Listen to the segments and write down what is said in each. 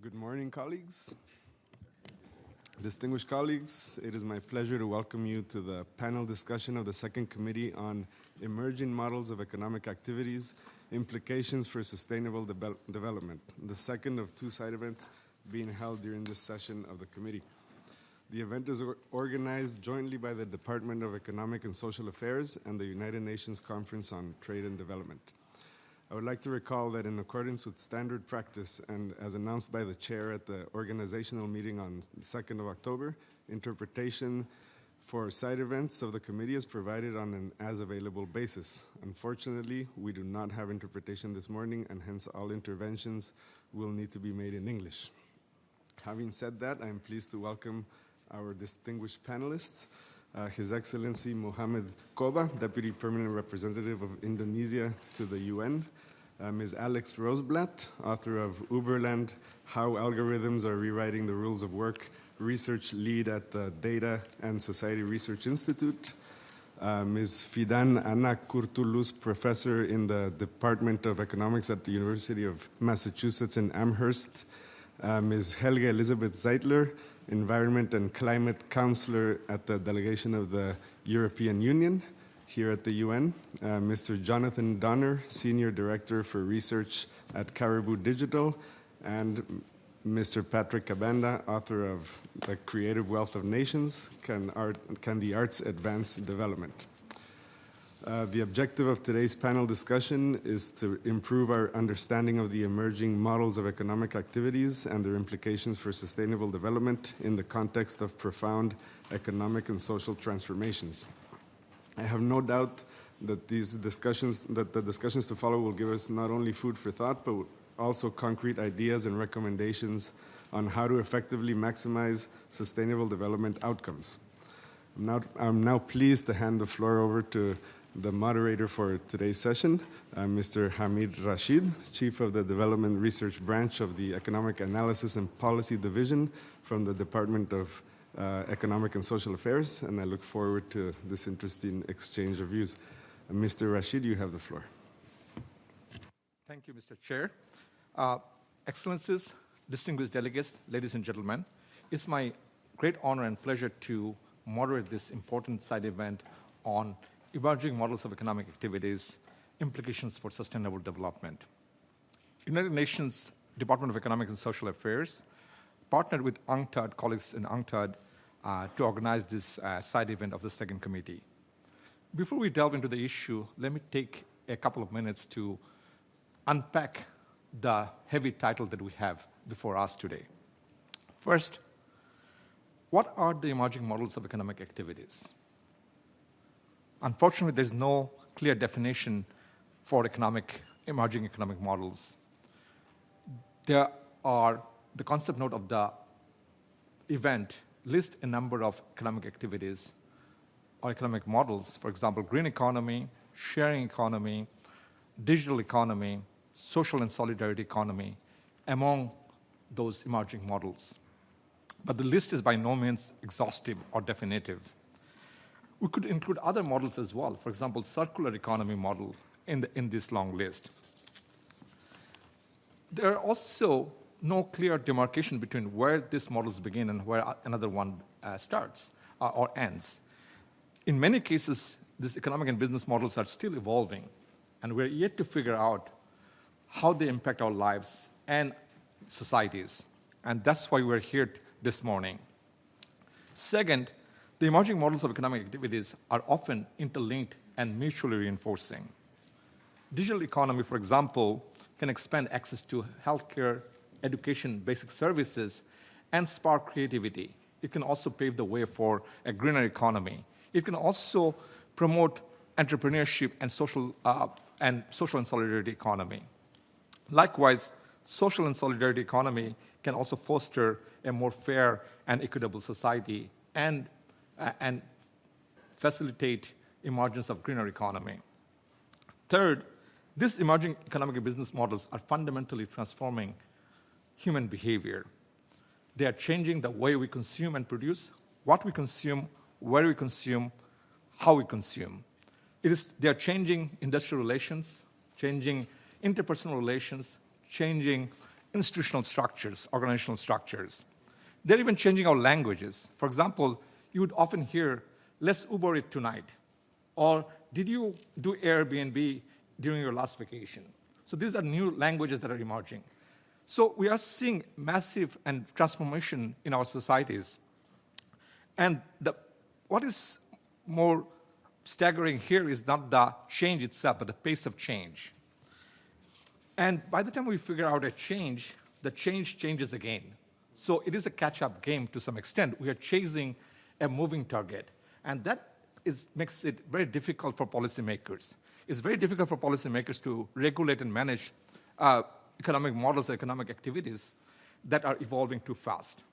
Good morning, colleagues. Distinguished colleagues, it is my pleasure to welcome you to the panel discussion of the Second Committee on Emerging Models of Economic Activities, Implications for Sustainable Development, the second of two side events being held during this session of the committee. The event is organized jointly by the Department of Economic and Social Affairs and the United Nations Conference on Trade and Development. I would like to recall that in accordance with standard practice and as announced by the chair at the organizational meeting on the 2nd of October, interpretation for side events of the committee is provided on an as-available basis. Unfortunately, we do not have interpretation this morning, and hence all interventions will need to be made in English. Having said that, I am pleased to welcome our distinguished panelists, His Excellency Mohamed Koba, Deputy Permanent Representative of Indonesia to the UN, Ms. Alex Roseblatt, author of Uberland, How Algorithms Are Rewriting the Rules of Work, Research Lead at the Data and Society Research Institute, Ms. Fidan Ana Kurtulus, Professor in the Department of Economics at the University of Massachusetts in Amherst, Ms. Helga Elizabeth Zeitler, Environment and Climate Counselor at the Delegation of the European Union here at the UN, Mr. Jonathan Donner, Senior Director for Research at Caribou Digital, and Mr. Patrick Kabanda, author of The Creative Wealth of Nations, Can the Arts Advance Development? The objective of today's panel discussion is to improve our understanding of the emerging models of economic activities and their implications for sustainable development in the context of profound economic and social transformations. I have no doubt that the discussions to follow will give us not only food for thought, but also concrete ideas and recommendations on how to effectively maximize sustainable development outcomes. I'm now pleased to hand the floor over to the moderator for today's session, Mr. Hamid Rashid, Chief of the Development Research Branch of the Economic Analysis and Policy Division from the Department of Economic and Social Affairs, and I look forward to this interesting exchange of views. Mr. Rashid, you have the floor. Thank you, Mr. Chair. Excellencies, distinguished delegates, ladies and gentlemen, it's my great honor and pleasure to moderate this important side event on emerging models of economic activities, implications for sustainable development. United Nations Department of Economic and Social Affairs partnered with UNCTAD, colleagues in UNCTAD, to organize this side event of the Second Committee. Before we delve into the issue, let me take a couple of minutes to unpack the heavy title that we have before us today. First, what are the emerging models of economic activities? Unfortunately, there's no clear definition for emerging economic models. There are, the concept note of the event lists a number of economic activities or economic models, for example, green economy, sharing economy, digital economy, social and solidarity economy, among those emerging models. But the list is by no means exhaustive or definitive. We could include other models as well, for example, circular economy model in this long list. There are also no clear demarcation between where these models begin and where another one starts or ends. In many cases, these economic and business models are still evolving, and we're yet to figure out how they impact our lives and societies. And that's why we're here this morning. Second, the emerging models of economic activities are often interlinked and mutually reinforcing. Digital economy, for example, can expand access to healthcare, education, basic services, and spark creativity. It can also pave the way for a greener economy. It can also promote entrepreneurship and social and solidarity economy. Likewise, social and solidarity economy can also foster a more fair and equitable society and facilitate emergence of greener economy. Third, these emerging economic and business models are fundamentally transforming human behavior. They are changing the way we consume and produce, what we consume, where we consume, how we consume. They are changing industrial relations, changing interpersonal relations, changing institutional structures, organizational structures. They're even changing our languages. For example, you would often hear, let's Uber it tonight. Or, did you do Airbnb during your last vacation? So these are new languages that are emerging. So we are seeing massive and transformation in our societies. And what is more staggering here is not the change itself, but the pace of change. And by the time we figure out a change, the change changes again. So it is a catch-up game to some extent. We are chasing a moving target. And that makes it very difficult for policymakers. It's very difficult for policymakers to regulate and manage economic models, economic activities that are evolving too fast.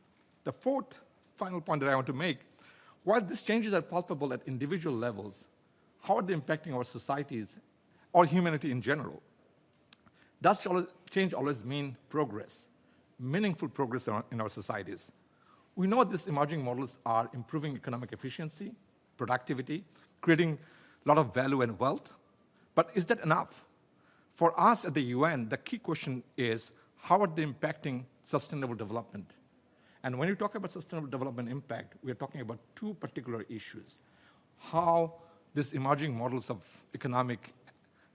The fourth final point that I want to make, while these changes are palpable at individual levels, how are they impacting our societies or humanity in general? Does change always mean progress, meaningful progress in our societies? We know these emerging models are improving economic efficiency, productivity, creating a lot of value and wealth, but is that enough? For us at the UN, the key question is, how are they impacting sustainable development? And when you talk about sustainable development impact, we are talking about two particular issues. How these emerging models of economic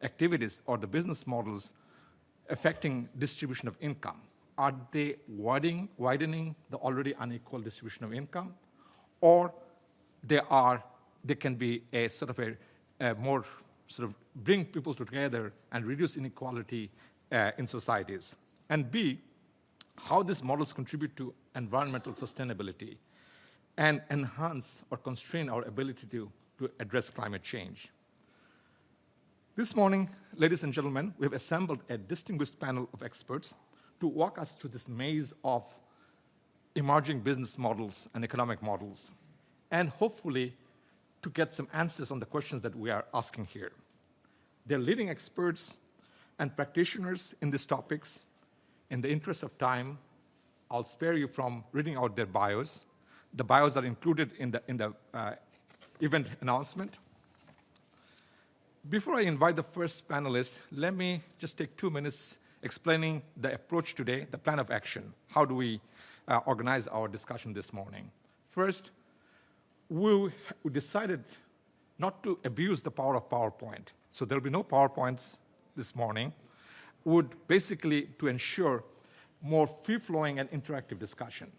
activities or the business models affecting distribution of income. Are they widening the already unequal distribution of income? Or they can be a sort of a more sort of bring people together and reduce inequality in societies. And B, how these models contribute to environmental sustainability and enhance or constrain our ability to address climate change. This morning, ladies and gentlemen, we have assembled a distinguished panel of experts to walk us through this maze of emerging business models and economic models, and hopefully to get some answers on the questions that we are asking here. They're leading experts and practitioners in these topics. In the interest of time, I'll spare you from reading out their bios. The bios are included in the event announcement. Before I invite the first panelist, let me just take 2 minutes explaining the approach today, the plan of action. How do we organize our discussion this morning? First, we decided not to abuse the power of PowerPoint. So there'll be no PowerPoints this morning. Would basically to ensure more free-flowing and interactive discussion.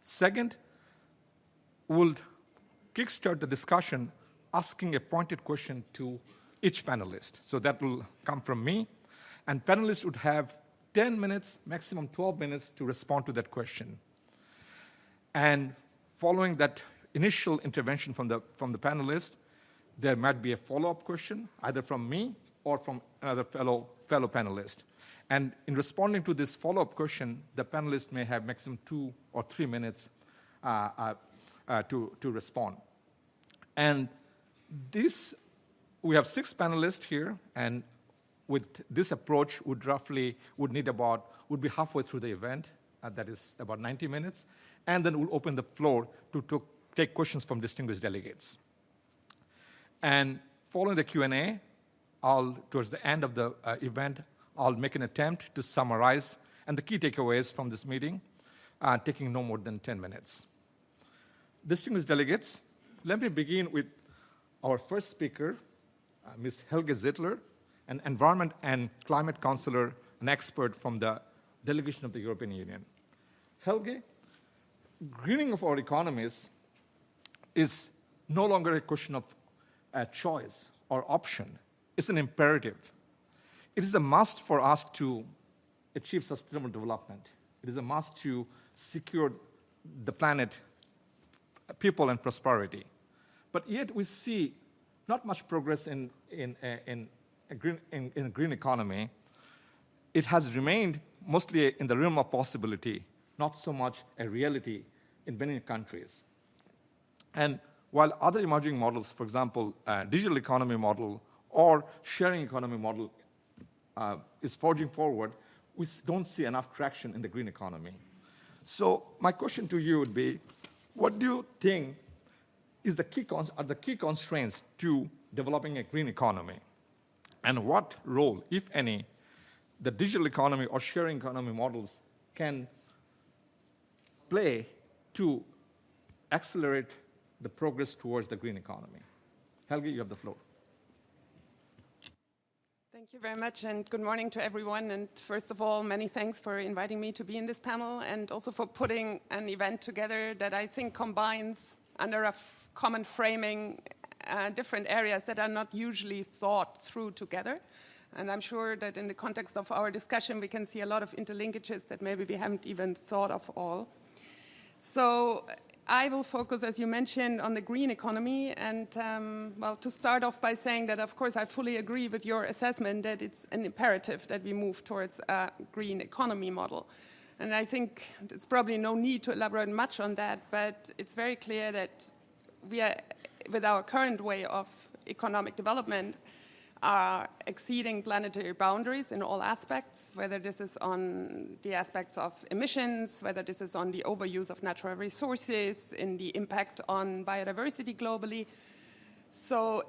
Second, we'll kickstart the discussion asking a pointed question to each panelist. So that will come from me. And panelists would have 10 minutes, maximum 12 minutes to respond to that question. And following that initial intervention from the panelist, there might be a follow-up question, either from me or from another fellow panelist. And in responding to this follow-up question, the panelist may have maximum 2 or 3 minutes to respond. And we have 6 panelists here, and with this approach would be halfway through the event, that is about 90 minutes, and then we'll open the floor to take questions from distinguished delegates. And following the Q&A, towards the end of the event, I'll make an attempt to summarize and the key takeaways from this meeting, taking no more than 10 minutes. Distinguished delegates, let me begin with our first speaker, Ms. Helge Zittler, an environment and climate counselor, an expert from the delegation of the European Union. Helge, greening of our economies is no longer a question of a choice or option. It's an imperative. It is a must for us to achieve sustainable development. It is a must to secure the planet, people, and prosperity. But yet we see not much progress in a green economy. It has remained mostly in the realm of possibility, not so much a reality in many countries. And while other emerging models, for example, digital economy model or sharing economy model is forging forward, we don't see enough traction in the green economy. So my question to you would be, what do you think are the key constraints to developing a green economy? And what role, if any, the digital economy or sharing economy models can play to accelerate the progress towards the green economy. Helge, you have the floor. Thank you very much, and good morning to everyone. And first of all, many thanks for inviting me to be in this panel, and also for putting an event together that I think combines under a common framing different areas that are not usually thought through together. And I'm sure that in the context of our discussion, we can see a lot of interlinkages that maybe we haven't even thought of all. So I will focus, as you mentioned, on the green economy. And, well, to start off by saying that, of course, I fully agree with your assessment that it's an imperative that we move towards a green economy model. And I think there's probably no need to elaborate much on that, but it's very clear that we are, with our current way of economic development, are exceeding planetary boundaries in all aspects, whether this is on the aspects of emissions, whether this is on the overuse of natural resources, in the impact on biodiversity globally. So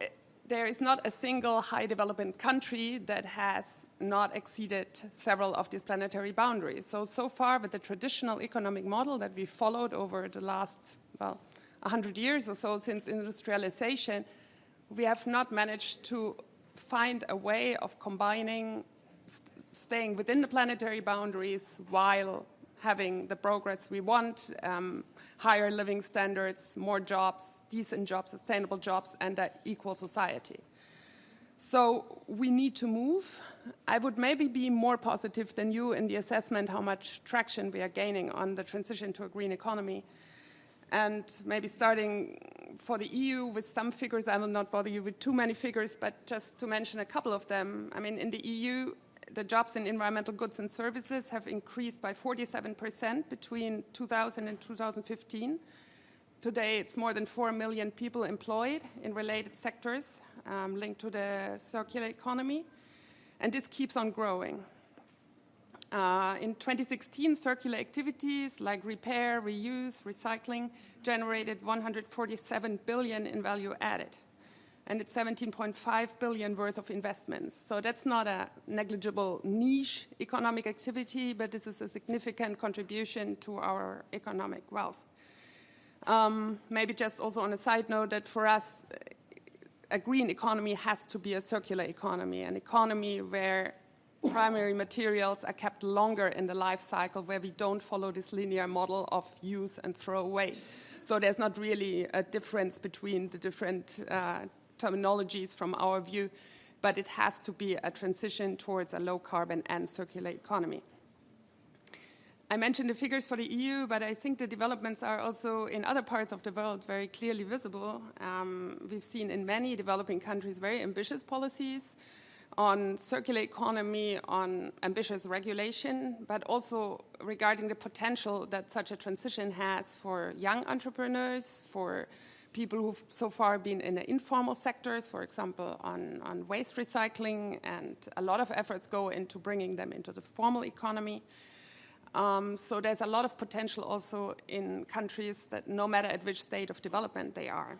there is not a single high development country that has not exceeded several of these planetary boundaries. So far with the traditional economic model that we followed over the last, well, 100 years or so since industrialization, we have not managed to find a way of combining staying within the planetary boundaries while having the progress we want, higher living standards, more jobs, decent jobs, sustainable jobs, and an equal society. So we need to move. I would maybe be more positive than you in the assessment how much traction we are gaining on the transition to a green economy. And maybe starting for the EU with some figures, I will not bother you with too many figures, but just to mention a couple of them. I mean, in the EU, the jobs in environmental goods and services have increased by 47% between 2000 and 2015. Today, it's more than 4 million people employed in related sectors linked to the circular economy. And this keeps on growing. In 2016, circular activities like repair, reuse, recycling generated 147 billion in value added. And it's 17.5 billion worth of investments. So that's not a negligible niche economic activity, but this is a significant contribution to our economic wealth. Maybe just also on a side note that for us, a green economy has to be a circular economy, an economy where primary materials are kept longer in the life cycle, where we don't follow this linear model of use and throw away. So there's not really a difference between the different terminologies from our view, but it has to be a transition towards a low carbon and circular economy. I mentioned the figures for the EU, but I think the developments are also in other parts of the world very clearly visible. We've seen in many developing countries very ambitious policies on circular economy, on ambitious regulation, but also regarding the potential that such a transition has for young entrepreneurs, for people who've so far been in the informal sectors, for example, on waste recycling, and a lot of efforts go into bringing them into the formal economy. So there's a lot of potential also in countries that no matter at which state of development they are.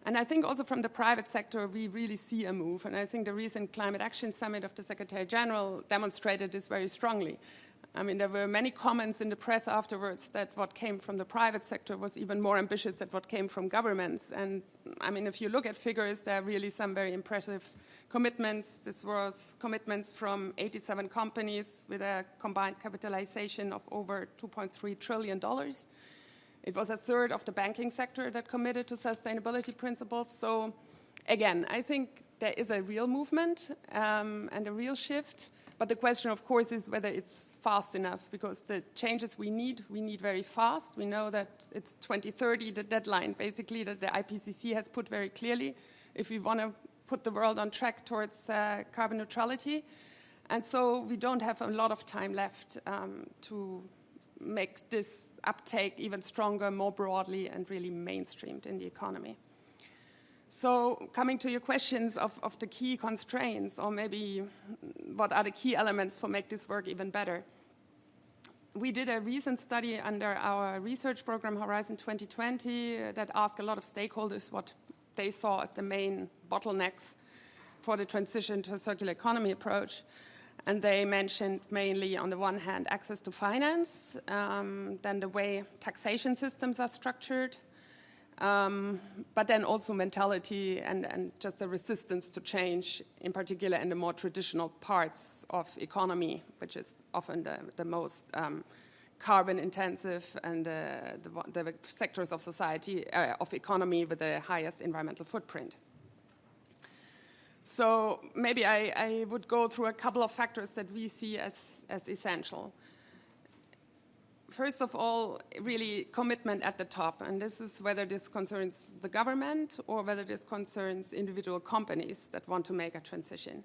And I think also from the private sector, we really see a move. And I think the recent Climate Action Summit of the Secretary General demonstrated this very strongly. I mean, there were many comments in the press afterwards that what came from the private sector was even more ambitious than what came from governments. And I mean, if you look at figures, there are really some very impressive commitments. This was commitments from 87 companies with a combined capitalization of over $2.3 trillion. It was a third of the banking sector that committed to sustainability principles. So again, I think there is a real movement and a real shift. But the question, of course, is whether it's fast enough, because the changes we need very fast. We know that it's 2030, the deadline, basically, that the IPCC has put very clearly, if we want to put the world on track towards carbon neutrality. And so we don't have a lot of time left to make this uptake even stronger, more broadly, and really mainstreamed in the economy. So coming to your questions of the key constraints, or maybe what are the key elements for make this work even better. We did a recent study under our research program, Horizon 2020, that asked a lot of stakeholders what they saw as the main bottlenecks for the transition to a circular economy approach. And they mentioned mainly, on the one hand, access to finance, then the way taxation systems are structured, but then also mentality and just a resistance to change, in particular in the more traditional parts of economy, which is often the most carbon intensive and the sectors of society, of economy with the highest environmental footprint. So maybe I would go through a couple of factors that we see as essential. First of all, really commitment at the top, and this is whether this concerns the government or whether this concerns individual companies that want to make a transition.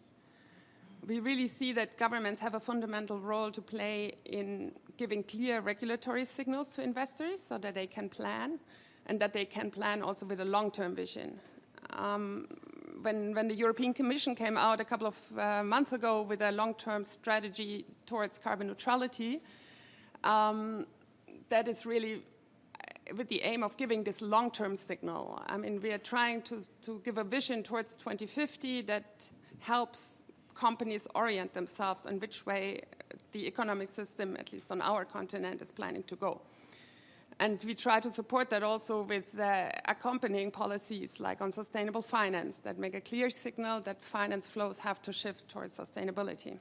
We really see that governments have a fundamental role to play in giving clear regulatory signals to investors so that they can plan, and that they can plan also with a long-term vision. When the European Commission came out a couple of months ago with a long-term strategy towards carbon neutrality, that is really with the aim of giving this long-term signal. I mean, we are trying to give a vision towards 2050 that helps companies orient themselves in which way the economic system, at least on our continent, is planning to go. And we try to support that also with accompanying policies like on sustainable finance that make a clear signal that finance flows have to shift towards sustainability.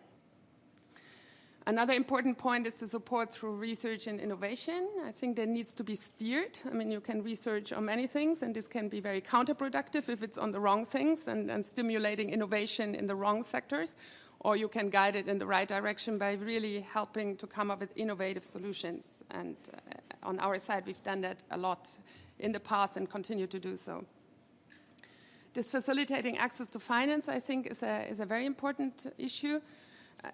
Another important point is the support through research and innovation. I think there needs to be steered. I mean, you can research on many things, and this can be very counterproductive if it's on the wrong things and stimulating innovation in the wrong sectors, or you can guide it in the right direction by really helping to come up with innovative solutions. And on our side, we've done that a lot in the past and continue to do so. This facilitating access to finance, I think, is a very important issue.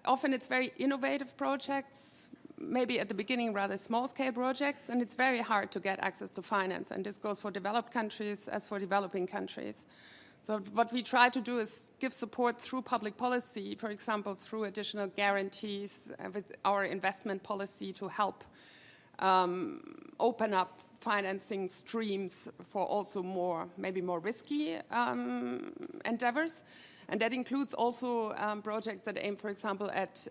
Often it's very innovative projects, maybe at the beginning rather small-scale projects, and it's very hard to get access to finance. And this goes for developed countries as for developing countries. So what we try to do is give support through public policy, for example, through additional guarantees with our investment policy to help open up financing streams for also maybe more risky endeavors. And that includes also projects that aim, for example, at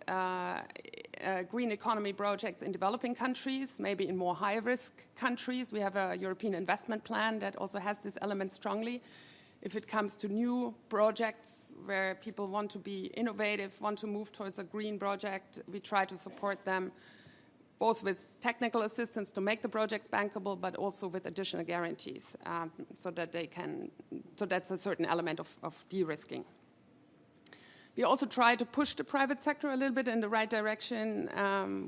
green economy projects in developing countries, maybe in more high-risk countries. We have a European investment plan that also has this element strongly. If it comes to new projects where people want to be innovative, want to move towards a green project, we try to support them both with technical assistance to make the projects bankable, but also with additional guarantees so that's a certain element of de-risking. We also try to push the private sector a little bit in the right direction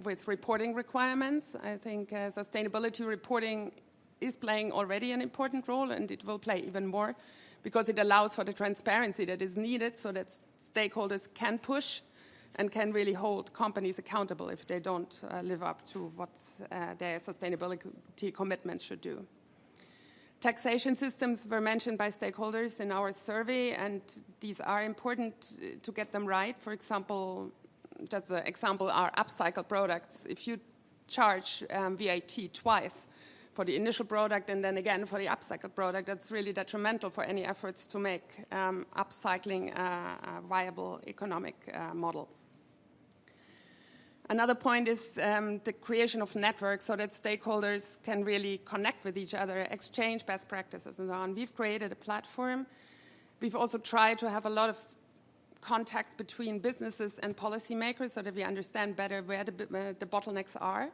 with reporting requirements. I think sustainability reporting is playing already an important role, and it will play even more because it allows for the transparency that is needed so that stakeholders can push and can really hold companies accountable if they don't live up to what their sustainability commitments should do. Taxation systems were mentioned by stakeholders in our survey, and these are important to get them right. For example, just an example are upcycled products. If you charge VAT twice for the initial product and then again for the upcycled product, that's really detrimental for any efforts to make upcycling a viable economic model. Another point is the creation of networks so that stakeholders can really connect with each other, exchange best practices and so on. We've created a platform. We've also tried to have a lot of contacts between businesses and policymakers so that we understand better where the bottlenecks are.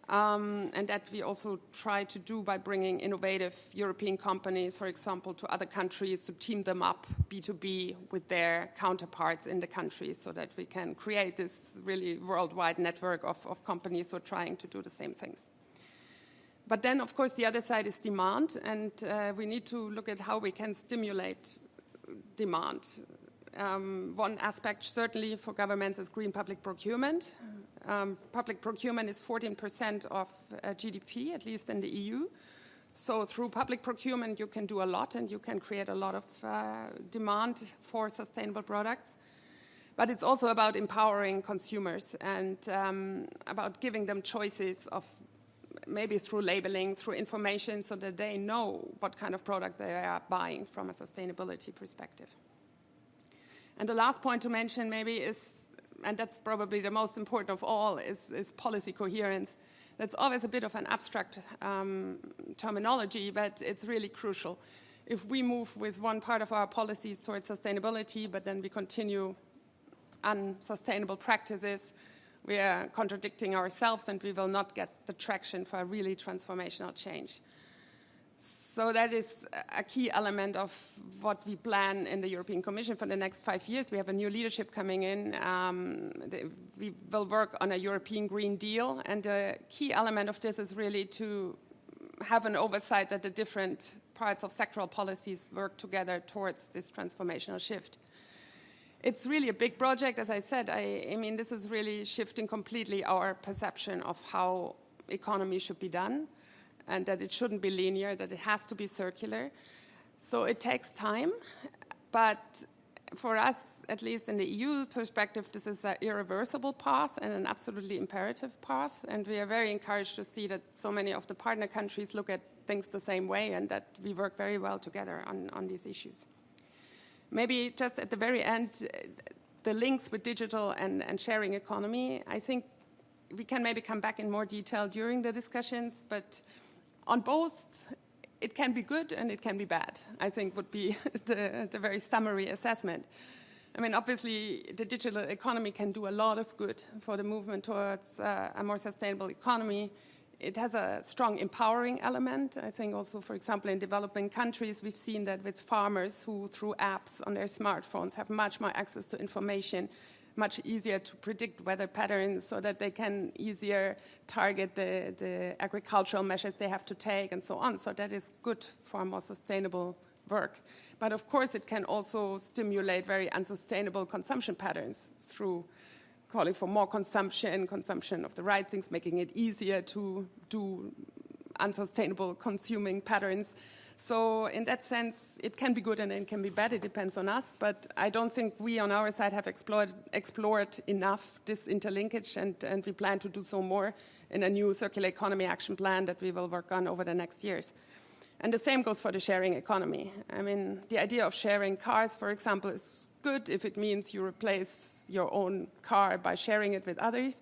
And that we also try to do by bringing innovative European companies, for example, to other countries to team them up B2B with their counterparts in the countries so that we can create this really worldwide network of companies who are trying to do the same things. But then, of course, the other side is demand, and we need to look at how we can stimulate demand. One aspect certainly for governments is green public procurement. Public procurement is 14% of GDP, at least in the EU. So through public procurement, you can do a lot and you can create a lot of demand for sustainable products. But it's also about empowering consumers and about giving them choices of maybe through labeling, through information so that they know what kind of product they are buying from a sustainability perspective. And the last point to mention maybe is and that's probably the most important of all, is policy coherence. That's always a bit of an abstract terminology, but it's really crucial. If we move with one part of our policies towards sustainability, but then we continue unsustainable practices, we are contradicting ourselves and we will not get the traction for a really transformational change. So that is a key element of what we plan in the European Commission for the next 5 years. We have a new leadership coming in. We will work on a European Green Deal, and the key element of this is really to have an oversight that the different parts of sectoral policies work together towards this transformational shift. It's really a big project, as I said. I mean, this is really shifting completely our perception of how economy should be done, and that it shouldn't be linear, that it has to be circular. So it takes time, but for us, at least in the EU perspective, this is an irreversible path and an absolutely imperative path, and we are very encouraged to see that so many of the partner countries look at things the same way and that we work very well together on these issues. Maybe just at the very end, the links with digital and sharing economy, I think we can maybe come back in more detail during the discussions, but on both, it can be good and it can be bad, I think would be the very summary assessment. I mean, obviously, the digital economy can do a lot of good for the movement towards a more sustainable economy. It has a strong empowering element. I think also, for example, in developing countries, we've seen that with farmers who, through apps on their smartphones, have much more access to information, much easier to predict weather patterns so that they can easier target the agricultural measures they have to take and so on. So that is good for more sustainable work. But of course, it can also stimulate very unsustainable consumption patterns through calling for more consumption of the right things, making it easier to do unsustainable consuming patterns. So in that sense, it can be good and it can be bad. It depends on us. But I don't think we on our side have explored enough this interlinkage, and we plan to do so more in a new circular economy action plan that we will work on over the next years. And the same goes for the sharing economy. I mean, the idea of sharing cars, for example, is good if it means you replace your own car by sharing it with others.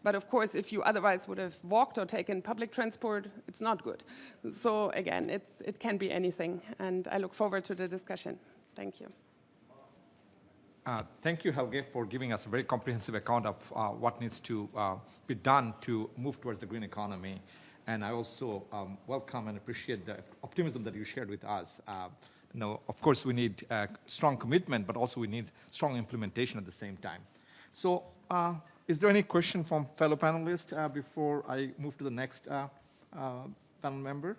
But of course, if you otherwise would have walked or taken public transport, it's not good. So again, it can be anything. And I look forward to the discussion. Thank you. Thank you, Helge, for giving us a very comprehensive account of what needs to be done to move towards the green economy. And I also welcome and appreciate the optimism that you shared with us. Of course, we need strong commitment, but also we need strong implementation at the same time. So is there any question from fellow panelists before I move to the next panel member?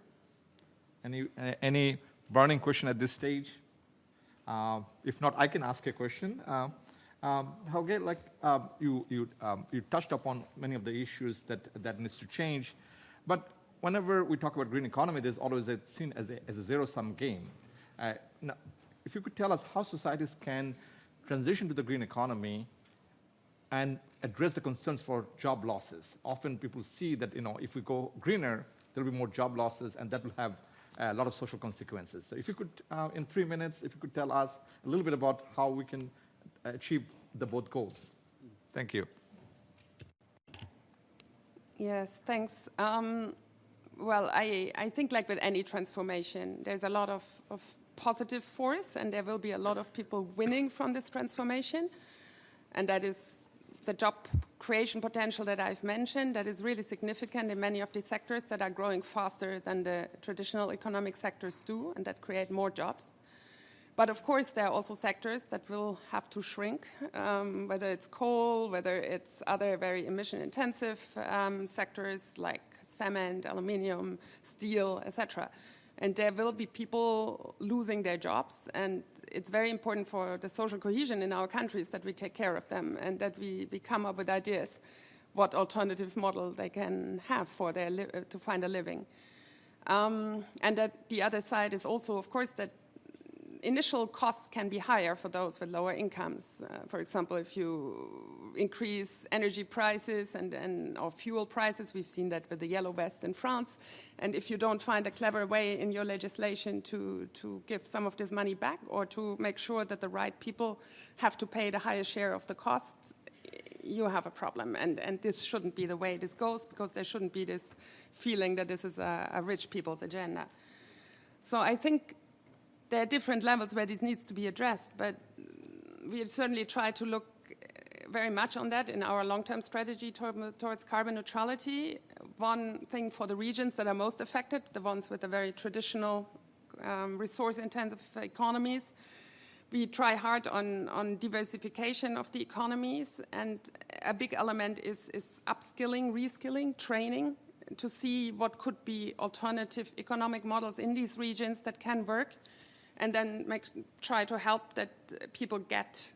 Any burning question at this stage? If not, I can ask a question. Helge, like you touched upon many of the issues that needs to change, but whenever we talk about green economy, there's always seen as a zero-sum game. Now, if you could tell us how societies can transition to the green economy and address the concerns for job losses. Often people see that, if we go greener, there'll be more job losses, and that will have a lot of social consequences. So if you could, in 3 minutes, if you could tell us a little bit about how we can achieve the both goals. Thank you. Yes, thanks. Well, I think like with any transformation, there's a lot of positive force, and there will be a lot of people winning from this transformation. And that is the job creation potential that I've mentioned, that is really significant in many of these sectors that are growing faster than the traditional economic sectors do, and that create more jobs. But of course, there are also sectors that will have to shrink, whether it's coal, whether it's other very emission-intensive sectors like cement, aluminium, steel, etc. And there will be people losing their jobs, and it's very important for the social cohesion in our countries that we take care of them and that we come up with ideas what alternative model they can have for their to find a living. And that the other side is also, of course, that initial costs can be higher for those with lower incomes. For example, if you increase energy prices or fuel prices, we've seen that with the Yellow Vest in France, and if you don't find a clever way in your legislation to give some of this money back or to make sure that the right people have to pay the highest share of the costs, you have a problem. And this shouldn't be the way this goes, because there shouldn't be this feeling that this is a rich people's agenda. So I think there are different levels where this needs to be addressed, but we certainly try to look very much on that in our long-term strategy towards carbon neutrality. One thing for the regions that are most affected, the ones with the very traditional resource-intensive economies, we try hard on diversification of the economies, and a big element is upskilling, reskilling, training, to see what could be alternative economic models in these regions that can work, and then try to help that people get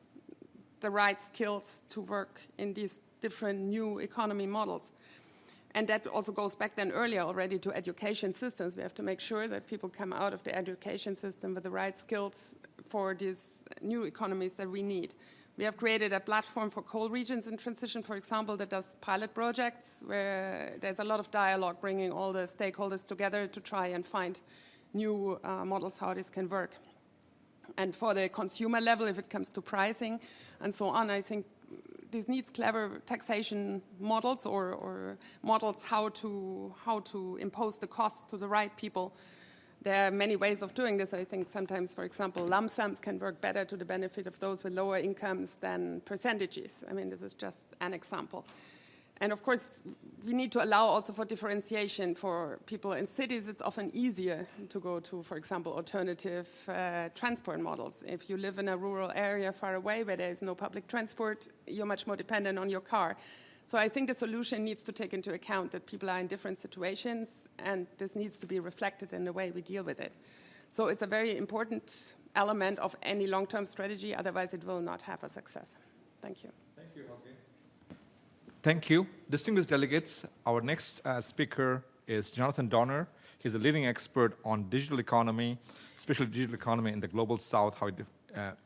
the right skills to work in these different new economy models. And that also goes back then earlier already to education systems. We have to make sure that people come out of the education system with the right skills for these new economies that we need. We have created a platform for coal regions in transition, for example, that does pilot projects where there's a lot of dialogue, bringing all the stakeholders together to try and find new models how this can work. And for the consumer level, if it comes to pricing and so on, I think this needs clever taxation models or models how to impose the cost to the right people. There are many ways of doing this. I think sometimes, for example, lump sums can work better to the benefit of those with lower incomes than percentages. I mean, this is just an example. And of course, we need to allow also for differentiation. For people in cities, it's often easier to go to, for example, alternative transport models. If you live in a rural area far away where there is no public transport, you're much more dependent on your car. So I think the solution needs to take into account that people are in different situations, and this needs to be reflected in the way we deal with it. So it's a very important element of any long-term strategy, otherwise it will not have a success. Thank you. Thank you, Helge. Thank you. Distinguished delegates, our next speaker is Jonathan Donner. He's a leading expert on digital economy, especially digital economy in the global south, how it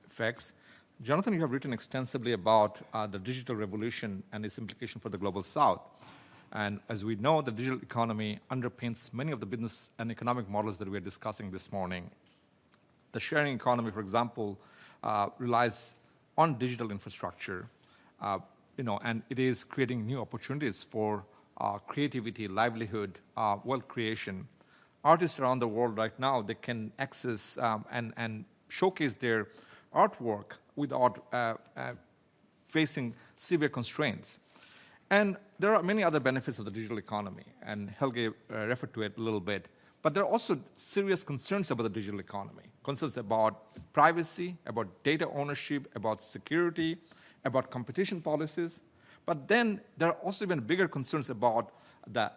affects. Jonathan, you have written extensively about the digital revolution and its implication for the global south. And as we know, the digital economy underpins many of the business and economic models that we are discussing this morning. The sharing economy, for example, relies on digital infrastructure, and it is creating new opportunities for creativity, livelihood, wealth creation. Artists around the world right now, they can access and showcase their artwork without facing severe constraints. And there are many other benefits of the digital economy, and Helge referred to it a little bit. But there are also serious concerns about the digital economy, concerns about privacy, about data ownership, about security, about competition policies. But then there are also even bigger concerns about the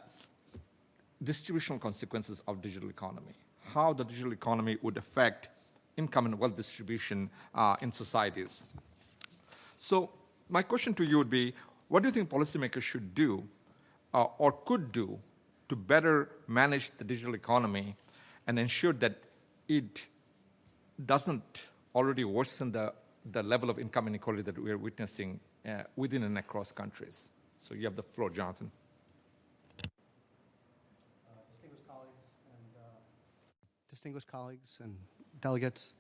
distributional consequences of digital economy, how the digital economy would affect income and wealth distribution in societies. So my question to you would be, what do you think policymakers should do or could do to better manage the digital economy and ensure that it doesn't already worsen the level of income inequality that we are witnessing within and across countries? So you have the floor, Jonathan. Distinguished colleagues and delegates,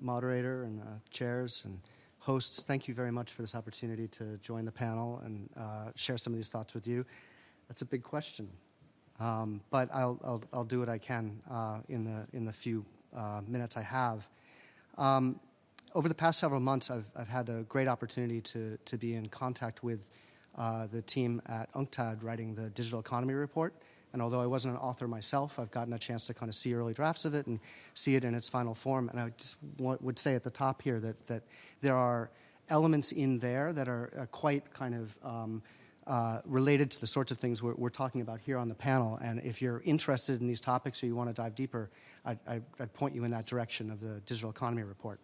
moderator and chairs and hosts, thank you very much for this opportunity to join the panel and share some of these thoughts with you. That's a big question, but I'll do what I can in the few minutes I have. Over the past several months, I've had a great opportunity to be in contact with the team at UNCTAD writing the Digital Economy Report. And although I wasn't an author myself, I've gotten a chance to kind of see early drafts of it and see it in its final form. And I just would say at the top here that there are elements in there that are quite kind of related to the sorts of things we're talking about here on the panel. And if you're interested in these topics or you want to dive deeper, I'd point you in that direction of the Digital Economy Report.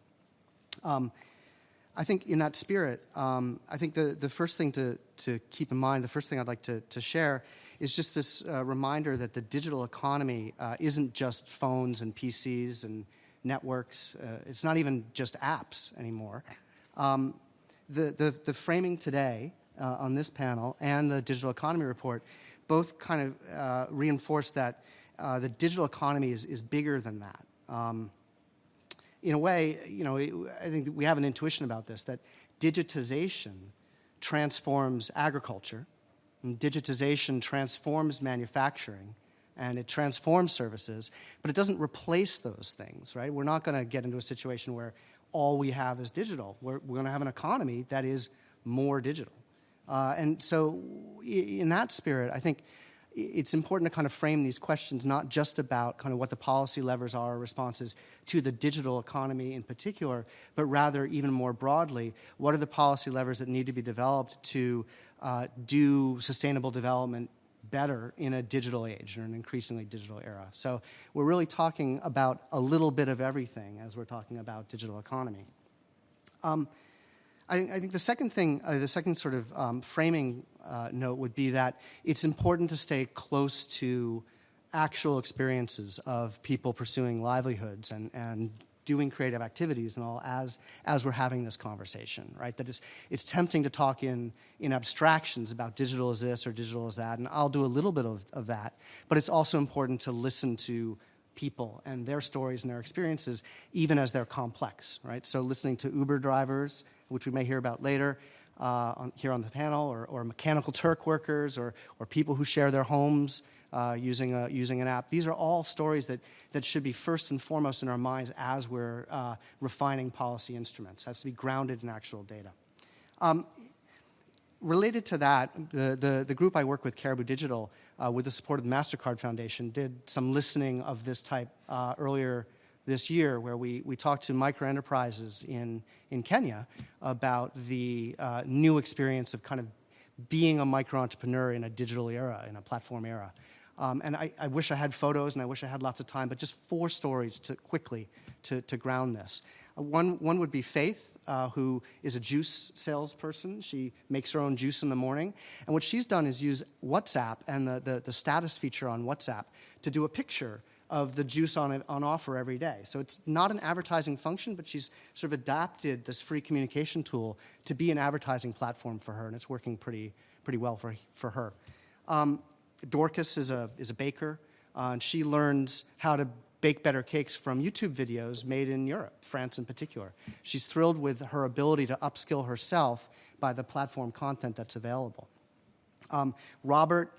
I think in that spirit, I think the first thing to keep in mind, the first thing I'd like to share is just this reminder that the digital economy isn't just phones and PCs and networks. It's not even just apps anymore. The framing today on this panel and the Digital Economy Report both kind of reinforce that the digital economy is bigger than that. In a way, I think we have an intuition about this, that digitization transforms agriculture, and digitization transforms manufacturing, and it transforms services, but it doesn't replace those things, right? We're not going to get into a situation where all we have is digital. We're going to have an economy that is more digital. And so in that spirit, I think it's important to kind of frame these questions not just about kind of what the policy levers are or responses to the digital economy in particular, but rather even more broadly, what are the policy levers that need to be developed to do sustainable development better in a digital age or an increasingly digital era. So we're really talking about a little bit of everything as we're talking about digital economy. I think the second thing, the second sort of framing note would be that it's important to stay close to actual experiences of people pursuing livelihoods and doing creative activities and all as we're having this conversation, right? That it's tempting to talk in abstractions about digital is this or digital is that, and I'll do a little bit of that, but it's also important to listen to people and their stories and their experiences, even as they're complex, right? So listening to Uber drivers, which we may hear about later here on the panel, or Mechanical Turk workers, or people who share their homes using an app. These are all stories that should be first and foremost in our minds as we're refining policy instruments. It has to be grounded in actual data. Related to that, the group I work with, Caribou Digital, with the support of the MasterCard Foundation, did some listening of this type earlier this year, where we talked to micro-enterprises in Kenya about the new experience of kind of being a micro-entrepreneur in a digital era, in a platform era. And I wish I had photos and I wish I had lots of time, but just 4 stories quickly to ground this. One would be Faith, who is a juice salesperson. She makes her own juice in the morning. And what she's done is use WhatsApp and the status feature on WhatsApp to do a picture of the juice on offer every day. So it's not an advertising function, but she's sort of adapted this free communication tool to be an advertising platform for her, and it's working pretty well for her. Dorcas is a baker, and she learns how to bake better cakes from YouTube videos made in Europe, France in particular. She's thrilled with her ability to upskill herself by the platform content that's available. Robert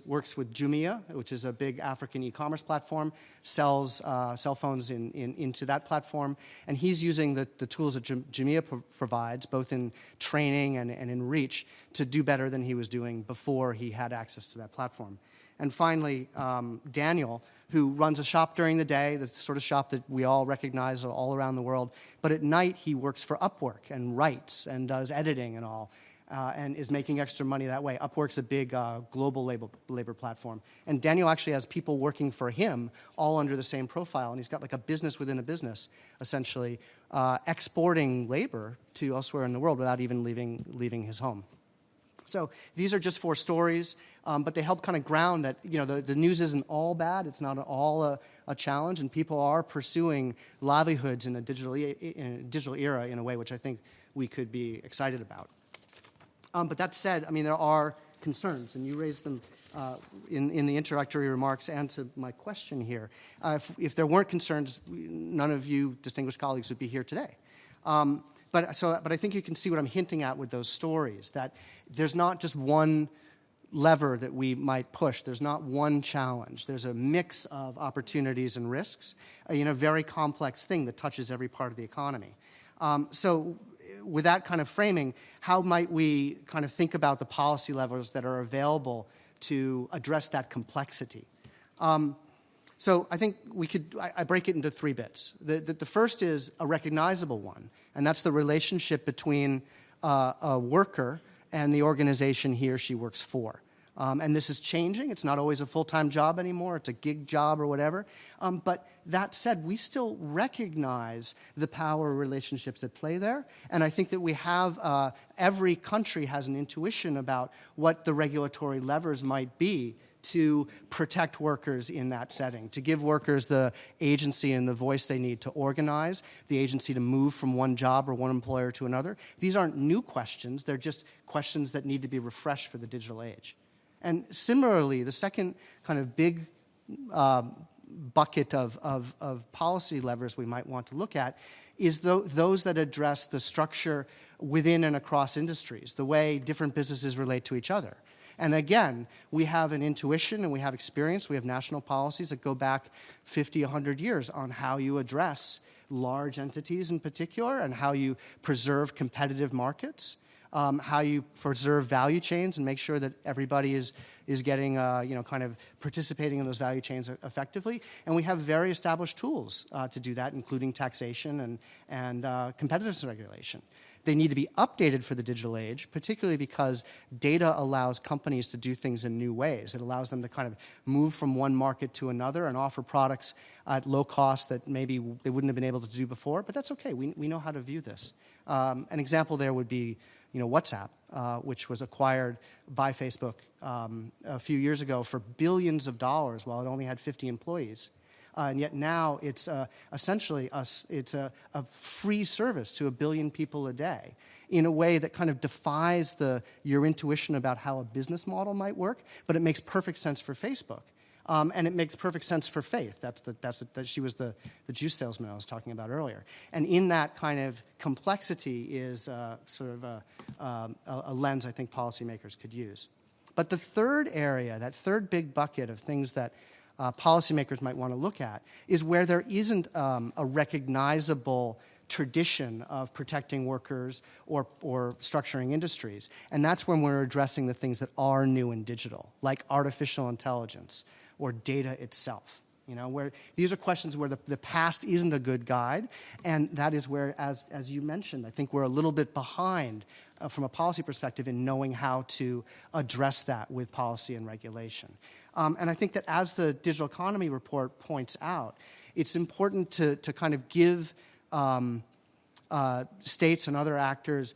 works with Jumia, which is a big African e-commerce platform, sells cell phones into that platform, and he's using the tools that Jumia provides, both in training and in reach, to do better than he was doing before he had access to that platform. And finally, Daniel, who runs a shop during the day, the sort of shop that we all recognize all around the world, but at night he works for Upwork and writes and does editing and all. And is making extra money that way. Upwork's a big global labor platform. And Daniel actually has people working for him all under the same profile, and he's got like a business within a business, essentially, exporting labor to elsewhere in the world without even leaving his home. So these are just 4 stories, but they help kind of ground that the news isn't all bad, it's not all a challenge, and people are pursuing livelihoods in a digital era in a way which I think we could be excited about. But that said, I mean, there are concerns, and you raised them in the introductory remarks and to my question here. If there weren't concerns, none of you distinguished colleagues would be here today. But I think you can see what I'm hinting at with those stories, that there's not just one lever that we might push. There's not one challenge. There's a mix of opportunities and risks in a very complex thing that touches every part of the economy. So with that kind of framing, how might we kind of think about the policy levers that are available to address that complexity? So I think I break it into 3 bits. The first is a recognizable one, and that's the relationship between a worker and the organization he or she works for. And this is changing. It's not always a full-time job anymore. It's a gig job or whatever. But that said, we still recognize the power relationships at play there. And I think that we have, every country has an intuition about what the regulatory levers might be to protect workers in that setting, to give workers the agency and the voice they need to organize, the agency to move from one job or one employer to another. These aren't new questions. They're just questions that need to be refreshed for the digital age. And similarly, the second kind of big bucket of policy levers we might want to look at is those that address the structure within and across industries, the way different businesses relate to each other. And again, we have an intuition and we have experience. We have national policies that go back 50, 100 years on how you address large entities in particular and how you preserve competitive markets, how you preserve value chains and make sure that everybody is getting, kind of participating in those value chains effectively. And we have very established tools to do that, including taxation and competitiveness regulation. They need to be updated for the digital age, particularly because data allows companies to do things in new ways. It allows them to kind of move from one market to another and offer products at low cost that maybe they wouldn't have been able to do before, but that's okay. We know how to view this. An example there would be WhatsApp, which was acquired by Facebook a few years ago for billions of dollars while it only had 50 employees. And yet now it's essentially it's a free service to 1 billion people a day in a way that kind of defies your intuition about how a business model might work, but it makes perfect sense for Facebook. And it makes perfect sense for Faith. She was the juice salesman I was talking about earlier. And in that kind of complexity is sort of a lens I think policymakers could use. But the third area, that third big bucket of things that policymakers might want to look at is where there isn't a recognizable tradition of protecting workers or structuring industries. And that's when we're addressing the things that are new and digital, like artificial intelligence or data itself. Where these are questions where the past isn't a good guide, and that is where, as you mentioned, I think we're a little bit behind from a policy perspective in knowing how to address that with policy and regulation. And I think that as the Digital Economy Report points out, it's important to kind of give states and other actors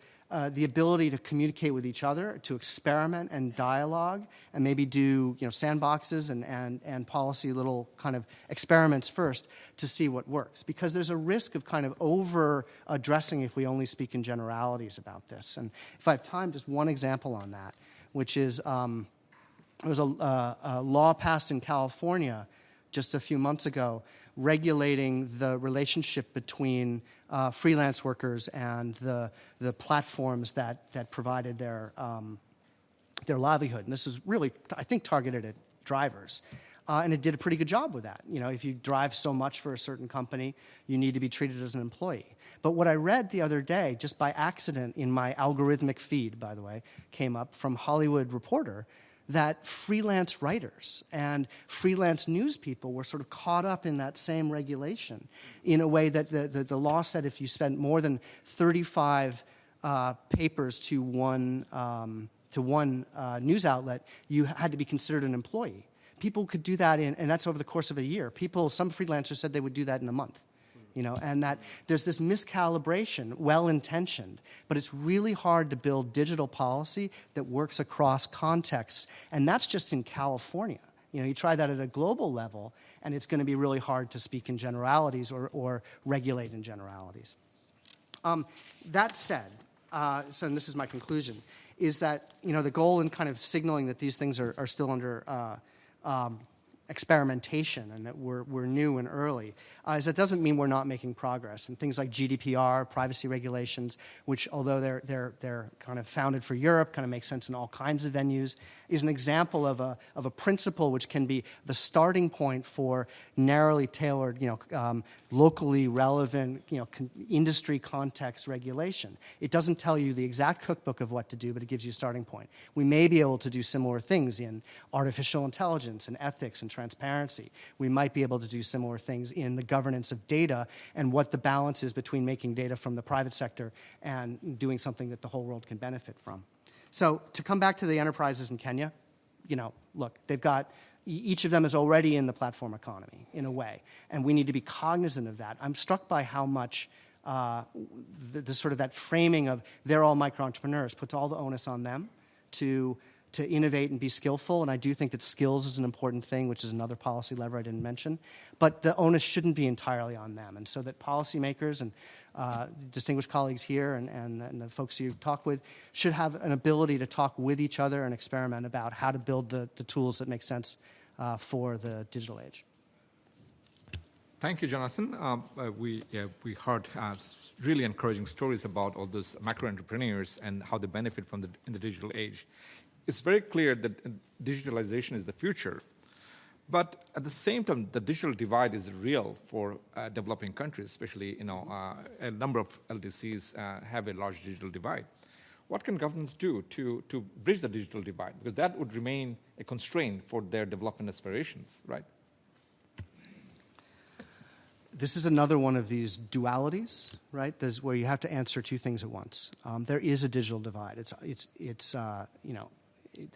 the ability to communicate with each other, to experiment and dialogue, and maybe do sandboxes and policy little kind of experiments first to see what works. Because there's a risk of kind of over-addressing if we only speak in generalities about this. And if I have time, just one example on that, which is there was a law passed in California just a few months ago regulating the relationship between freelance workers and the platforms that provided their livelihood. And this was really, I think, targeted at drivers. And it did a pretty good job with that. If you drive so much for a certain company, you need to be treated as an employee. But what I read the other day, just by accident in my algorithmic feed, by the way, came up from Hollywood Reporter, that freelance writers and freelance news people were sort of caught up in that same regulation in a way that the law said if you spent more than 35 papers to one news outlet, you had to be considered an employee. People could do that and that's over the course of a year. Some freelancers said they would do that in a month. And that there's this miscalibration, well-intentioned, but it's really hard to build digital policy that works across contexts, and that's just in California. You try that at a global level, and it's going to be really hard to speak in generalities or regulate in generalities. That said, and this is my conclusion, is that the goal in kind of signaling that these things are still under experimentation and that we're new and early is that doesn't mean we're not making progress. And things like GDPR, privacy regulations, which although they're kind of founded for Europe, kind of make sense in all kinds of venues, is an example of a principle which can be the starting point for narrowly tailored, locally relevant, industry context regulation. It doesn't tell you the exact cookbook of what to do, but it gives you a starting point. We may be able to do similar things in artificial intelligence and ethics and transparency. We might be able to do similar things in the governance of data and what the balance is between making data from the private sector and doing something that the whole world can benefit from. So to come back to the enterprises in Kenya, look, they've got, each of them is already in the platform economy in a way, and we need to be cognizant of that. I'm struck by how much the sort of that framing of they're all micro-entrepreneurs puts all the onus on them to innovate and be skillful, and I do think that skills is an important thing, which is another policy lever I didn't mention, but the onus shouldn't be entirely on them, and so that policymakers and distinguished colleagues here and the folks you talk with should have an ability to talk with each other and experiment about how to build the tools that make sense for the digital age. Thank you, Jonathan. We heard really encouraging stories about all those micro entrepreneurs and how they benefit from in the digital age. It's very clear that digitalization is the future, but at the same time, the digital divide is real for developing countries, especially a number of LDCs have a large digital divide. What can governments do to bridge the digital divide? Because that would remain a constraint for their development aspirations, right? This is another one of these dualities, right? There's where you have to answer two things at once. There is a digital divide. It's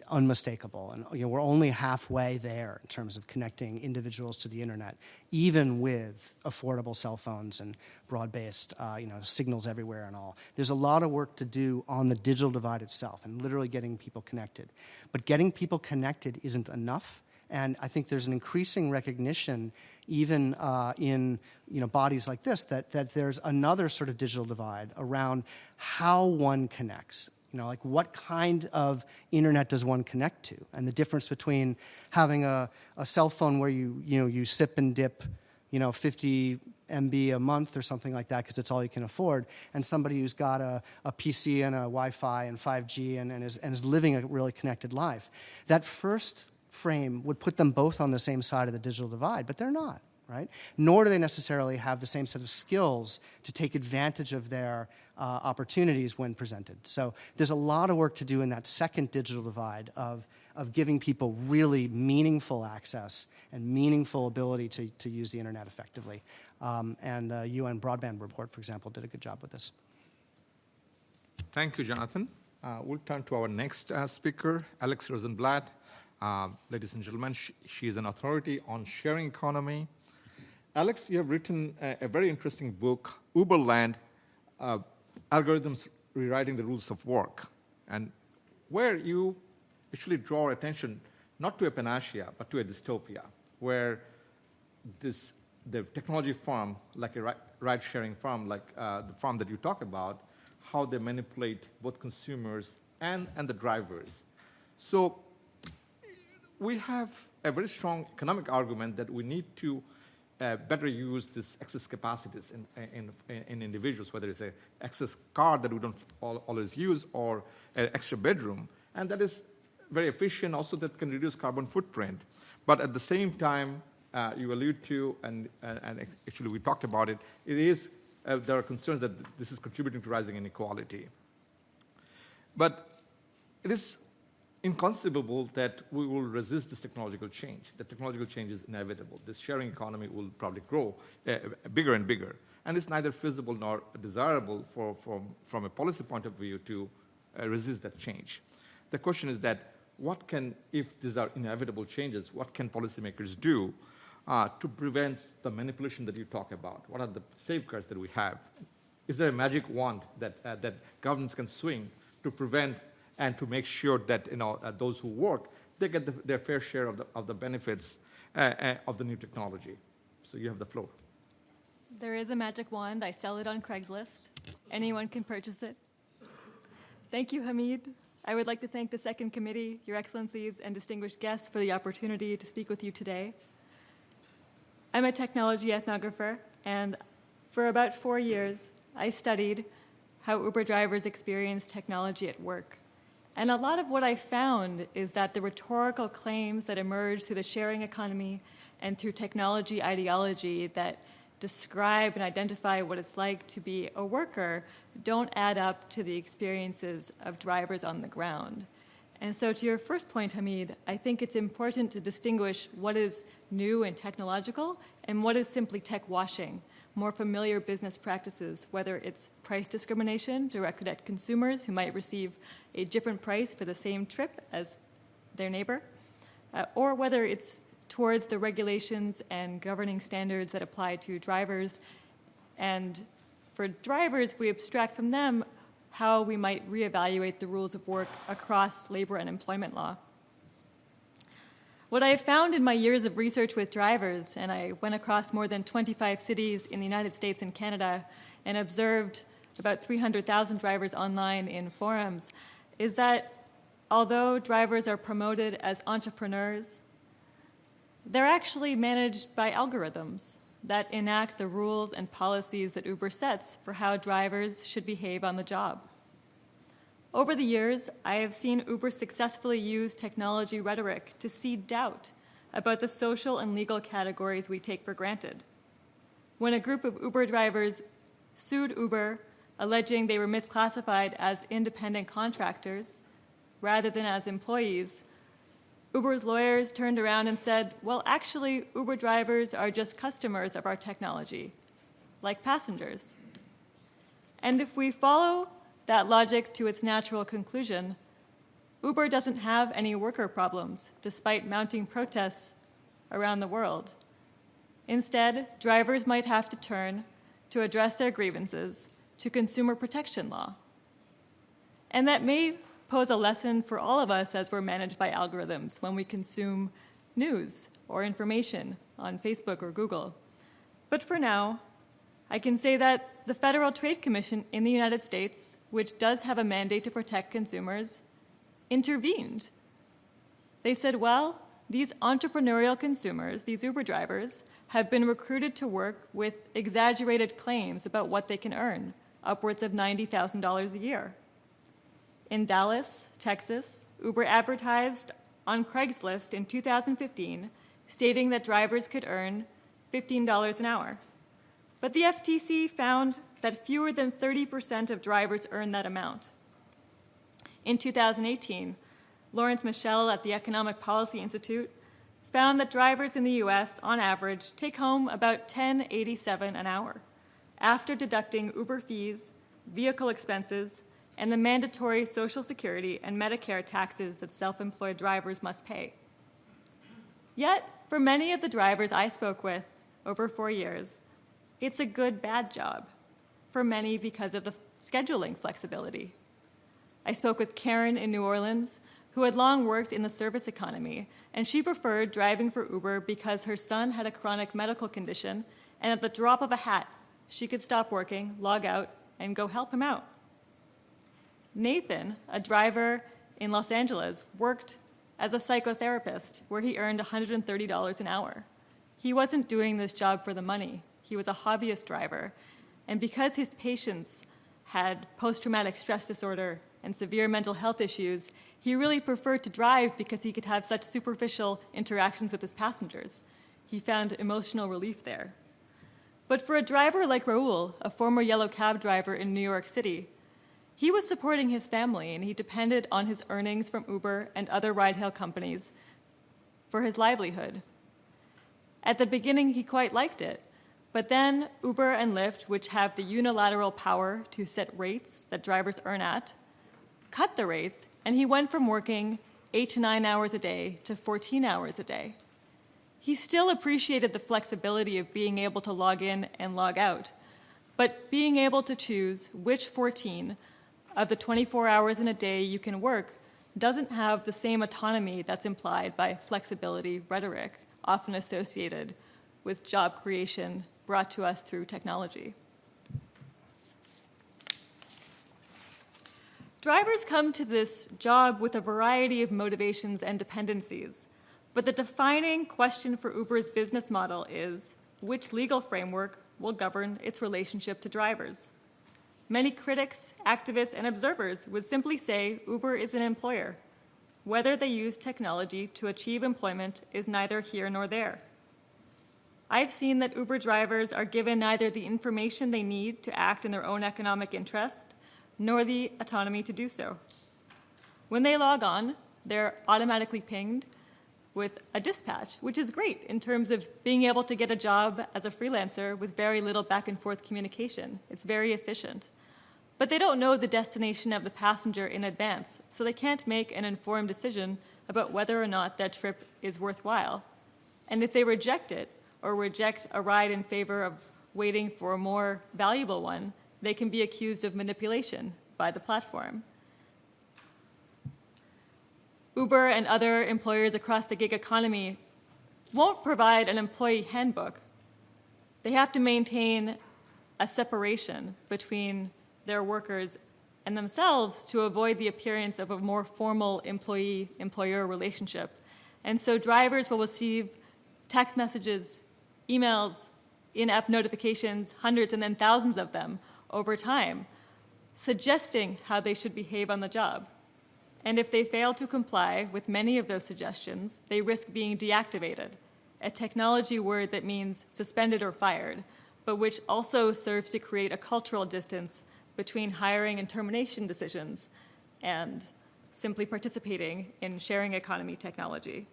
unmistakable, and we're only halfway there in terms of connecting individuals to the internet, even with affordable cell phones and broad-based signals everywhere and all. There's a lot of work to do on the digital divide itself and literally getting people connected. But getting people connected isn't enough, and I think there's an increasing recognition even in bodies like this, that there's another sort of digital divide around how one connects. Like what kind of internet does one connect to? And the difference between having a cell phone where you sip and dip 50 MB a month or something like that because it's all you can afford, and somebody who's got a PC and a Wi-Fi and 5G and is living a really connected life. That first frame would put them both on the same side of the digital divide, but they're not, right? Nor do they necessarily have the same set of skills to take advantage of their opportunities when presented. So there's a lot of work to do in that second digital divide of giving people really meaningful access and meaningful ability to use the internet effectively. And UN Broadband Report, for example, did a good job with this. Thank you, Jonathan. We'll turn to our next speaker, Alex Rosenblatt. Ladies and gentlemen, she is an authority on sharing economy. Alex, you have written a very interesting book, Uberland, Algorithms Rewriting the Rules of Work, and where you actually draw attention not to a panacea, but to a dystopia, where the technology firm, like a ride-sharing firm, like the firm that you talk about, how they manipulate both consumers and the drivers. So we have a very strong economic argument that we need to better use this excess capacities in individuals, whether it's an excess car that we don't always use or an extra bedroom. And that is very efficient, also that can reduce carbon footprint. But at the same time, you allude to, and actually we talked about it, there are concerns that this is contributing to rising inequality. But it is inconceivable that we will resist this technological change. The technological change is inevitable. This sharing economy will probably grow bigger and bigger. And it's neither feasible nor desirable from a policy point of view to resist that change. The question is that if these are inevitable changes, what can policymakers do to prevent the manipulation that you talk about? What are the safeguards that we have? Is there a magic wand that governments can swing to prevent and to make sure that those who work, they get their fair share of the benefits of the new technology? So you have the floor. There is a magic wand. I sell it on Craigslist. Anyone can purchase it. Thank you, Hamid. I would like to thank the Second Committee, Your Excellencies, and distinguished guests for the opportunity to speak with you today. I'm a technology ethnographer, and for about 4 years, I studied how Uber drivers experience technology at work. And a lot of what I found is that the rhetorical claims that emerge through the sharing economy and through technology ideology that describe and identify what it's like to be a worker don't add up to the experiences of drivers on the ground. And so to your first point, Hamid, I think it's important to distinguish what is new and technological and what is simply tech washing, more familiar business practices, whether it's price discrimination directed at consumers who might receive a different price for the same trip as their neighbor, or whether it's towards the regulations and governing standards that apply to drivers. And for drivers, we abstract from them how we might reevaluate the rules of work across labor and employment law. What I have found in my years of research with drivers, and I went across more than 25 cities in the United States and Canada and observed about 300,000 drivers online in forums, is that although drivers are promoted as entrepreneurs, they're actually managed by algorithms. that enact the rules and policies that Uber sets for how drivers should behave on the job. Over the years, I have seen Uber successfully use technology rhetoric to seed doubt about the social and legal categories we take for granted. When a group of Uber drivers sued Uber, alleging they were misclassified as independent contractors rather than as employees, Uber's lawyers turned around and said, well, actually, Uber drivers are just customers of our technology, like passengers. And if we follow that logic to its natural conclusion, Uber doesn't have any worker problems, despite mounting protests around the world. Instead, drivers might have to turn to address their grievances to consumer protection law. And that may pose a lesson for all of us as we're managed by algorithms when we consume news or information on Facebook or Google. But for now, I can say that the Federal Trade Commission in the United States, which does have a mandate to protect consumers, intervened. They said, well, these entrepreneurial consumers, these Uber drivers, have been recruited to work with exaggerated claims about what they can earn, upwards of $90,000 a year. In Dallas, Texas, Uber advertised on Craigslist in 2015, stating that drivers could earn $15 an hour. But the FTC found that fewer than 30% of drivers earn that amount. In 2018, Lawrence Michel at the Economic Policy Institute found that drivers in the U.S., on average, take home about $10.87 an hour, after deducting Uber fees, vehicle expenses, and the mandatory Social Security and Medicare taxes that self-employed drivers must pay. Yet, for many of the drivers I spoke with over 4 years, it's a good bad job, for many because of the scheduling flexibility. I spoke with Karen in New Orleans, who had long worked in the service economy, and she preferred driving for Uber because her son had a chronic medical condition, and at the drop of a hat, she could stop working, log out, and go help him out. Nathan, a driver in Los Angeles, worked as a psychotherapist where he earned $130 an hour. He wasn't doing this job for the money. He was a hobbyist driver. And because his patients had post-traumatic stress disorder and severe mental health issues, he really preferred to drive because he could have such superficial interactions with his passengers. He found emotional relief there. But for a driver like Raul, a former yellow cab driver in New York City, he was supporting his family, and he depended on his earnings from Uber and other ride-hail companies for his livelihood. At the beginning, he quite liked it, but then Uber and Lyft, which have the unilateral power to set rates that drivers earn at, cut the rates, and he went from working 8 to 9 hours a day to 14 hours a day. He still appreciated the flexibility of being able to log in and log out, but being able to choose which 14 of the 24 hours in a day you can work doesn't have the same autonomy that's implied by flexibility rhetoric, often associated with job creation brought to us through technology. Drivers come to this job with a variety of motivations and dependencies, but the defining question for Uber's business model is which legal framework will govern its relationship to drivers. Many critics, activists, and observers would simply say Uber is an employer. Whether they use technology to achieve employment is neither here nor there. I've seen that Uber drivers are given neither the information they need to act in their own economic interest, nor the autonomy to do so. When they log on, they're automatically pinged with a dispatch, which is great in terms of being able to get a job as a freelancer with very little back and forth communication. It's very efficient. But they don't know the destination of the passenger in advance, so they can't make an informed decision about whether or not that trip is worthwhile. And if they reject it, or reject a ride in favor of waiting for a more valuable one, they can be accused of manipulation by the platform. Uber and other employers across the gig economy won't provide an employee handbook. They have to maintain a separation between their workers and themselves to avoid the appearance of a more formal employee-employer relationship. And so drivers will receive text messages, emails, in-app notifications, hundreds and then thousands of them over time, suggesting how they should behave on the job. And if they fail to comply with many of those suggestions, they risk being deactivated, a technology word that means suspended or fired, but which also serves to create a cultural distance between hiring and termination decisions and simply participating in sharing economy technology.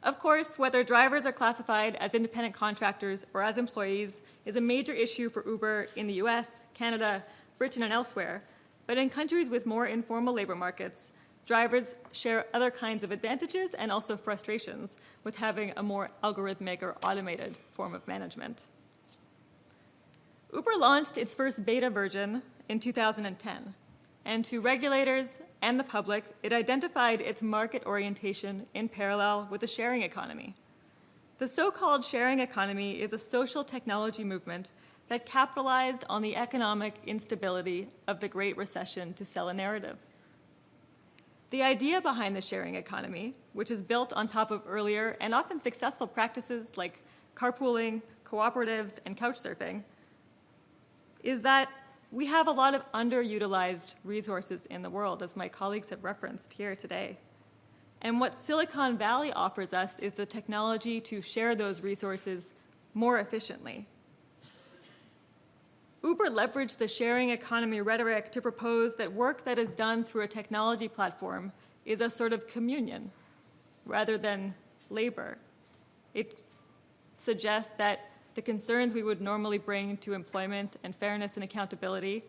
Of course, whether drivers are classified as independent contractors or as employees is a major issue for Uber in the US, Canada, Britain, and elsewhere. But in countries with more informal labor markets, drivers share other kinds of advantages and also frustrations with having a more algorithmic or automated form of management. Uber launched its first beta version in 2010, and to regulators and the public, it identified its market orientation in parallel with the sharing economy. The so-called sharing economy is a social technology movement that capitalized on the economic instability of the Great Recession to sell a narrative. The idea behind the sharing economy, which is built on top of earlier and often successful practices like carpooling, cooperatives, and couchsurfing, is that we have a lot of underutilized resources in the world, as my colleagues have referenced here today. And what Silicon Valley offers us is the technology to share those resources more efficiently. Uber leveraged the sharing economy rhetoric to propose that work that is done through a technology platform is a sort of communion rather than labor. It suggests that the concerns we would normally bring to employment and fairness and accountability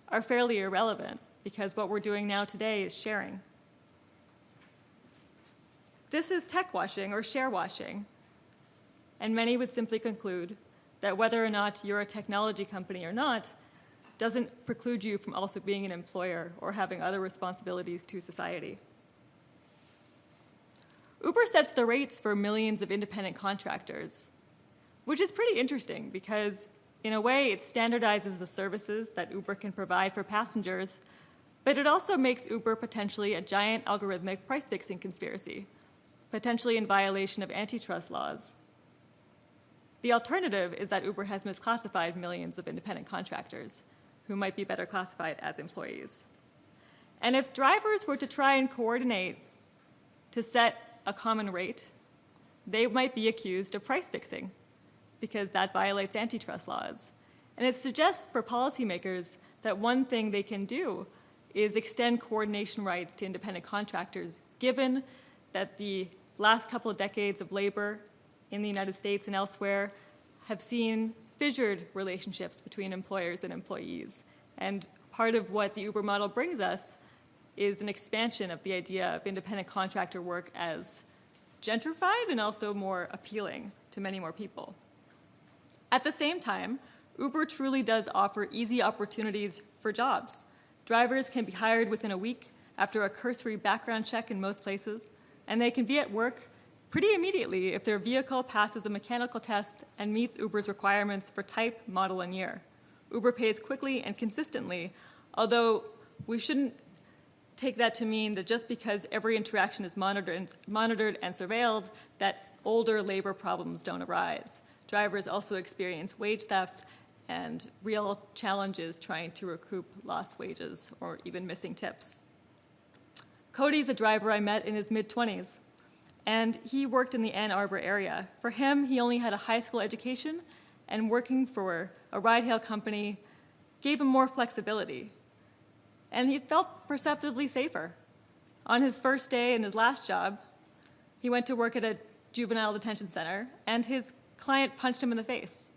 are fairly irrelevant because what we're doing now today is sharing. This is tech washing or share washing, and many would simply conclude that whether or not you're a technology company or not doesn't preclude you from also being an employer or having other responsibilities to society. Uber sets the rates for millions of independent contractors, which is pretty interesting because, in a way, it standardizes the services that Uber can provide for passengers, but it also makes Uber potentially a giant algorithmic price-fixing conspiracy, potentially in violation of antitrust laws. The alternative is that Uber has misclassified millions of independent contractors who might be better classified as employees. And if drivers were to try and coordinate to set a common rate, they might be accused of price fixing because that violates antitrust laws. And it suggests for policymakers that one thing they can do is extend coordination rights to independent contractors, given that the last couple of decades of labor in the United States and elsewhere have seen fissured relationships between employers and employees. And part of what the Uber model brings us is an expansion of the idea of independent contractor work as gentrified and also more appealing to many more people. At the same time, Uber truly does offer easy opportunities for jobs. Drivers can be hired within a week after a cursory background check in most places, and they can be at work pretty immediately if their vehicle passes a mechanical test and meets Uber's requirements for type, model, and year. Uber pays quickly and consistently, although we shouldn't take that to mean that just because every interaction is monitored and surveilled, that older labor problems don't arise. Drivers also experience wage theft and real challenges trying to recoup lost wages or even missing tips. Cody's a driver I met in his mid-20s, and he worked in the Ann Arbor area. For him, he only had a high school education, and working for a ride-hail company gave him more flexibility. And he felt perceptibly safer. On his first day in his last job, he went to work at a juvenile detention center, and his client punched him in the face.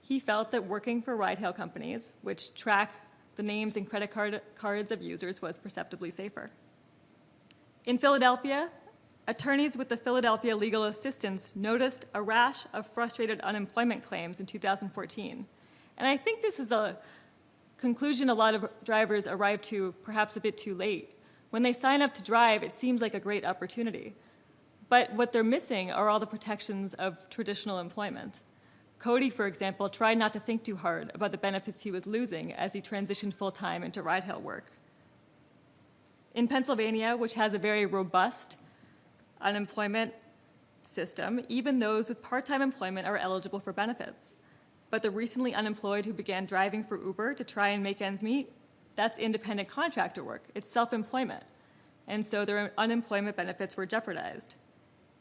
He felt that working for ride-hail companies, which track the names and credit cards of users, was perceptibly safer. In Philadelphia, attorneys with the Philadelphia Legal Assistance noticed a rash of frustrated unemployment claims in 2014. And I think this is a conclusion a lot of drivers arrive to perhaps a bit too late. When they sign up to drive, it seems like a great opportunity. But what they're missing are all the protections of traditional employment. Cody, for example, tried not to think too hard about the benefits he was losing as he transitioned full-time into ride-hail work. In Pennsylvania, which has a very robust unemployment system, even those with part-time employment are eligible for benefits. But the recently unemployed who began driving for Uber to try and make ends meet, that's independent contractor work. It's self-employment. And so their unemployment benefits were jeopardized.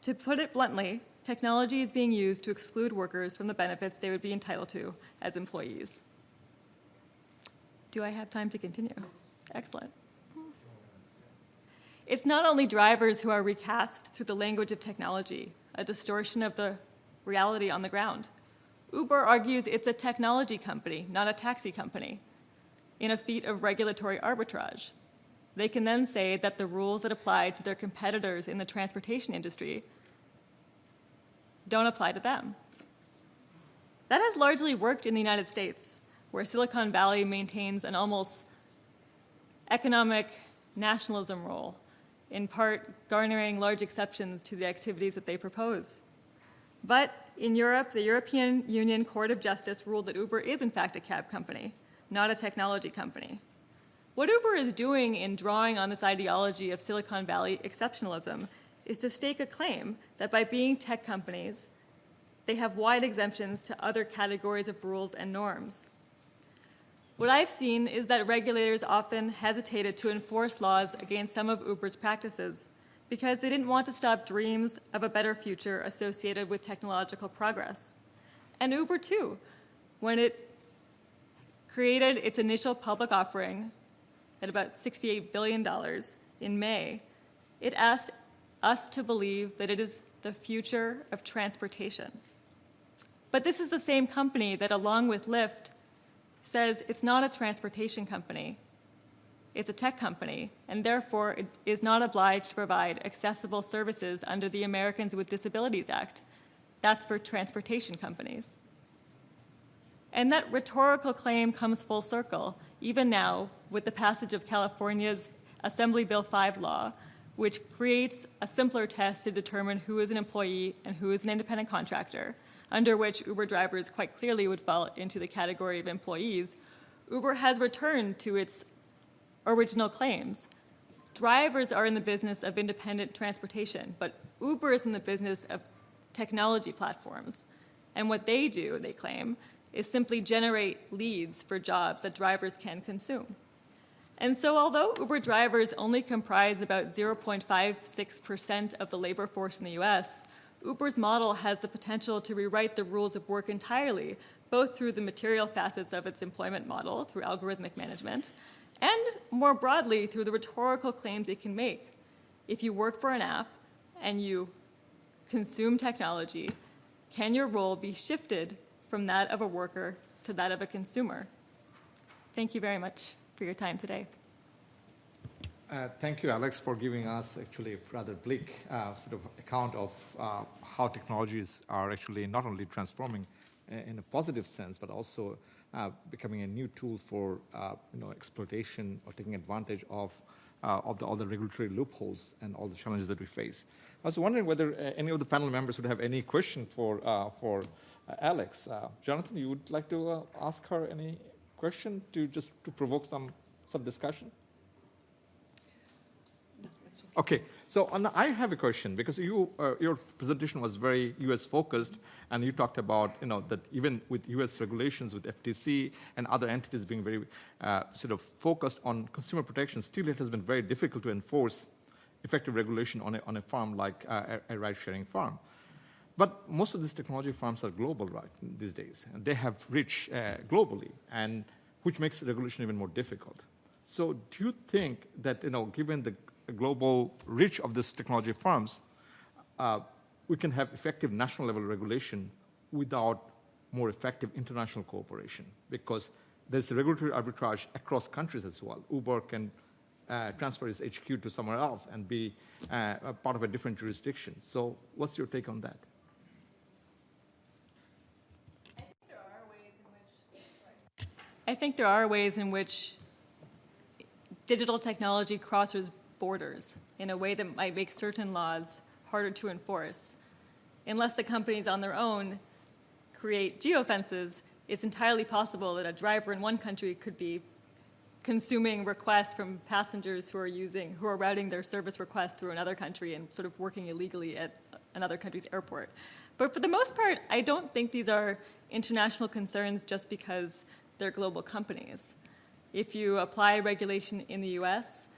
To put it bluntly, technology is being used to exclude workers from the benefits they would be entitled to as employees. Do I have time to continue? Excellent. It's not only drivers who are recast through the language of technology, a distortion of the reality on the ground. Uber argues it's a technology company, not a taxi company, in a feat of regulatory arbitrage. They can then say that the rules that apply to their competitors in the transportation industry don't apply to them. That has largely worked in the United States, where Silicon Valley maintains an almost economic nationalism role, in part garnering large exceptions to the activities that they propose. But in Europe, the European Union Court of Justice ruled that Uber is in fact a cab company, not a technology company. What Uber is doing in drawing on this ideology of Silicon Valley exceptionalism is to stake a claim that by being tech companies, they have wide exemptions to other categories of rules and norms. What I've seen is that regulators often hesitated to enforce laws against some of Uber's practices because they didn't want to stop dreams of a better future associated with technological progress. And Uber, too, when it created its initial public offering at about $68 billion in May, it asked us to believe that it is the future of transportation. But this is the same company that, along with Lyft, says it's not a transportation company, it's a tech company, and therefore it is not obliged to provide accessible services under the Americans with Disabilities Act. That's for transportation companies. And that rhetorical claim comes full circle, even now with the passage of California's Assembly Bill 5 law, which creates a simpler test to determine who is an employee and who is an independent contractor, under which Uber drivers quite clearly would fall into the category of employees. Uber has returned to its original claims. Drivers are in the business of independent transportation, but Uber is in the business of technology platforms. And what they do, they claim, is simply generate leads for jobs that drivers can consume. And so although Uber drivers only comprise about 0.56% of the labor force in the US, Uber's model has the potential to rewrite the rules of work entirely, both through the material facets of its employment model, through algorithmic management, and more broadly through the rhetorical claims it can make. If you work for an app and you consume technology, can your role be shifted from that of a worker to that of a consumer? Thank you very much for your time today. Thank you, Alex, for giving us actually a rather bleak sort of account of how technologies are actually not only transforming in a positive sense, but also becoming a new tool for exploitation or taking advantage of all the regulatory loopholes and all the challenges that we face. I was wondering whether any of the panel members would have any question for Alex. Jonathan, you would like to ask her any question to provoke some discussion? Okay, so I have a question because your presentation was very U.S. focused, and you talked about that even with U.S. regulations, with FTC and other entities being very sort of focused on consumer protection, still it has been very difficult to enforce effective regulation on a farm like a ride-sharing farm. But most of these technology farms are global right these days, and they have reach globally, and which makes regulation even more difficult. So do you think that given the global reach of these technology firms, we can have effective national level regulation without more effective international cooperation? Because there's regulatory arbitrage across countries as well. Uber can transfer its HQ to somewhere else and be a part of a different jurisdiction. So what's your take on that? I think there are ways in which digital technology crosses borders in a way that might make certain laws harder to enforce. Unless the companies on their own create geofences, it's entirely possible that a driver in one country could be consuming requests from passengers who are routing their service requests through another country and sort of working illegally at another country's airport. But for the most part, I don't think these are international concerns just because they're global companies. If you apply regulation in the US,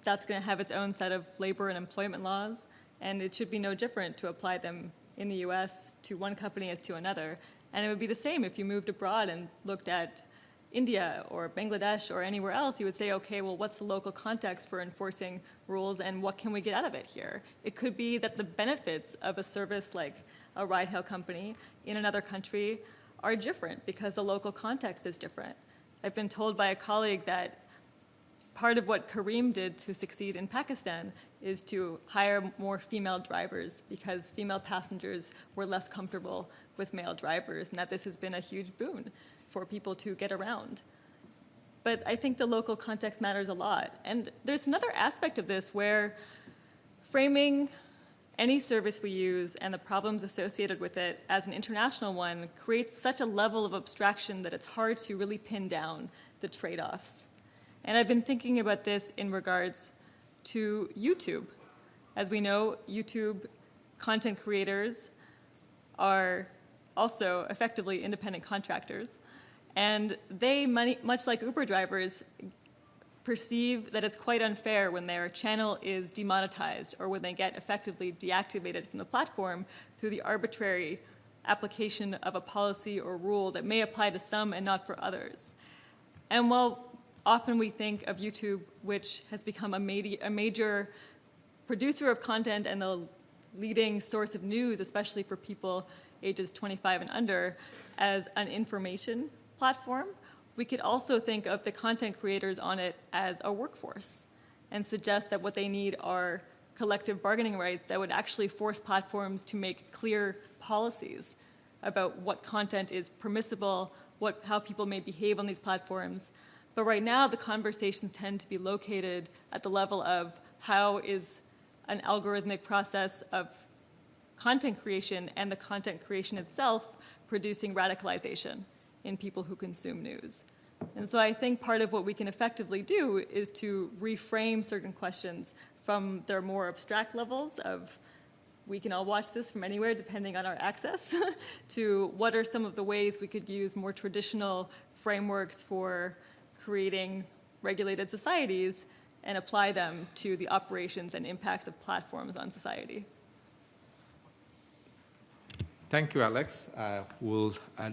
that's going to have its own set of labor and employment laws, and it should be no different to apply them in the US to one company as to another. And it would be the same if you moved abroad and looked at India or Bangladesh or anywhere else. You would say, okay, well, what's the local context for enforcing rules and what can we get out of it here? It could be that the benefits of a service like a ride-hail company in another country are different because the local context is different. I've been told by a colleague that part of what Kareem did to succeed in Pakistan is to hire more female drivers because female passengers were less comfortable with male drivers, and that this has been a huge boon for people to get around. But I think the local context matters a lot. And there's another aspect of this where framing any service we use and the problems associated with it as an international one creates such a level of abstraction that it's hard to really pin down the trade-offs. And I've been thinking about this in regards to YouTube. As we know, YouTube content creators are also effectively independent contractors. And they, much like Uber drivers, perceive that it's quite unfair when their channel is demonetized or when they get effectively deactivated from the platform through the arbitrary application of a policy or rule that may apply to some and not for others. And while often we think of YouTube, which has become a major producer of content and the leading source of news, especially for people ages 25 and under, as an information platform, we could also think of the content creators on it as a workforce and suggest that what they need are collective bargaining rights that would actually force platforms to make clear policies about what content is permissible, how people may behave on these platforms. But right now, the conversations tend to be located at the level of how is an algorithmic process of content creation and the content creation itself producing radicalization in people who consume news. And so I think part of what we can effectively do is to reframe certain questions from their more abstract levels of we can all watch this from anywhere depending on our access to what are some of the ways we could use more traditional frameworks for creating regulated societies and apply them to the operations and impacts of platforms on society. Thank you, Alex.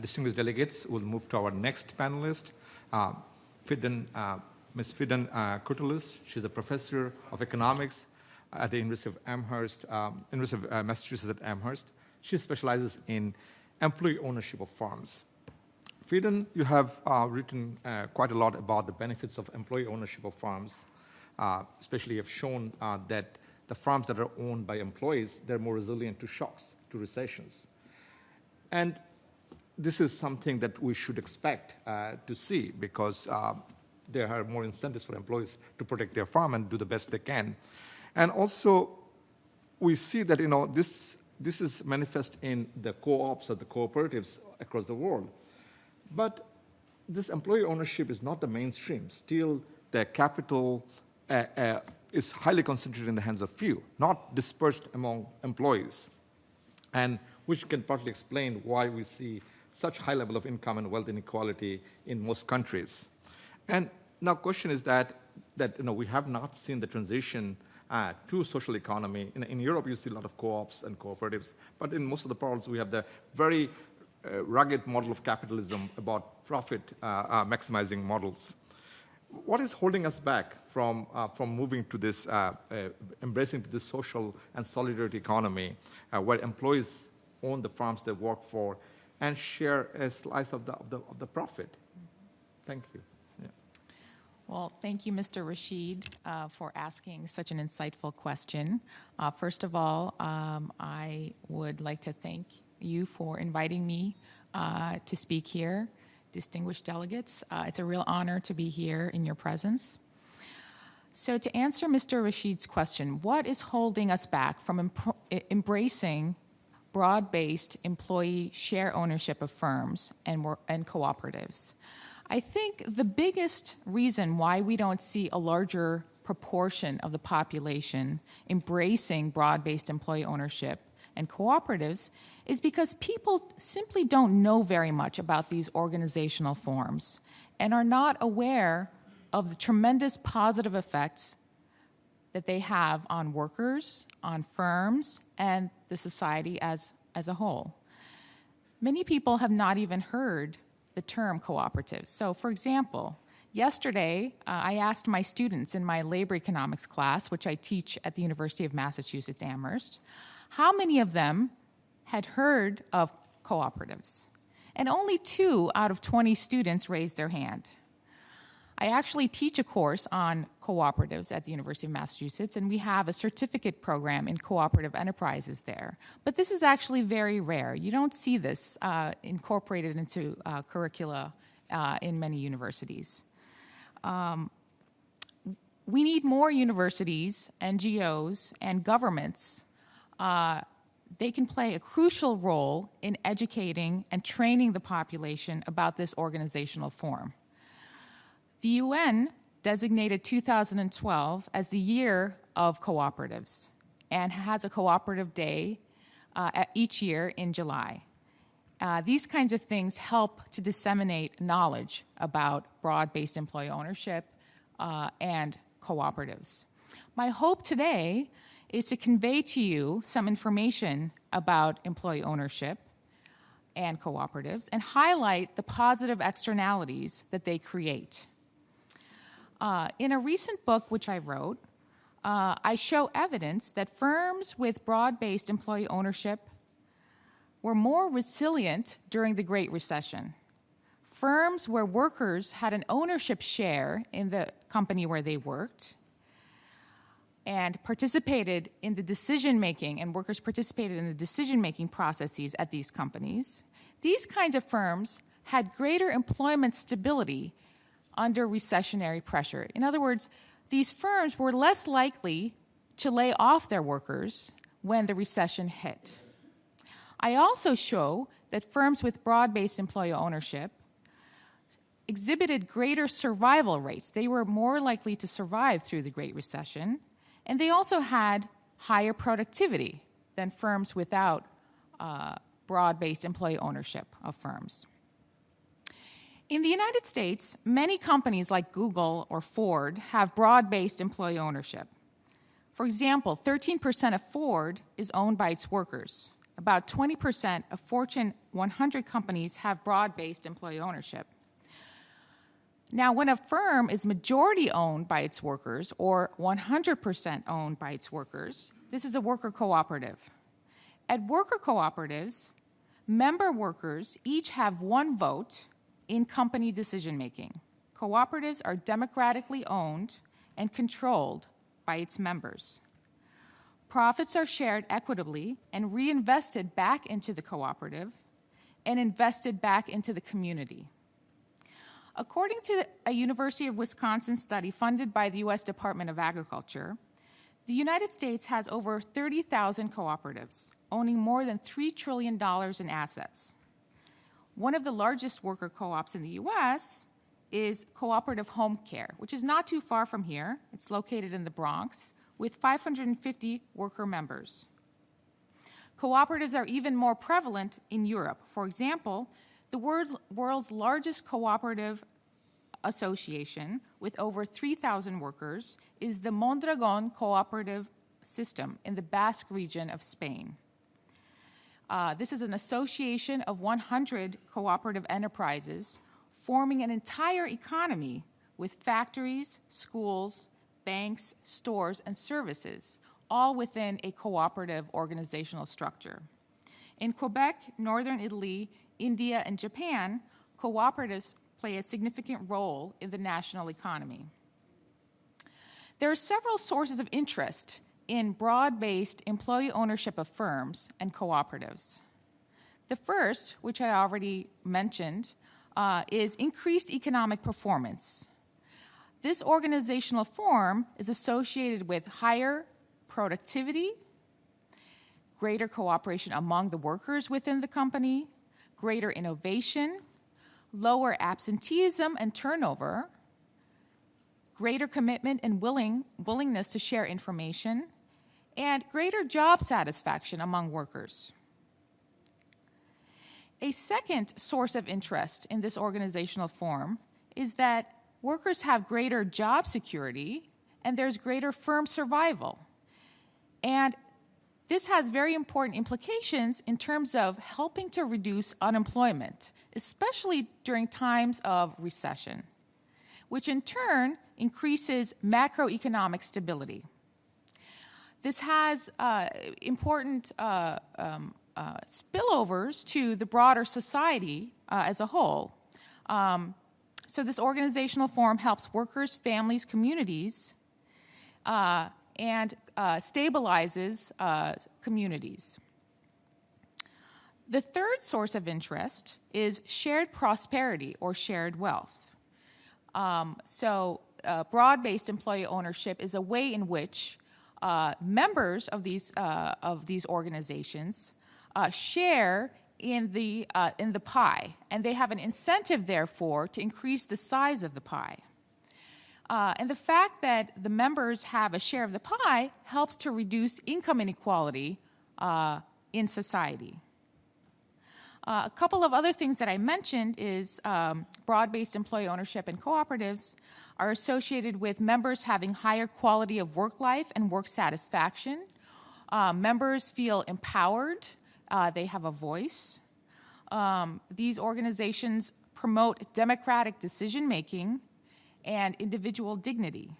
Distinguished delegates, we'll move to our next panelist, Ms. Fidan Kutelis. She's a professor of economics at the University of Amherst, University of Massachusetts at Amherst. She specializes in employee ownership of firms. Fidan, you have written quite a lot about the benefits of employee ownership of firms. Especially, you have shown that the firms that are owned by employees, they're more resilient to shocks, to recessions. And this is something that we should expect to see because there are more incentives for employees to protect their firm and do the best they can. And also, we see that this is manifest in the co-ops or the cooperatives across the world. But this employee ownership is not the mainstream. Still, the capital is highly concentrated in the hands of few, not dispersed among employees, and which can partly explain why we see such high level of income and wealth inequality in most countries. And now question is that we have not seen the transition to social economy. In Europe, you see a lot of co-ops and cooperatives, but in most of the world, we have the very rugged model of capitalism about profit maximizing models. What is holding us back from moving to this, embracing this social and solidarity economy where employees own the firms they work for and share a slice of the profit? Thank you. Yeah. Well, thank you, Mr. Rashid, for asking such an insightful question. First of all, I would like to thank you for inviting me to speak here. Distinguished delegates, it's a real honor to be here in your presence. So to answer Mr. Rashid's question, what is holding us back from embracing broad-based employee share ownership of firms and cooperatives? I think the biggest reason why we don't see a larger proportion of the population embracing broad-based employee ownership and cooperatives is because people simply don't know very much about these organizational forms and are not aware of the tremendous positive effects that they have on workers, on firms, and the society as a whole. Many people have not even heard the term cooperatives. So, for example, yesterday, I asked my students in my labor economics class, which I teach at the University of Massachusetts Amherst, how many of them had heard of cooperatives. And only 2 out of 20 students raised their hand. I actually teach a course on cooperatives at the University of Massachusetts, and we have a certificate program in cooperative enterprises there. But this is actually very rare. You don't see this incorporated into curricula in many universities. We need more universities, NGOs, and governments. They can play a crucial role in educating and training the population about this organizational form. The UN designated 2012 as the year of cooperatives and has a cooperative day each year in July. These kinds of things help to disseminate knowledge about broad-based employee ownership and cooperatives. My hope today is to convey to you some information about employee ownership and cooperatives and highlight the positive externalities that they create. In a recent book which I wrote, I show evidence that firms with broad-based employee ownership were more resilient during the Great Recession. Firms where workers had an ownership share in the company where they worked and participated in the decision-making, and workers participated in the decision-making processes at these companies, these kinds of firms had greater employment stability under recessionary pressure. In other words, these firms were less likely to lay off their workers when the recession hit. I also show that firms with broad-based employee ownership exhibited greater survival rates. They were more likely to survive through the Great Recession, and they also had higher productivity than firms without broad-based employee ownership of firms. In the United States, many companies like Google or Ford have broad-based employee ownership. For example, 13% of Ford is owned by its workers. About 20% of Fortune 100 companies have broad-based employee ownership. Now, when a firm is majority owned by its workers or 100% owned by its workers, this is a worker cooperative. At worker cooperatives, member workers each have 1 vote in company decision-making. Cooperatives are democratically owned and controlled by its members. Profits are shared equitably and reinvested back into the cooperative and invested back into the community. According to a University of Wisconsin study funded by the U.S. Department of Agriculture, the United States has over 30,000 cooperatives, owning more than $3 trillion in assets. One of the largest worker co-ops in the U.S. is Cooperative Home Care, which is not too far from here. It's located in the Bronx, with 550 worker members. Cooperatives are even more prevalent in Europe. For example, the world's largest cooperative association, with over 3,000 workers, is the Mondragon Cooperative System in the Basque region of Spain. This is an association of 100 cooperative enterprises forming an entire economy with factories, schools, banks, stores, and services, all within a cooperative organizational structure. In Quebec, Northern Italy, India, and Japan, cooperatives play a significant role in the national economy. There are several sources of interest in broad-based employee ownership of firms and cooperatives. The first, which I already mentioned, is increased economic performance. This organizational form is associated with higher productivity, greater cooperation among the workers within the company, greater innovation, lower absenteeism and turnover, greater commitment and willingness to share information, and greater job satisfaction among workers. A second source of interest in this organizational form is that workers have greater job security and there's greater firm survival. And this has very important implications in terms of helping to reduce unemployment, especially during times of recession, which in turn increases macroeconomic stability. This has important spillovers to the broader society as a whole. So this organizational form helps workers, families, communities, and stabilizes communities. The third source of interest is shared prosperity or shared wealth. Broad-based employee ownership is a way in which members of these organizations share in the pie, and they have an incentive, therefore, to increase the size of the pie. And the fact that the members have a share of the pie helps to reduce income inequality in society. A couple of other things that I mentioned is broad-based employee ownership and cooperatives are associated with members having higher quality of work life and work satisfaction. Members feel empowered. They have a voice. These organizations promote democratic decision-making and individual dignity.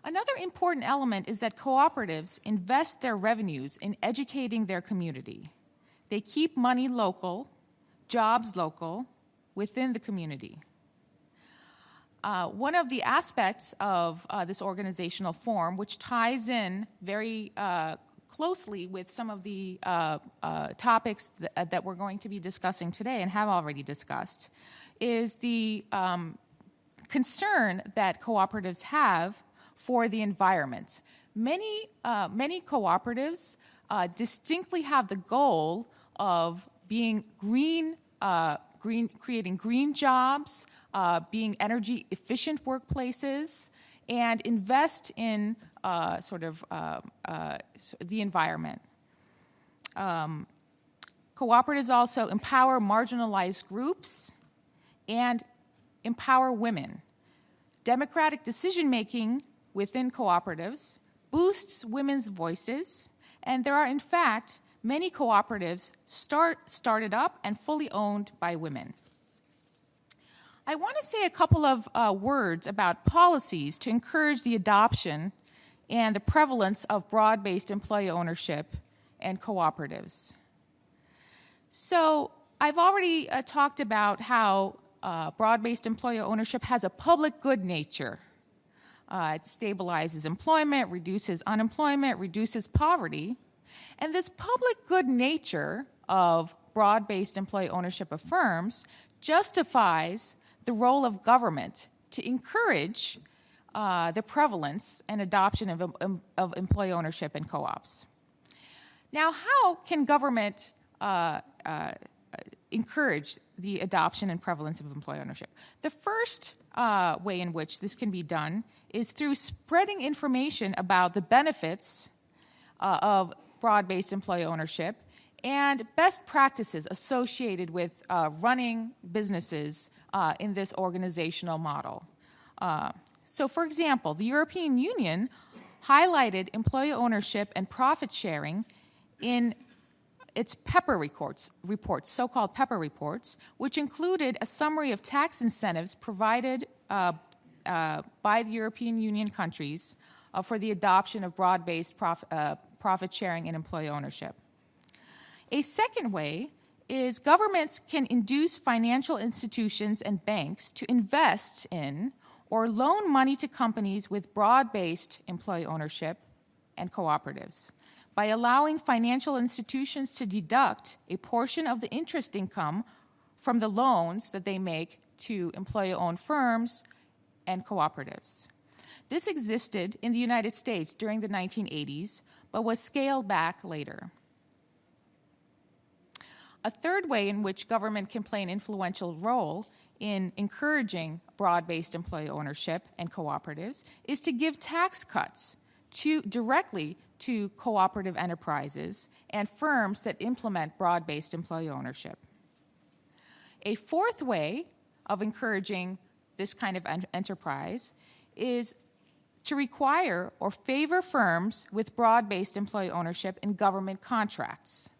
Another important element is that cooperatives invest their revenues in educating their community. They keep money local, jobs local, within the community. One of the aspects of this organizational form, which ties in very closely with some of the topics that we're going to be discussing today and have already discussed, is the concern that cooperatives have for the environment. Many cooperatives distinctly have the goal of being green, creating green jobs, being energy efficient workplaces, and invest in the environment. Cooperatives also empower marginalized groups and empower women. Democratic decision-making within cooperatives boosts women's voices, and there are, in fact, many cooperatives started up and fully owned by women. I want to say a couple of words about policies to encourage the adoption and the prevalence of broad-based employee ownership and cooperatives. So I've already talked about how broad-based employee ownership has a public good nature. It stabilizes employment, reduces unemployment, reduces poverty. And this public good nature of broad-based employee ownership of firms justifies the role of government to encourage the prevalence and adoption of employee ownership in co-ops. Now, how can government encourage the adoption and prevalence of employee ownership? The first way in which this can be done is through spreading information about the benefits of broad-based employee ownership and best practices associated with running businesses in this organizational model. So, for example, the European Union highlighted employee ownership and profit sharing in its PEPPER reports, so-called PEPPER reports, which included a summary of tax incentives provided by the European Union countries for the adoption of broad-based profit sharing and employee ownership. A second way is governments can induce financial institutions and banks to invest in or loan money to companies with broad-based employee ownership and cooperatives by allowing financial institutions to deduct a portion of the interest income from the loans that they make to employee-owned firms and cooperatives. This existed in the United States during the 1980s, but was scaled back later. A third way in which government can play an influential role in encouraging broad-based employee ownership and cooperatives is to give tax cuts directly to cooperative enterprises and firms that implement broad-based employee ownership. A fourth way of encouraging this kind of enterprise is to require or favor firms with broad-based employee ownership in government contracts.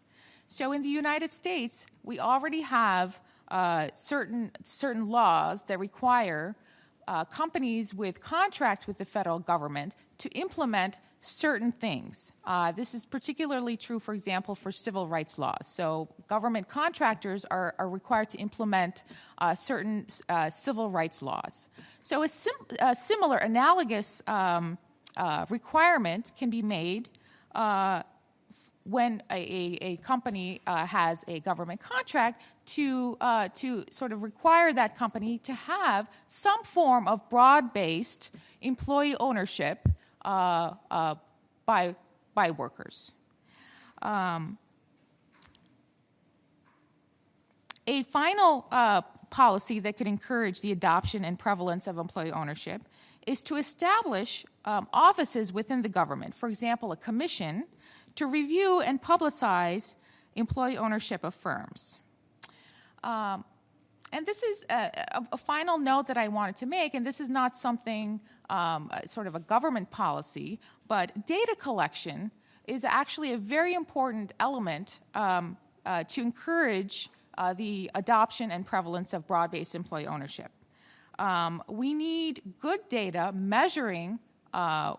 So in the United States, we already have certain laws that require companies with contracts with the federal government to implement certain things. This is particularly true, for example, for civil rights laws. So government contractors are required to implement certain civil rights laws. So a similar analogous requirement can be made when a company has a government contract to sort of require that company to have some form of broad-based employee ownership by workers. A final policy that could encourage the adoption and prevalence of employee ownership is to establish offices within the government, for example, a commission, to review and publicize employee ownership of firms. And this is a final note that I wanted to make, and this is not something sort of a government policy, but data collection is actually a very important element to encourage the adoption and prevalence of broad-based employee ownership. We need good data measuring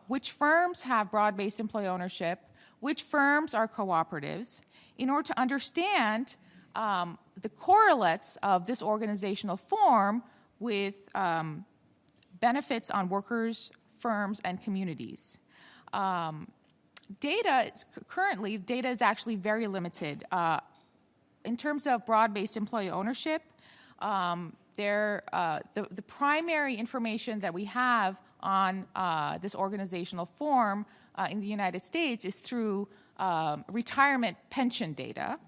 which firms have broad-based employee ownership, which firms are cooperatives, in order to understand the correlates of this organizational form with benefits on workers, firms, and communities. Data is actually very limited. In terms of broad-based employee ownership, the primary information that we have on this organizational form in the United States is through retirement pension data.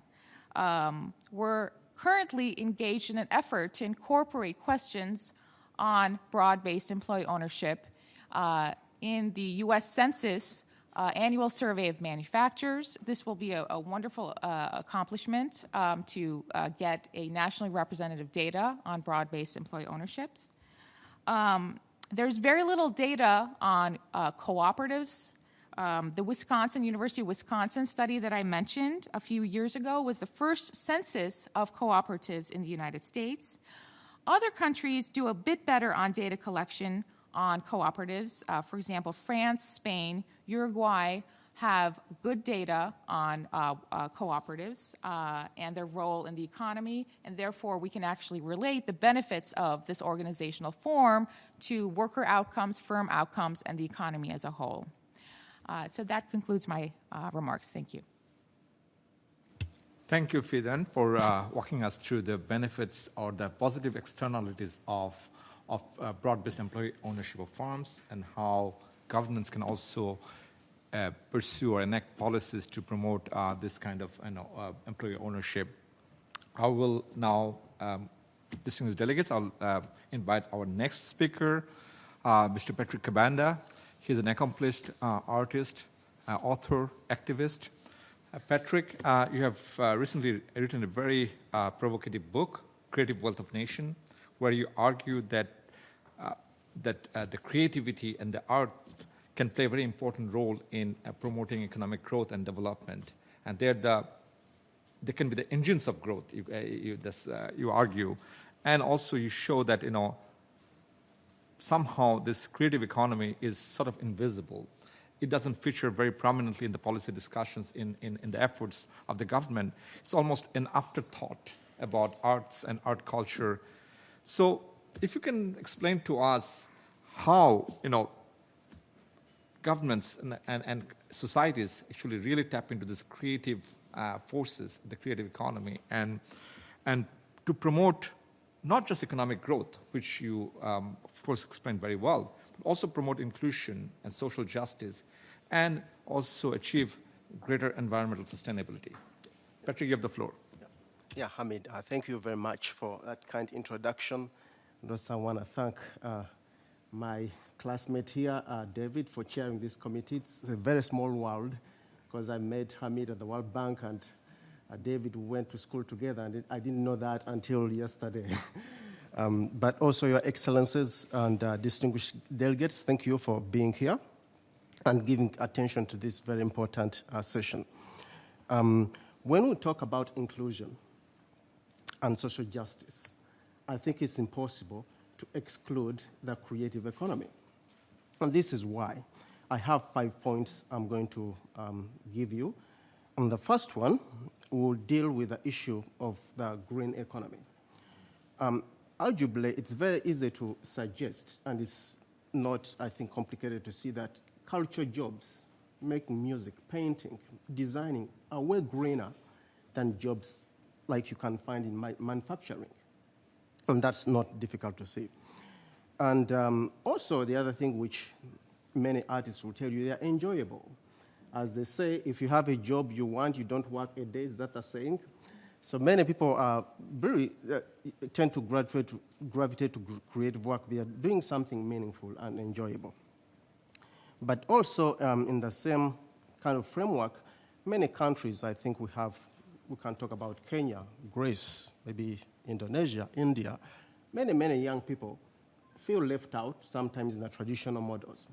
We're currently engaged in an effort to incorporate questions on broad-based employee ownership in the U.S. Census annual survey of manufacturers. This will be a wonderful accomplishment to get a nationally representative data on broad-based employee ownerships. There's very little data on cooperatives. The University of Wisconsin study that I mentioned a few years ago was the first census of cooperatives in the United States. Other countries do a bit better on data collection on cooperatives. For example, France, Spain, Uruguay have good data on cooperatives and their role in the economy, and therefore we can actually relate the benefits of this organizational form to worker outcomes, firm outcomes, and the economy as a whole. So that concludes my remarks. Thank you. Thank you, Fidan, for walking us through the benefits or the positive externalities of broad-based employee ownership of firms and how governments can also pursue or enact policies to promote this kind of employee ownership. I will now, distinguished delegates, I'll invite our next speaker, Mr. Patrick Kabanda. He's an accomplished artist, author, activist. Patrick, you have recently written a very provocative book, Creative Wealth of Nation, where you argue that the creativity and the art can play a very important role in promoting economic growth and development. And they can be the engines of growth, you argue. And also you show that, somehow this creative economy is sort of invisible. It doesn't feature very prominently in the policy discussions in the efforts of the government. It's almost an afterthought about arts and art culture. So if you can explain to us how, governments and societies actually really tap into this creative forces, the creative economy, and to promote not just economic growth, which you, of course, explained very well, but also promote inclusion and social justice, and also achieve greater environmental sustainability. Patrick, you have the floor. Yeah, Hamid, thank you very much for that kind introduction. And also I want to thank my classmate here, David, for chairing this committee. It's a very small world because I met Hamid at the World Bank, and David went to school together, and I didn't know that until yesterday. But also, Your Excellencies and distinguished delegates, thank you for being here and giving attention to this very important session. When we talk about inclusion and social justice, I think it's impossible to exclude the creative economy. And this is why. I have 5 points I'm going to give you. And the first one will deal with the issue of the green economy. Arguably, it's very easy to suggest, and it's not, I think, complicated to see that culture jobs, making music, painting, designing, are way greener than jobs like you can find in manufacturing. And that's not difficult to see. And also, the other thing which many artists will tell you, they are enjoyable. As they say, if you have a job you want, you don't work a day. Is that a saying? So many people are tend to gravitate to creative work. They are doing something meaningful and enjoyable. But also, in the same kind of framework, many countries, I think we can talk about Kenya, Greece, maybe Indonesia, India. Many young people feel left out sometimes in the traditional models.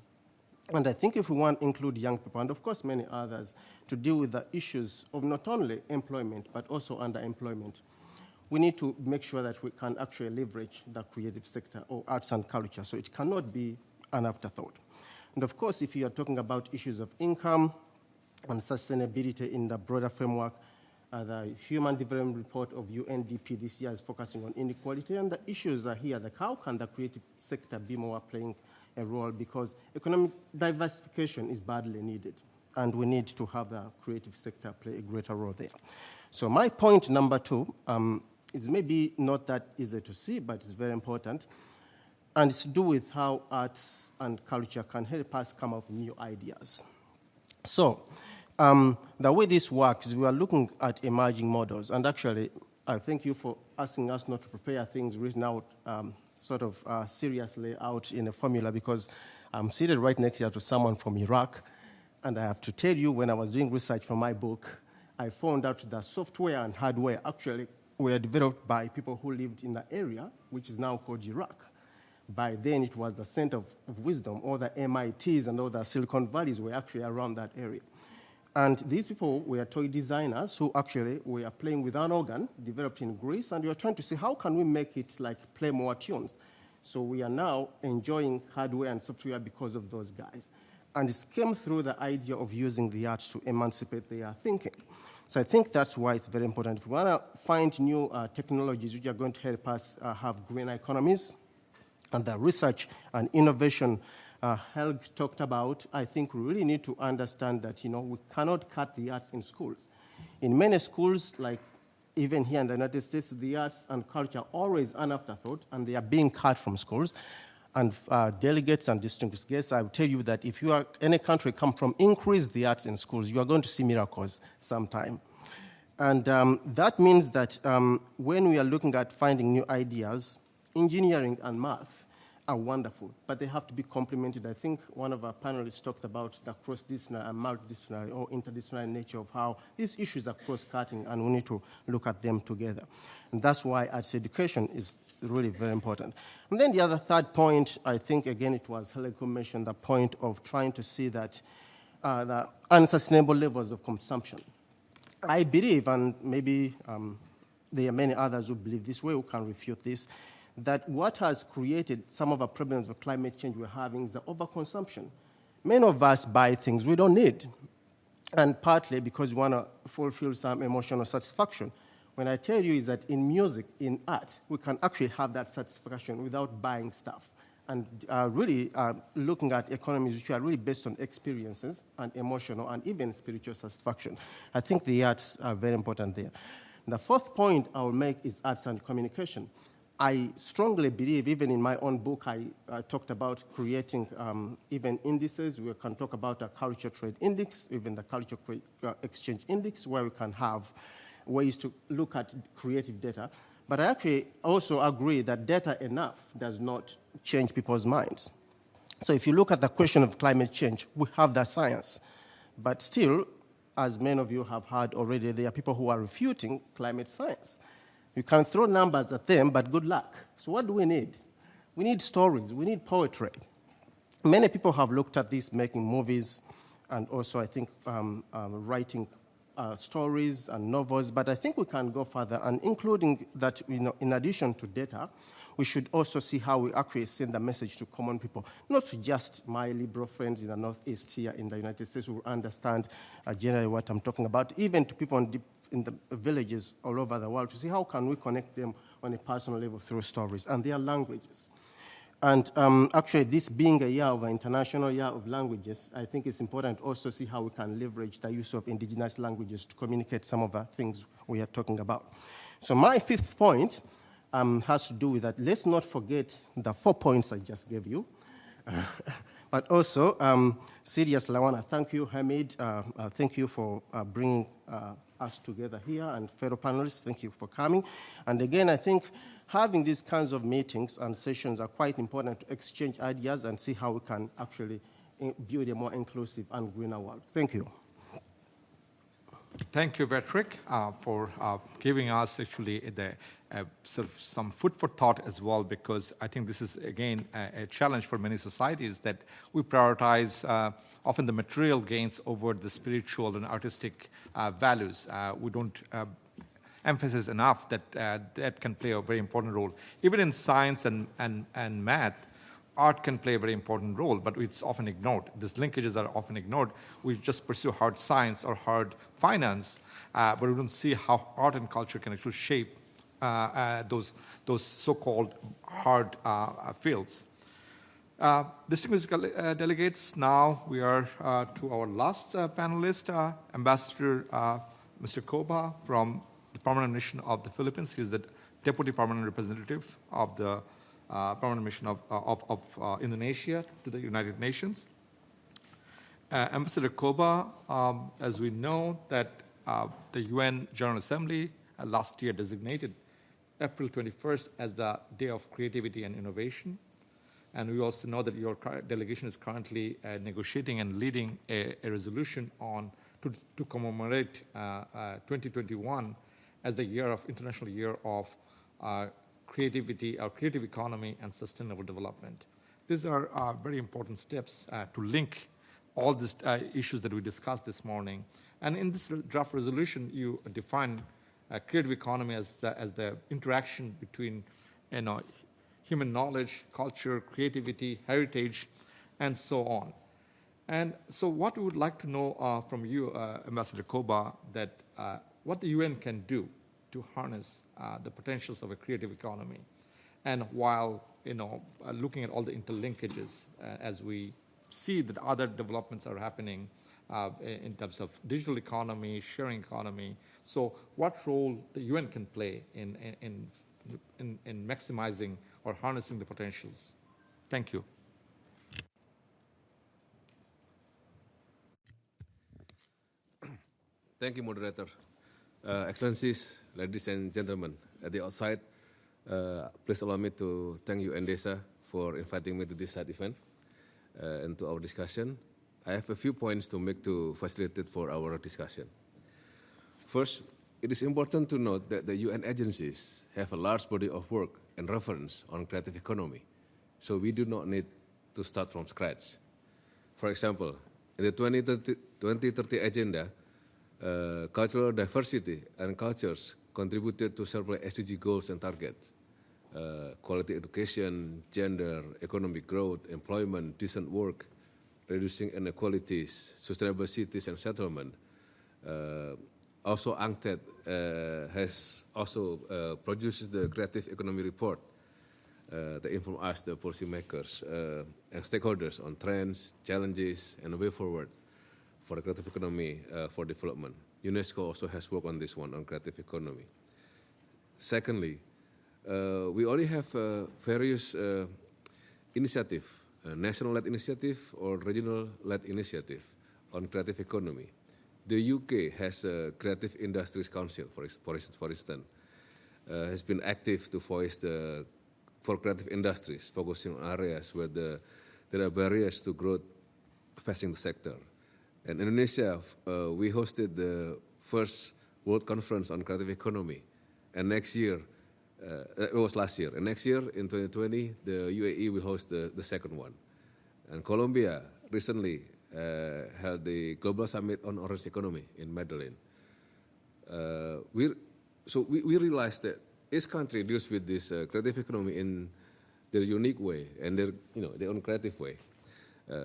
And I think if we want to include young people, and of course many others, to deal with the issues of not only employment, but also underemployment, we need to make sure that we can actually leverage the creative sector or arts and culture, so it cannot be an afterthought. And of course, if you are talking about issues of income and sustainability in the broader framework, the Human Development Report of UNDP this year is focusing on inequality, and the issues are here, like how can the creative sector be more playing a role, because economic diversification is badly needed, and we need to have the creative sector play a greater role there. So my point number 2 is maybe not that easy to see, but it's very important, and it's to do with how arts and culture can help us come up with new ideas. So the way this works is we are looking at emerging models, and actually I thank you for asking us not to prepare things written out seriously out in a formula, because I'm seated right next here to someone from Iraq, and I have to tell you, when I was doing research for my book, I found out that software and hardware actually were developed by people who lived in the area, which is now called Iraq. By then, it was the center of wisdom. All the MITs and all the Silicon Valleys were actually around that area. And these people were toy designers who actually were playing with an organ developed in Greece, and we were trying to see how can we make it like play more tunes. So we are now enjoying hardware and software because of those guys. And it came through the idea of using the arts to emancipate their thinking. So I think that's why it's very important. If we want to find new technologies which are going to help us have green economies, and the research and innovation Helg talked about, I think we really need to understand that, we cannot cut the arts in schools. In many schools, like even here in the United States, the arts and culture are always an afterthought, and they are being cut from schools. And delegates and distinguished guests, I will tell you that if you are any country come from, increase the arts in schools, you are going to see miracles sometime. And that means that when we are looking at finding new ideas, engineering and math are wonderful, but they have to be complemented. I think one of our panelists talked about the cross-disciplinary and multidisciplinary or interdisciplinary nature of how these issues are cross-cutting, and we need to look at them together. And that's why arts education is really very important. And then the other third point, I think, again, it was Helg who mentioned the point of trying to see that the unsustainable levels of consumption. I believe, and maybe there are many others who believe this way, who can refute this, that what has created some of the problems of climate change we're having is the overconsumption. Many of us buy things we don't need, and partly because we want to fulfill some emotional satisfaction. When I tell you is that in music, in art, we can actually have that satisfaction without buying stuff, and really looking at economies which are really based on experiences and emotional and even spiritual satisfaction. I think the arts are very important there. The fourth point I will make is arts and communication. I strongly believe, even in my own book, I talked about creating even indices. We can talk about a culture trade index, even the culture exchange index, where we can have ways to look at creative data. But I actually also agree that data enough does not change people's minds. So if you look at the question of climate change, we have the science. But still, as many of you have heard already, there are people who are refuting climate science. You can throw numbers at them, but good luck. So what do we need? We need stories. We need poetry. Many people have looked at this, making movies, and also, I think, writing stories and novels. But I think we can go further, and including that, in addition to data, we should also see how we actually send the message to common people, not just my liberal friends in the Northeast here in the United States who understand generally what I'm talking about, even to people in the villages all over the world, to see how can we connect them on a personal level through stories and their languages. And actually, this being a year of an international year of languages, I think it's important also to see how we can leverage the use of indigenous languages to communicate some of the things we are talking about. So my fifth point has to do with that. Let's not forget the 4 points I just gave you. But also, seriously, I want to thank you, Hamid. Thank you for bringing us together here, and fellow panelists, thank you for coming. And again, I think having these kinds of meetings and sessions are quite important to exchange ideas and see how we can actually build a more inclusive and greener world. Thank you. Thank you, Patrick, for giving us actually sort of some food for thought as well, because I think this is, again, a challenge for many societies that we prioritize often the material gains over the spiritual and artistic values. We don't emphasize enough that that can play a very important role. Even in science and math, art can play a very important role, but it's often ignored. These linkages are often ignored. We just pursue hard science or hard finance, but we don't see how art and culture can actually shape those so-called hard fields. Distinguished delegates, now we are to our last panelist, Ambassador Mr. Koba from the Permanent Mission of the Philippines. He is the Deputy Permanent Representative of the Permanent Mission of Indonesia to the United Nations. Ambassador Koba, as we know, that the UN General Assembly last year designated April 21st as the Day of Creativity and Innovation. And we also know that your delegation is currently negotiating and leading a resolution to commemorate 2021 as the International Year of Creativity, our creative economy, and sustainable development. These are very important steps to link all these issues that we discussed this morning. And in this draft resolution, you define creative economy as the interaction between human knowledge, culture, creativity, heritage, and so on. And so what we would like to know from you, Ambassador Koba, that what the UN can do to harness the potentials of a creative economy. And while looking at all the interlinkages as we see that other developments are happening in terms of digital economy, sharing economy. So what role the UN can play in maximizing or harnessing the potentials? Thank you. Thank you, Moderator. Excellencies, ladies and gentlemen, at the outside, please allow me to thank you, Endesa, for inviting me to this side event and to our discussion. I have a few points to make to facilitate for our discussion. First, it is important to note that the UN agencies have a large body of work and reference on creative economy, so we do not need to start from scratch. For example, in the 2030 agenda, cultural diversity and cultures contributed to several SDG goals and targets. Quality education, gender, economic growth, employment, decent work, reducing inequalities, sustainable cities and settlement. Also, UNCTAD has also produced the Creative Economy Report that inform us, the policymakers and stakeholders, on trends, challenges, and a way forward for the creative economy for development. UNESCO also has worked on this one, on creative economy. Secondly, we already have various initiatives, national-led initiative or regional-led initiative on creative economy. The UK has a Creative Industries Council, for instance, has been active to voice for creative industries, focusing on areas where the there are barriers to growth facing the sector. In Indonesia, we hosted the first World Conference on Creative Economy. And next year, it was last year. And next year, in 2020, the UAE will host the second one. And Colombia recently held the Global Summit on Orange Economy in Medellin. We realized that each country deals with this creative economy in their unique way and their own creative way.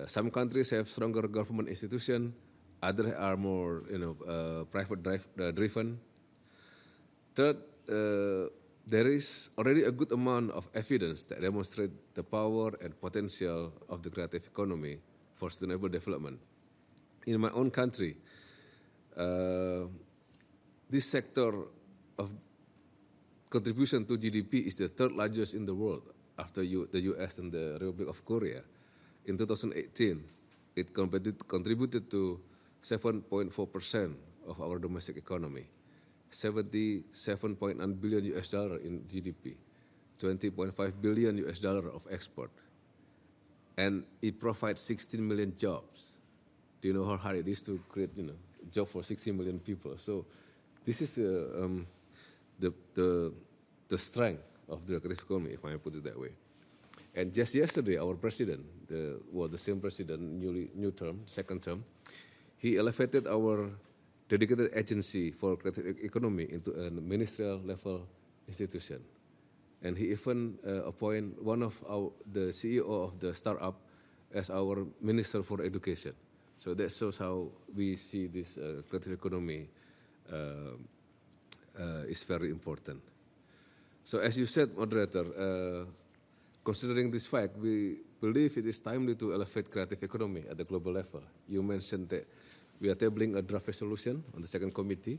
Some countries have stronger government institutions, others are more private driven. Third, there is already a good amount of evidence that demonstrates the power and potential of the creative economy for sustainable development. In my own country, this sector of contribution to GDP is the third largest in the world after the US and the Republic of Korea. In 2018, it contributed to 7.4% of our domestic economy, $77.9 billion in GDP, $20.5 billion of export, and it provides 16 million jobs. Do you know how hard it is to create job for 16 million people? So this is the strength of the creative economy, if I may put it that way. And just yesterday, our president, the same president, new term, second term, he elevated our dedicated agency for creative economy into a ministerial level institution. And he even appointed one of the CEO of the startup as our minister for education. So that shows how we see this creative economy is very important. So as you said, moderator, considering this fact, we believe it is timely to elevate creative economy at the global level. You mentioned that we are tabling a draft resolution on the second committee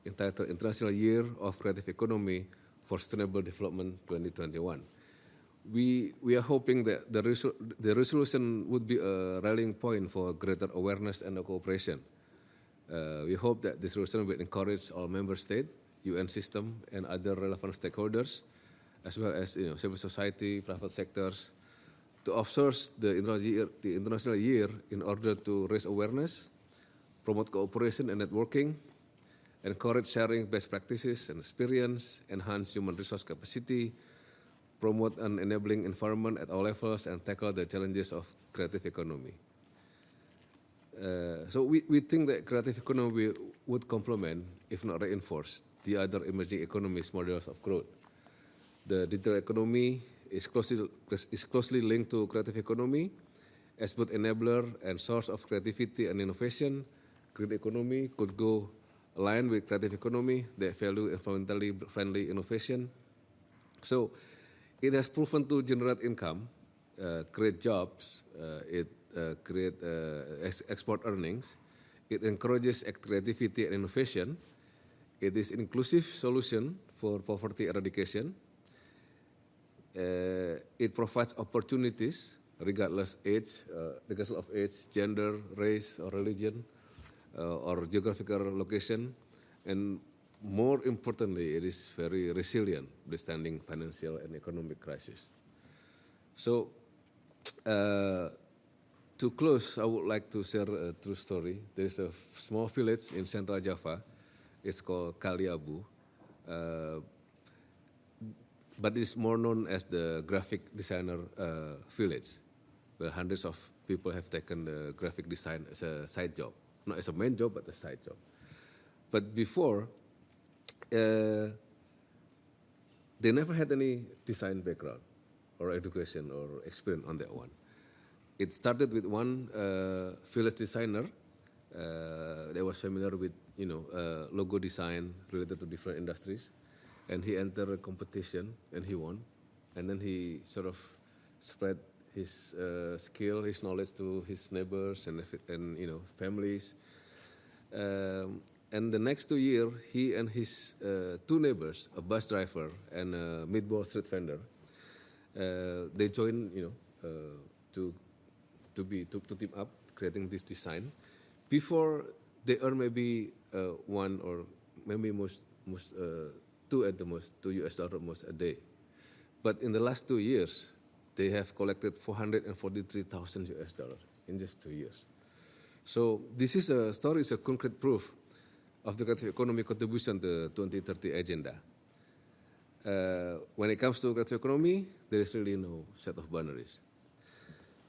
entitled International Year of Creative Economy for Sustainable Development 2021. We are hoping that the resolution would be a rallying point for greater awareness and cooperation. We hope that this resolution will encourage all member states, UN system, and other relevant stakeholders, as well as civil society, private sectors, to observe the International Year in order to raise awareness, promote cooperation and networking, encourage sharing best practices and experience, enhance human resource capacity, promote an enabling environment at all levels, and tackle the challenges of creative economy. So we think that creative economy would complement, if not reinforce, the other emerging economies' models of growth. The digital economy is closely linked to creative economy as both enabler and source of creativity and innovation. Green economy could go aligned with creative economy that value environmentally friendly innovation. So it has proven to generate income, create jobs, it create export earnings. It encourages creativity and innovation. It is an inclusive solution for poverty eradication. It provides opportunities regardless of age, gender, race, or religion, or geographical location, and more importantly, it is very resilient withstanding financial and economic crisis. So, to close, I would like to share a true story. There is a small village in Central Java. It's called Kaliabu, but it's more known as the graphic designer village, where hundreds of people have taken the graphic design as a side job. Not as a main job, but a side job. But before, they never had any design background or education or experience on that one. It started with one village designer that was familiar with logo design related to different industries, and he entered a competition and he won, and then he sort of spread his skill, his knowledge to his neighbors and families. And the next 2 years, he and his two neighbors, a bus driver and a meatball street vendor, they joined, to team up, creating this design. Before they earn maybe one or maybe most two at the most, $2 most a day. But in the last 2 years, they have collected 443,000 US dollars in just 2 years. So this is a story, is a concrete proof of the creative economy contribution to the 2030 agenda. When it comes to creative economy, there is really no set of boundaries.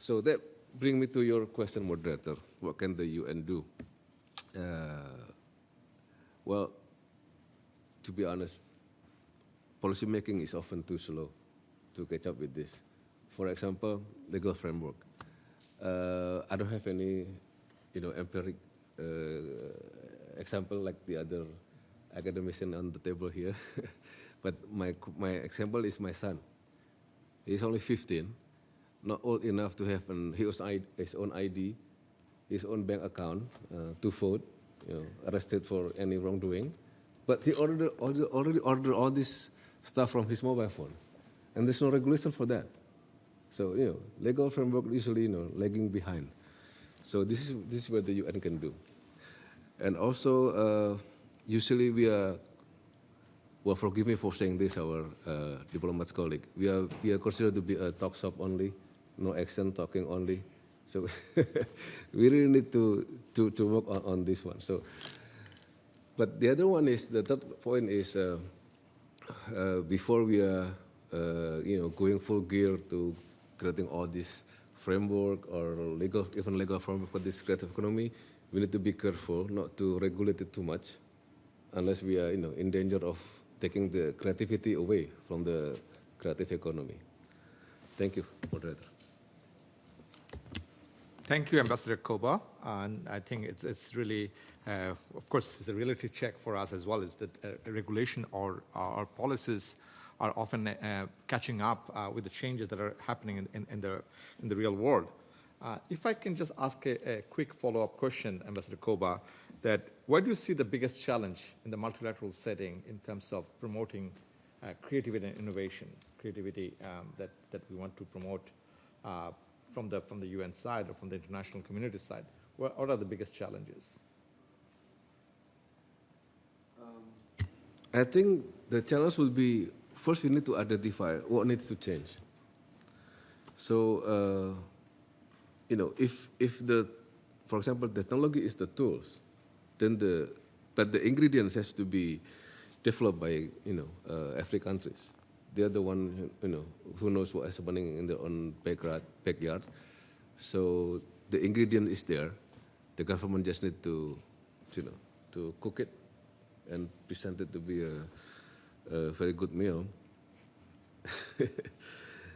So that brings me to your question, moderator. What can the UN do? Well, to be honest, policy making is often too slow to catch up with this. For example, legal framework. I don't have any, empiric example like the other academician on the table here. But my example is my son. He's only 15, not old enough to have his own ID, his own bank account to vote, arrested for any wrongdoing. But he already ordered all this stuff from his mobile phone, and there's no regulation for that. So legal framework usually lagging behind. So this is what the UN can do, and also usually we are. Well, forgive me for saying this, our diplomats colleague. We are considered to be a talk shop only, no action, talking only. So we really need to work on this one. So, but the other one is, the third point is, before we are going full gear to creating all this framework or even legal framework for this creative economy, we need to be careful not to regulate it too much, unless we are in danger of taking the creativity away from the creative economy. Thank you, moderator. Thank you, Ambassador Koba. And I think it's really, of course, it's a reality check for us as well, is that regulation or our policies are often catching up with the changes that are happening in the real world. If I can just ask a quick follow-up question, Ambassador Koba, that where do you see the biggest challenge in the multilateral setting in terms of promoting creativity and innovation, creativity that we want to promote from the UN side or from the international community side? What are the biggest challenges? I think the challenge will be, first we need to identify what needs to change. So, if for example, technology is the tools, then but the ingredients has to be developed by every countries. They are the one who knows what is happening in their own backyard. So the ingredient is there. The government just need to to cook it and present it to be a very good meal.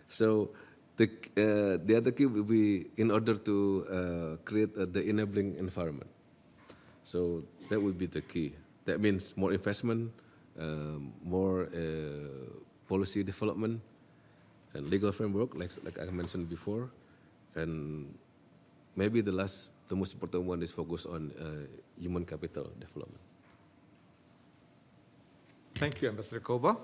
So the other key will be in order to create the enabling environment. So that would be the key. That means more investment, more policy development, and legal framework, like I mentioned before, and maybe the most important one is focus on human capital development. Thank you, Ambassador Koba.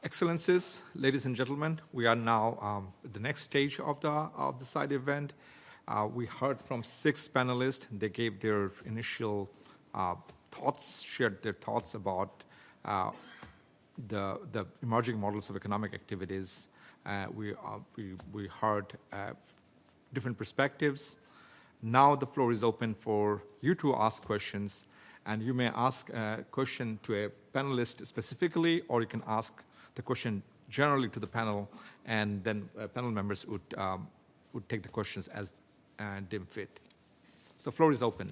Excellencies, ladies and gentlemen, we are now at the next stage of the side event. We heard from 6 panelists. They gave their initial thoughts, shared their thoughts about the emerging models of economic activities. We heard different perspectives. Now the floor is open for you to ask questions, and you may ask a question to a panelist specifically, or you can ask the question generally to the panel, and then panel members would take the questions as deem fit. So the floor is open.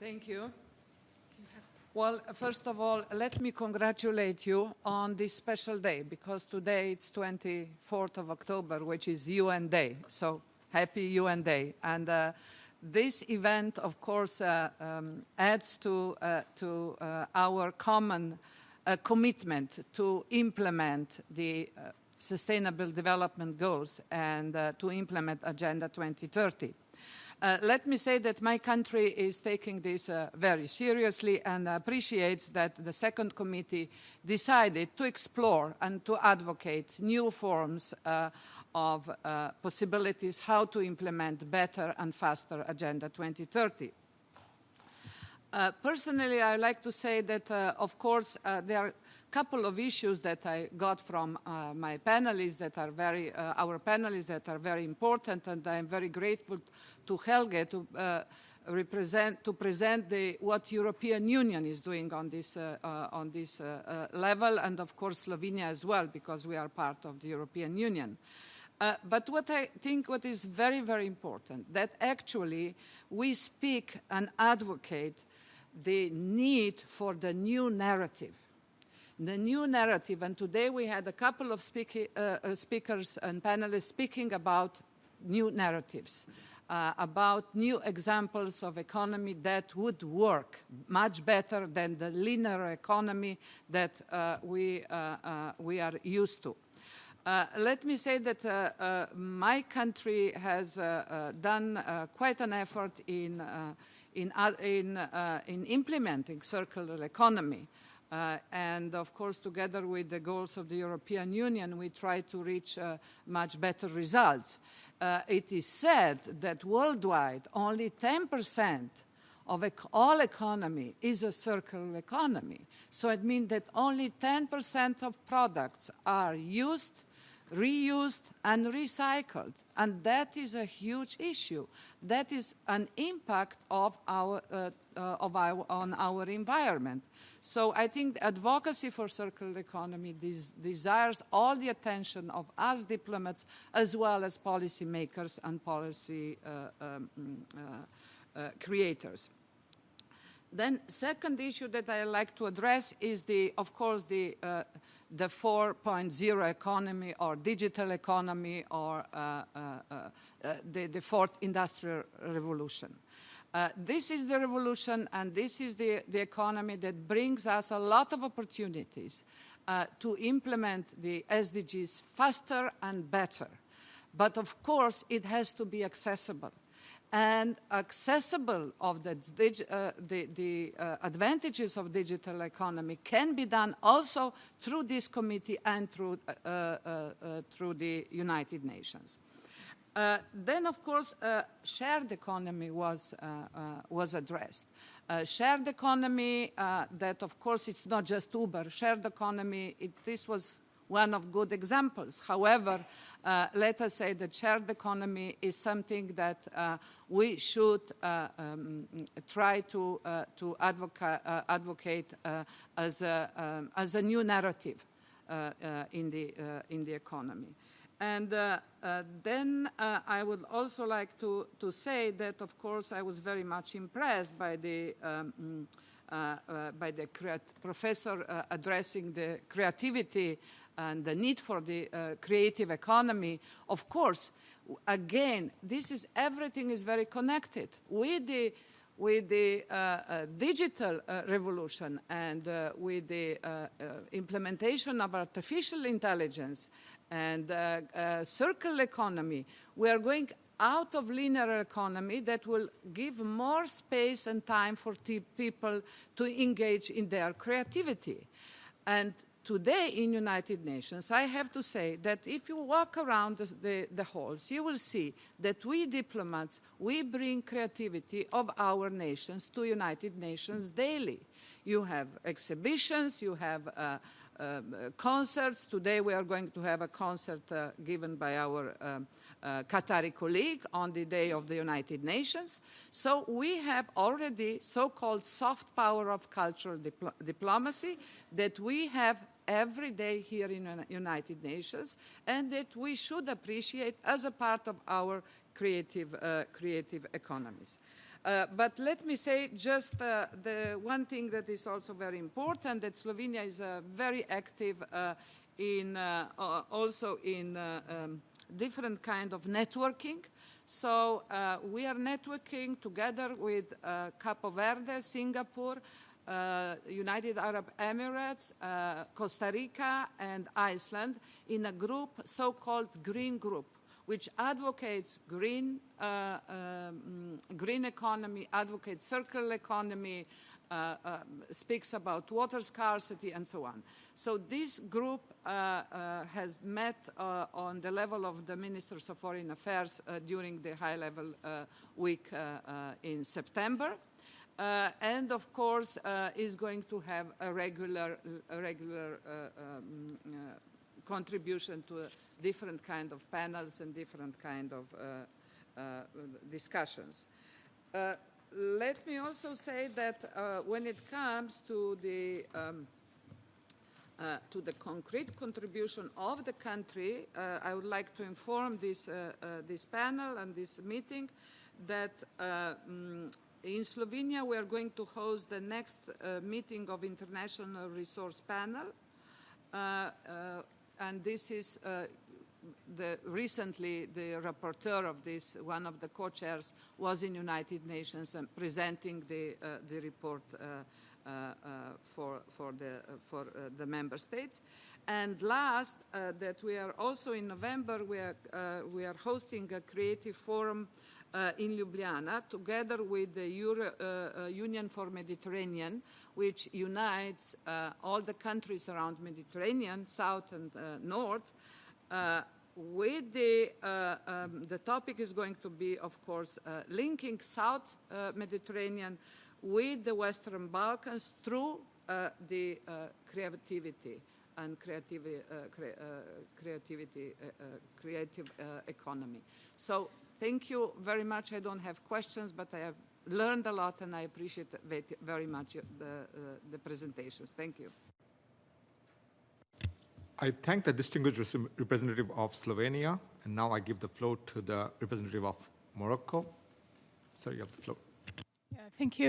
Thank you. Well, first of all, let me congratulate you on this special day, because today it's 24th of October, which is UN Day. So happy UN Day. And this event, of course, adds to our common commitment to implement the Sustainable Development Goals and to implement Agenda 2030. Let me say that my country is taking this very seriously and appreciates that the second committee decided to explore and to advocate new forms of possibilities how to implement better and faster Agenda 2030. Personally, I like to say that, of course, there are couple of issues that I got from my panelists that are our panelists that are very important, and I'm very grateful to Helge to present what European Union is doing on this level, and of course Slovenia as well, because we are part of the European Union. But what I think what is very, very important, that actually we speak and advocate the need for the new narrative. The new narrative, and today we had a couple of speakers and panelists speaking about new narratives, about new examples of economy that would work much better than the linear economy that we are used to. Let me say that my country has done quite an effort in implementing circular economy. And of course, together with the goals of the European Union, we try to reach much better results. It is said that worldwide, only 10% of all economy is a circular economy. So it means that only 10% of products are used, reused, and recycled. And that is a huge issue. That is an impact on our environment. So I think advocacy for circular economy desires all the attention of us diplomats as well as policymakers and policy creators. Then second issue that I like to address is of course the 4.0 economy or digital economy or the fourth industrial revolution. This is the revolution, and this is the economy that brings us a lot of opportunities to implement the SDGs faster and better. But of course, it has to be accessible. And accessible of the advantages of digital economy can be done also through this committee and through the United Nations. Then, of course, shared economy was addressed. Shared economy, that of course it's not just Uber. Shared economy, this was one of good examples. However, let us say that shared economy is something that we should try to advocate as a new narrative in the economy. And then I would also like to say that, of course, I was very much impressed by the professor addressing the creativity and the need for the creative economy. Of course, again, everything is very connected. With the digital revolution and with the implementation of artificial intelligence and circular economy, we are going out of linear economy that will give more space and time for people to engage in their creativity. And today in United Nations, I have to say that if you walk around the halls, you will see that we diplomats, we bring creativity of our nations to United Nations daily. You have exhibitions, you have concerts. Today we are going to have a concert given by our Qatari colleague on the day of the United Nations. So we have already so-called soft power of cultural diplomacy that we have every day here in the United Nations, and that we should appreciate as a part of our creative economies. But let me say just the one thing that is also very important, that Slovenia is very active also in different kind of networking. So we are networking together with Capo Verde, Singapore, United Arab Emirates, Costa Rica, and Iceland in a group, so-called Green Group, which advocates green economy, advocates circular economy, speaks about water scarcity, and so on. So this group has met on the level of the Ministers of Foreign Affairs during the high-level week in September. and of course is going to have a regular contribution to different kind of panels and different kind of discussions. Let me also say that when it comes to the concrete contribution of the country, I would like to inform this panel and this meeting that in Slovenia we are going to host the next meeting of International Resource Panel, and this is recently the rapporteur of this, one of the co-chairs, was in United Nations and presenting the report for the member states. And last, that we are also in November, we are hosting a creative forum in Ljubljana together with the Union for Mediterranean, which unites all the countries around Mediterranean, south and north. With the topic is going to be, of course, linking South Mediterranean with the Western Balkans through the creativity and creative economy. So thank you very much. I don't have questions, but I have learned a lot, and I appreciate very much the presentations. Thank you. I thank the distinguished representative of Slovenia, and now I give the floor to the representative of Morocco. So you have the floor. Yeah, thank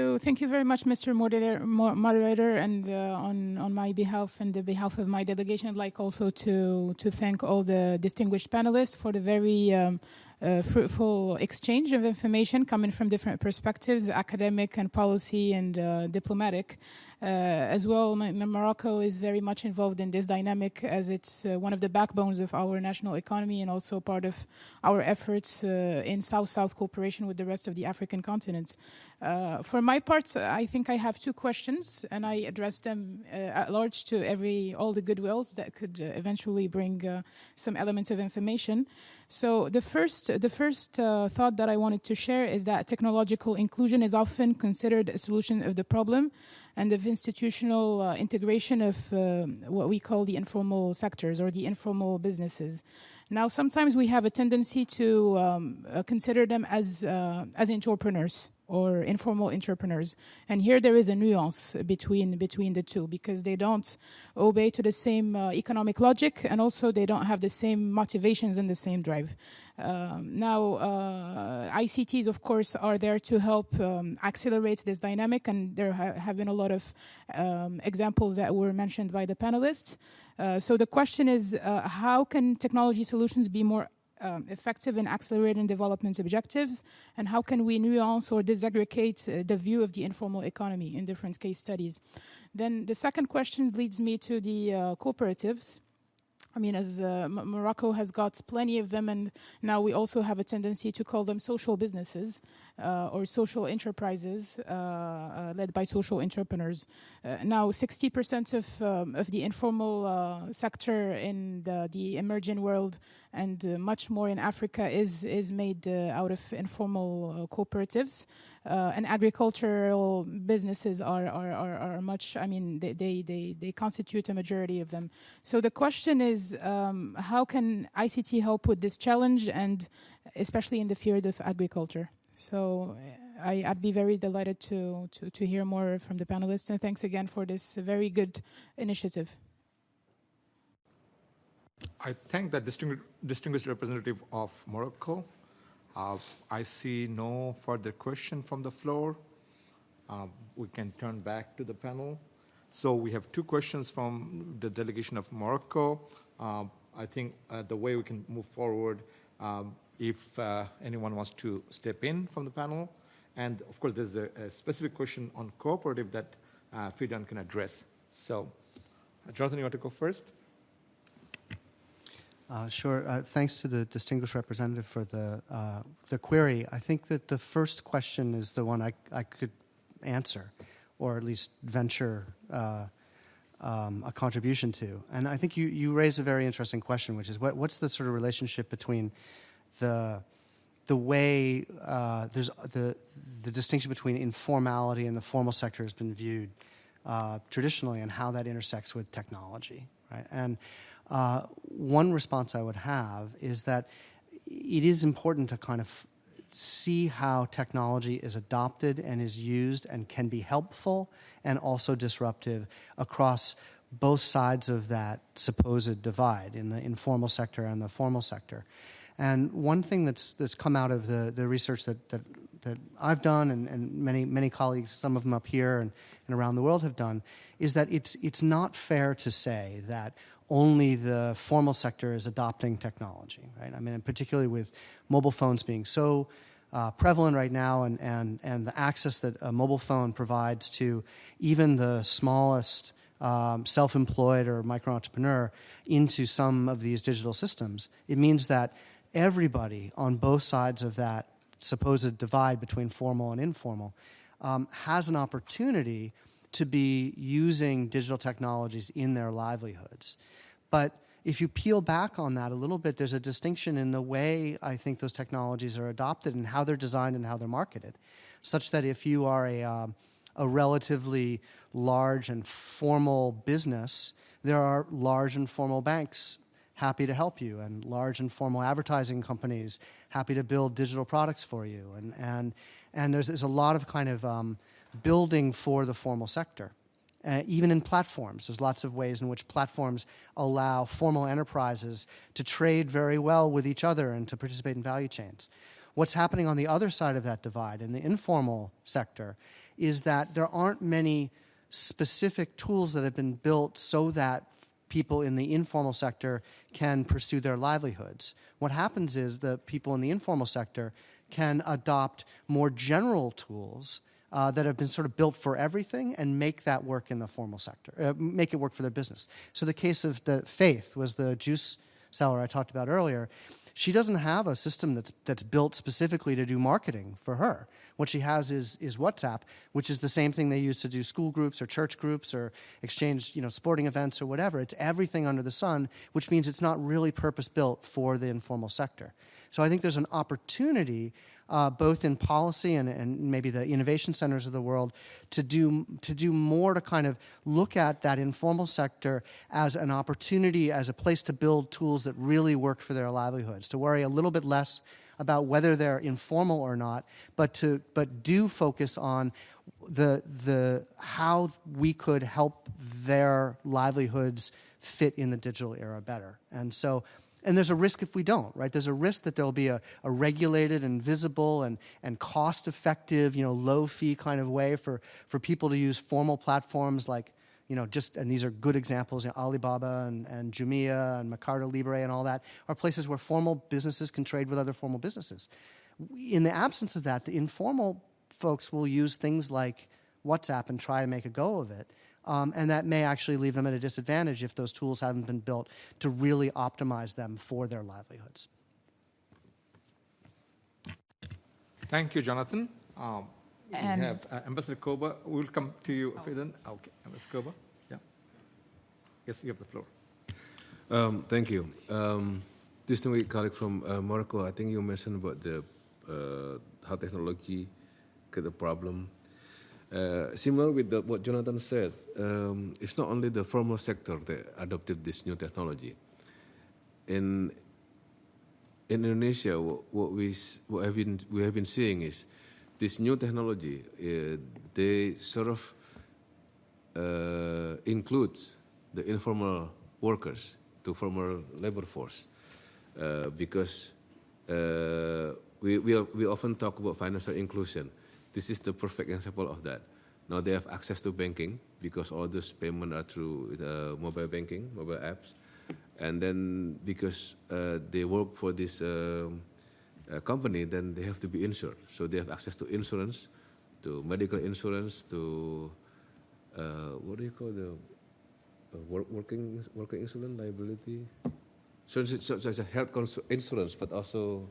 you very much, Mr. Moderator, and on my behalf and the behalf of my delegation, I'd like also to thank all the distinguished panelists for the very fruitful exchange of information coming from different perspectives, academic and policy and diplomatic. As well, Morocco is very much involved in this dynamic as it's one of the backbones of our national economy and also part of our efforts in South-South cooperation with the rest of the African continent. For my part, I think I have two questions, and I address them at large to all the goodwills that could eventually bring some elements of information. So the first thought that I wanted to share is that technological inclusion is often considered a solution of the problem and of institutional integration of what we call the informal sectors or the informal businesses. Now, sometimes we have a tendency to consider them as entrepreneurs or informal entrepreneurs. And here there is a nuance between the two because they don't obey to the same economic logic and also they don't have the same motivations and the same drive. ICTs, of course, are there to help accelerate this dynamic, and there have been a lot of examples that were mentioned by the panelists. So the question is, how can technology solutions be more effective in accelerating development objectives, and how can we nuance or disaggregate the view of the informal economy in different case studies? Then the second question leads me to the cooperatives. I mean, as Morocco has got plenty of them, and now we also have a tendency to call them social businesses or social enterprises led by social entrepreneurs. Now, 60% of the informal sector in the emerging world and much more in Africa is made out of informal cooperatives. And agricultural businesses are much, I mean, they constitute a majority of them. So the question is, how can ICT help with this challenge, and especially in the field of agriculture? So I'd be very delighted to hear more from the panelists, and thanks again for this very good initiative. I thank the distinguished representative of Morocco. I see no further question from the floor. We can turn back to the panel. So we have two questions from the delegation of Morocco. I think the way we can move forward, if anyone wants to step in from the panel. And of course, there's a specific question on cooperative that Fidan can address. So, Jonathan, you want to go first? Sure. Thanks to the distinguished representative for the query. I think that the first question is the one I could answer, or at least venture a contribution to. And I think you raise a very interesting question, which is what's the sort of relationship between the the way there's the distinction between informality and the formal sector has been viewed traditionally, and how that intersects with technology, right? And one response I would have is that it is important to kind of see how technology is adopted and is used and can be helpful and also disruptive across both sides of that supposed divide in the informal sector and the formal sector. And one thing that's come out of the research that I've done and many colleagues, some of them up here and around the world have done, is that it's not fair to say that only the formal sector is adopting technology, right? I mean, and particularly with mobile phones being so prevalent right now, and the access that a mobile phone provides to even the smallest self-employed or micro-entrepreneur into some of these digital systems, it means that everybody on both sides of that supposed divide between formal and informal has an opportunity to be using digital technologies in their livelihoods. But if you peel back on that a little bit, there's a distinction in the way I think those technologies are adopted and how they're designed and how they're marketed, such that if you are a relatively large and formal business, there are large and formal banks happy to help you, and large and formal advertising companies happy to build digital products for you. And there's a lot of kind of building for the formal sector. Even in platforms, there's lots of ways in which platforms allow formal enterprises to trade very well with each other and to participate in value chains. What's happening on the other side of that divide, in the informal sector, is that there aren't many specific tools that have been built so that people in the informal sector can pursue their livelihoods. What happens is the people in the informal sector can adopt more general tools that have been sort of built for everything and make that work in the formal sector, make it work for their business. So the case of Faith was the juice seller I talked about earlier. She doesn't have a system that's built specifically to do marketing for her. What she has is WhatsApp, which is the same thing they use to do school groups or church groups or exchange, sporting events or whatever. It's everything under the sun, which means it's not really purpose-built for the informal sector. So I think there's an opportunity, both in policy and maybe the innovation centers of the world, to do more to kind of look at that informal sector as an opportunity, as a place to build tools that really work for their livelihoods, to worry a little bit less about whether they're informal or not, but do focus on the how we could help their livelihoods fit in the digital era better. And there's a risk if we don't, right? There's a risk that there'll be a regulated and visible and cost-effective, low-fee kind of way for people to use formal platforms like, and these are good examples, Alibaba and Jumia and Mercado Libre and all that are places where formal businesses can trade with other formal businesses. In the absence of that, the informal folks will use things like WhatsApp and try to make a go of it. And that may actually leave them at a disadvantage if those tools haven't been built to really optimize them for their livelihoods. Thank you, Jonathan. We have Ambassador Koba. We'll come to you, Fidan. Okay, Ambassador Koba. Yeah. Yes, you have the floor. Thank you. Distinguished colleague from Morocco, I think you mentioned about the how technology create a problem. Similar with what Jonathan said, it's not only the formal sector that adopted this new technology. In Indonesia, what we have been seeing is this new technology. They sort of includes the informal workers to formal labor force, because we often talk about financial inclusion. This is the perfect example of that. Now they have access to banking because all those payments are through mobile banking, mobile apps. And then because they work for this company, then they have to be insured. So they have access to insurance, to medical insurance, to what do you call the working insurance liability? So it's a health insurance, but also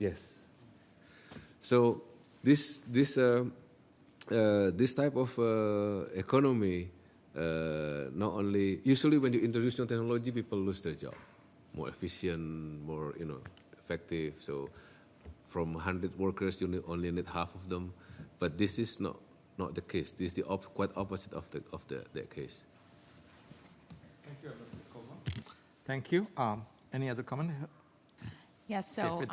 yes. So this type of economy, not only usually when you introduce new technology, people lose their job. more efficient, more effective. So from 100 workers, you only need half of them. But this is not the case. This is the quite opposite of the case. Thank you, Mr. Kova. Thank you. Any other comment? Yes, so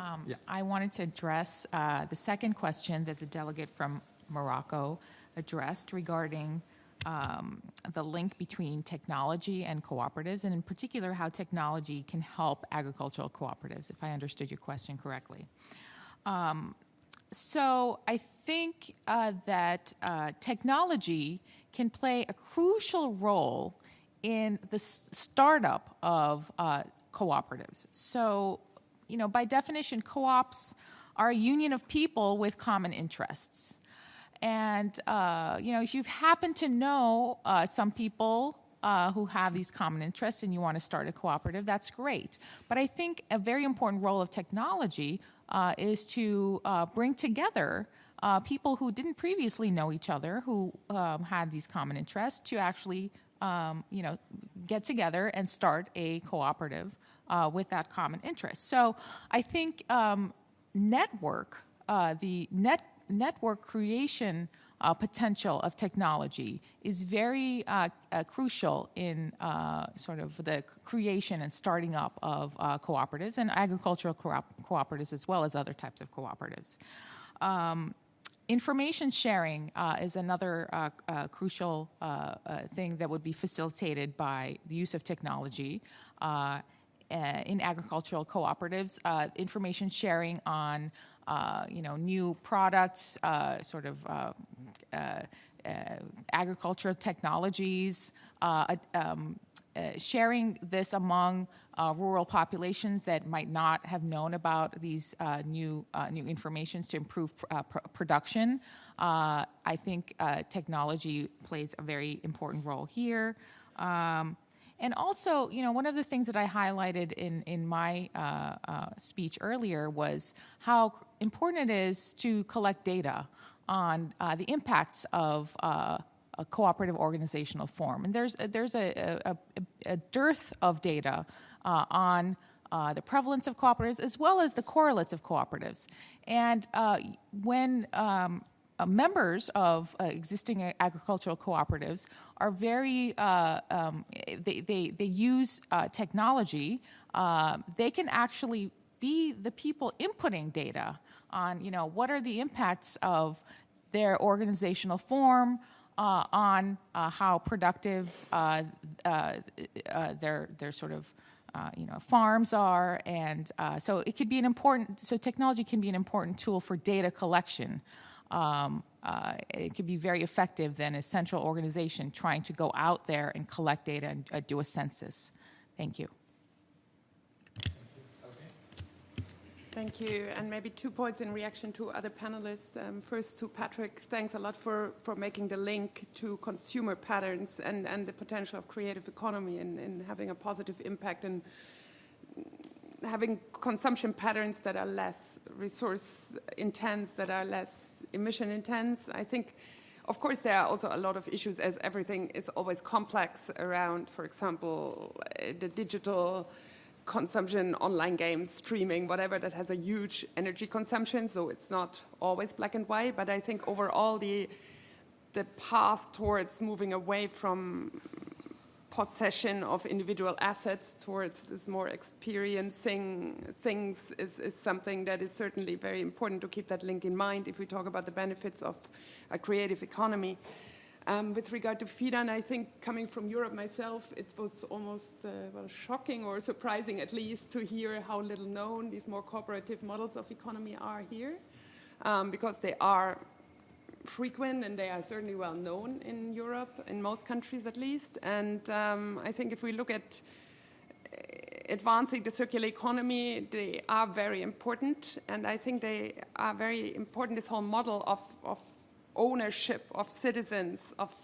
I wanted to address the second question that the delegate from Morocco addressed regarding the link between technology and cooperatives, and in particular how technology can help agricultural cooperatives, if I understood your question correctly. So I think that technology can play a crucial role in the startup of cooperatives. So, by definition, co-ops are a union of people with common interests. And, if you've happened to know some people who have these common interests and you want to start a cooperative, that's great. But I think a very important role of technology is to bring together people who didn't previously know each other, who had these common interests, to actually, get together and start a cooperative with that common interest. So I think the network creation potential of technology is very crucial in sort of the creation and starting up of cooperatives and agricultural cooperatives as well as other types of cooperatives. Information sharing is another crucial thing that would be facilitated by the use of technology in agricultural cooperatives. Information sharing on new products, agricultural technologies, sharing this among rural populations that might not have known about these new informations to improve production. I think technology plays a very important role here. And also, one of the things that I highlighted in my speech earlier was how important it is to collect data on the impacts of a cooperative organizational form. And there's a dearth of data on the prevalence of cooperatives as well as the correlates of cooperatives. And when members of existing agricultural cooperatives are very, they use technology, they can actually be the people inputting data on, what are the impacts of their organizational form on how productive their sort of farms are, and so it could be so technology can be an important tool for data collection. It could be very effective than a central organization trying to go out there and collect data and do a census. Thank you. Thank you. And maybe 2 points in reaction to other panelists. First, to Patrick, thanks a lot for making the link to consumer patterns and the potential of creative economy and having a positive impact and having consumption patterns that are less resource intense, that are less emission intense. I think, of course, there are also a lot of issues, as everything is always complex around, for example, the digital consumption, online games, streaming, whatever, that has a huge energy consumption, so it's not always black and white. But I think overall the path towards moving away from possession of individual assets towards this more experiencing things is something that is certainly very important to keep that link in mind if we talk about the benefits of a creative economy. With regard to FIDAN, I think coming from Europe myself, it was almost shocking or surprising at least to hear how little known these more cooperative models of economy are here, because they are frequent and they are certainly well known in Europe, in most countries at least. And I think if we look at advancing the circular economy, they are very important. And I think they are very important, this whole model of ownership of citizens, of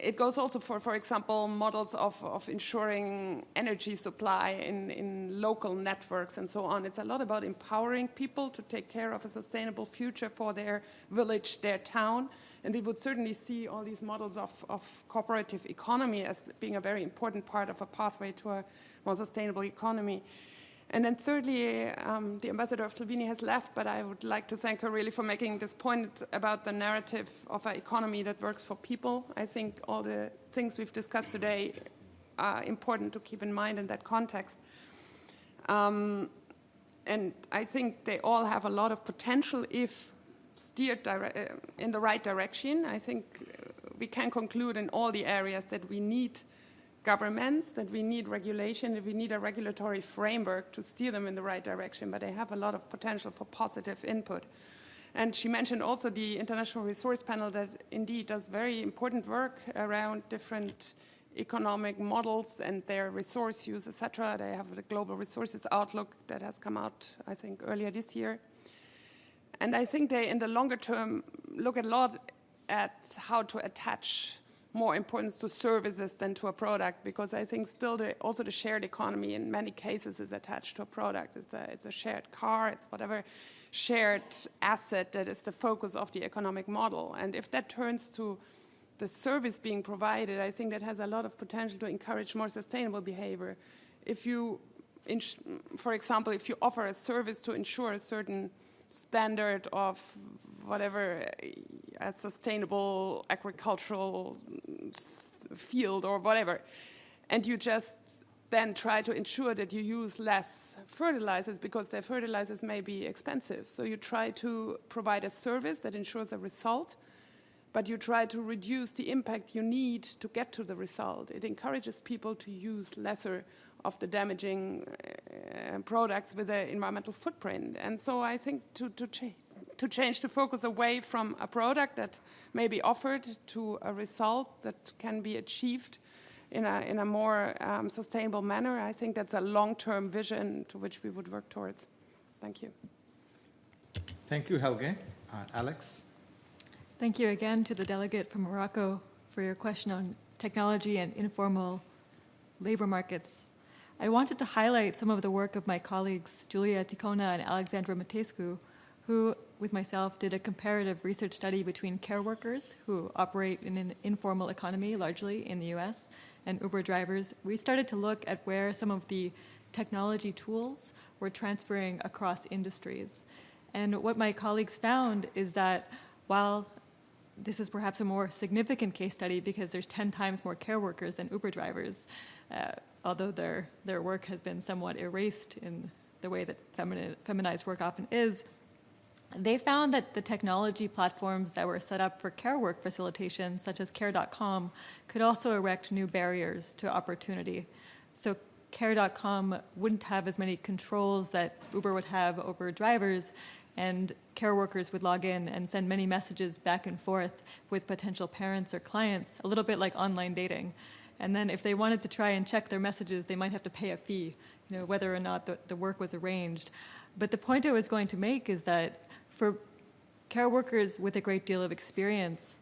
it goes also for example, models of ensuring energy supply in local networks and so on. It's a lot about empowering people to take care of a sustainable future for their village, their town. And we would certainly see all these models of cooperative economy as being a very important part of a pathway to a more sustainable economy. And then thirdly, the ambassador of Slovenia has left, but I would like to thank her really for making this point about the narrative of an economy that works for people. I think all the things we've discussed today are important to keep in mind in that context. And I think they all have a lot of potential if steered in the right direction. I think we can conclude in all the areas that we need governments, that we need regulation, that we need a regulatory framework to steer them in the right direction, but they have a lot of potential for positive input. And she mentioned also the International Resource Panel that indeed does very important work around different economic models and their resource use, etc. They have the Global Resources Outlook that has come out, I think, earlier this year. And I think they, in the longer term, look a lot at how to attach more importance to services than to a product, because I think still also the shared economy in many cases is attached to a product. It's a shared car, it's whatever shared asset that is the focus of the economic model. And if that turns to the service being provided, I think that has a lot of potential to encourage more sustainable behavior. If you, for example, if you offer a service to ensure a certain standard of whatever, a sustainable agricultural field or whatever, and you just then try to ensure that you use less fertilizers because their fertilizers may be expensive. So you try to provide a service that ensures a result, but you try to reduce the impact you need to get to the result. It encourages people to use lesser of the damaging products with an environmental footprint. And so I think to change the focus away from a product that may be offered to a result that can be achieved in a more sustainable manner, I think that's a long-term vision to which we would work towards. Thank you. Thank you, Helge. Alex? Thank you again to the delegate from Morocco for your question on technology and informal labor markets. I wanted to highlight some of the work of my colleagues, Julia Ticona and Alexandra Matescu, who, with myself, did a comparative research study between care workers who operate in an informal economy, largely in the US, and Uber drivers. We started to look at where some of the technology tools were transferring across industries. And what my colleagues found is that while this is perhaps a more significant case study because there's 10 times more care workers than Uber drivers, although their work has been somewhat erased in the way that feminized work often is, they found that the technology platforms that were set up for care work facilitation, such as Care.com, could also erect new barriers to opportunity. So Care.com wouldn't have as many controls that Uber would have over drivers, and care workers would log in and send many messages back and forth with potential parents or clients, a little bit like online dating. And then if they wanted to try and check their messages, they might have to pay a fee, whether or not the work was arranged. But the point I was going to make is that for care workers with a great deal of experience,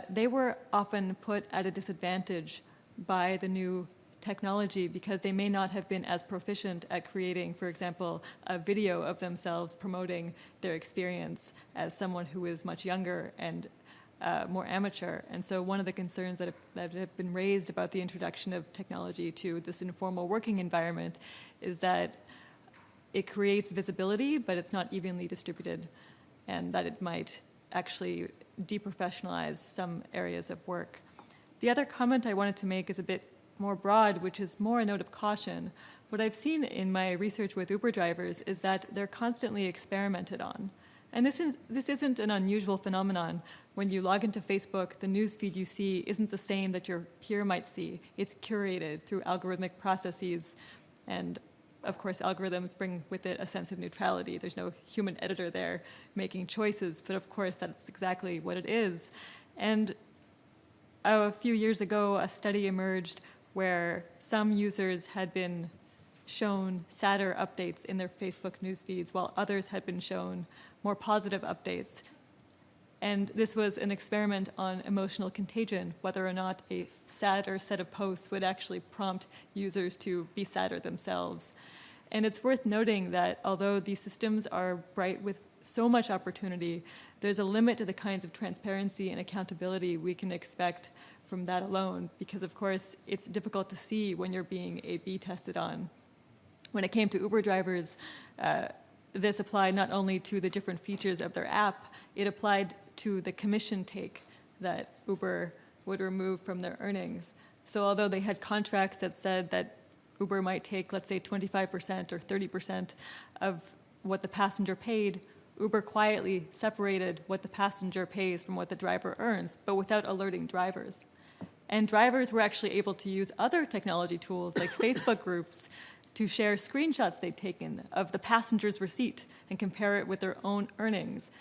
they were often put at a disadvantage by the new technology because they may not have been as proficient at creating, for example, a video of themselves promoting their experience as someone who is much younger and more amateur. And so one of the concerns that have been raised about the introduction of technology to this informal working environment is that it creates visibility, but it's not evenly distributed, and that it might actually deprofessionalize some areas of work. The other comment I wanted to make is a bit more broad, which is more a note of caution. What I've seen in my research with Uber drivers is that they're constantly experimented on. And this isn't an unusual phenomenon. When you log into Facebook, the news feed you see isn't the same that your peer might see. It's curated through algorithmic processes, and of course, algorithms bring with it a sense of neutrality. There's no human editor there making choices, but of course, that's exactly what it is. And a few years ago, a study emerged where some users had been shown sadder updates in their Facebook news feeds, while others had been shown more positive updates. And this was an experiment on emotional contagion, whether or not a sadder set of posts would actually prompt users to be sadder themselves. And it's worth noting that although these systems are bright with so much opportunity, there's a limit to the kinds of transparency and accountability we can expect from that alone, because of course it's difficult to see when you're being A/B tested on. When it came to Uber drivers, this applied not only to the different features of their app, it applied to the commission take that Uber would remove from their earnings. So although they had contracts that said that Uber might take, let's say, 25% or 30% of what the passenger paid, Uber quietly separated what the passenger pays from what the driver earns, but without alerting drivers. And drivers were actually able to use other technology tools like Facebook groups to share screenshots they'd taken of the passenger's receipt and compare it with their own earnings.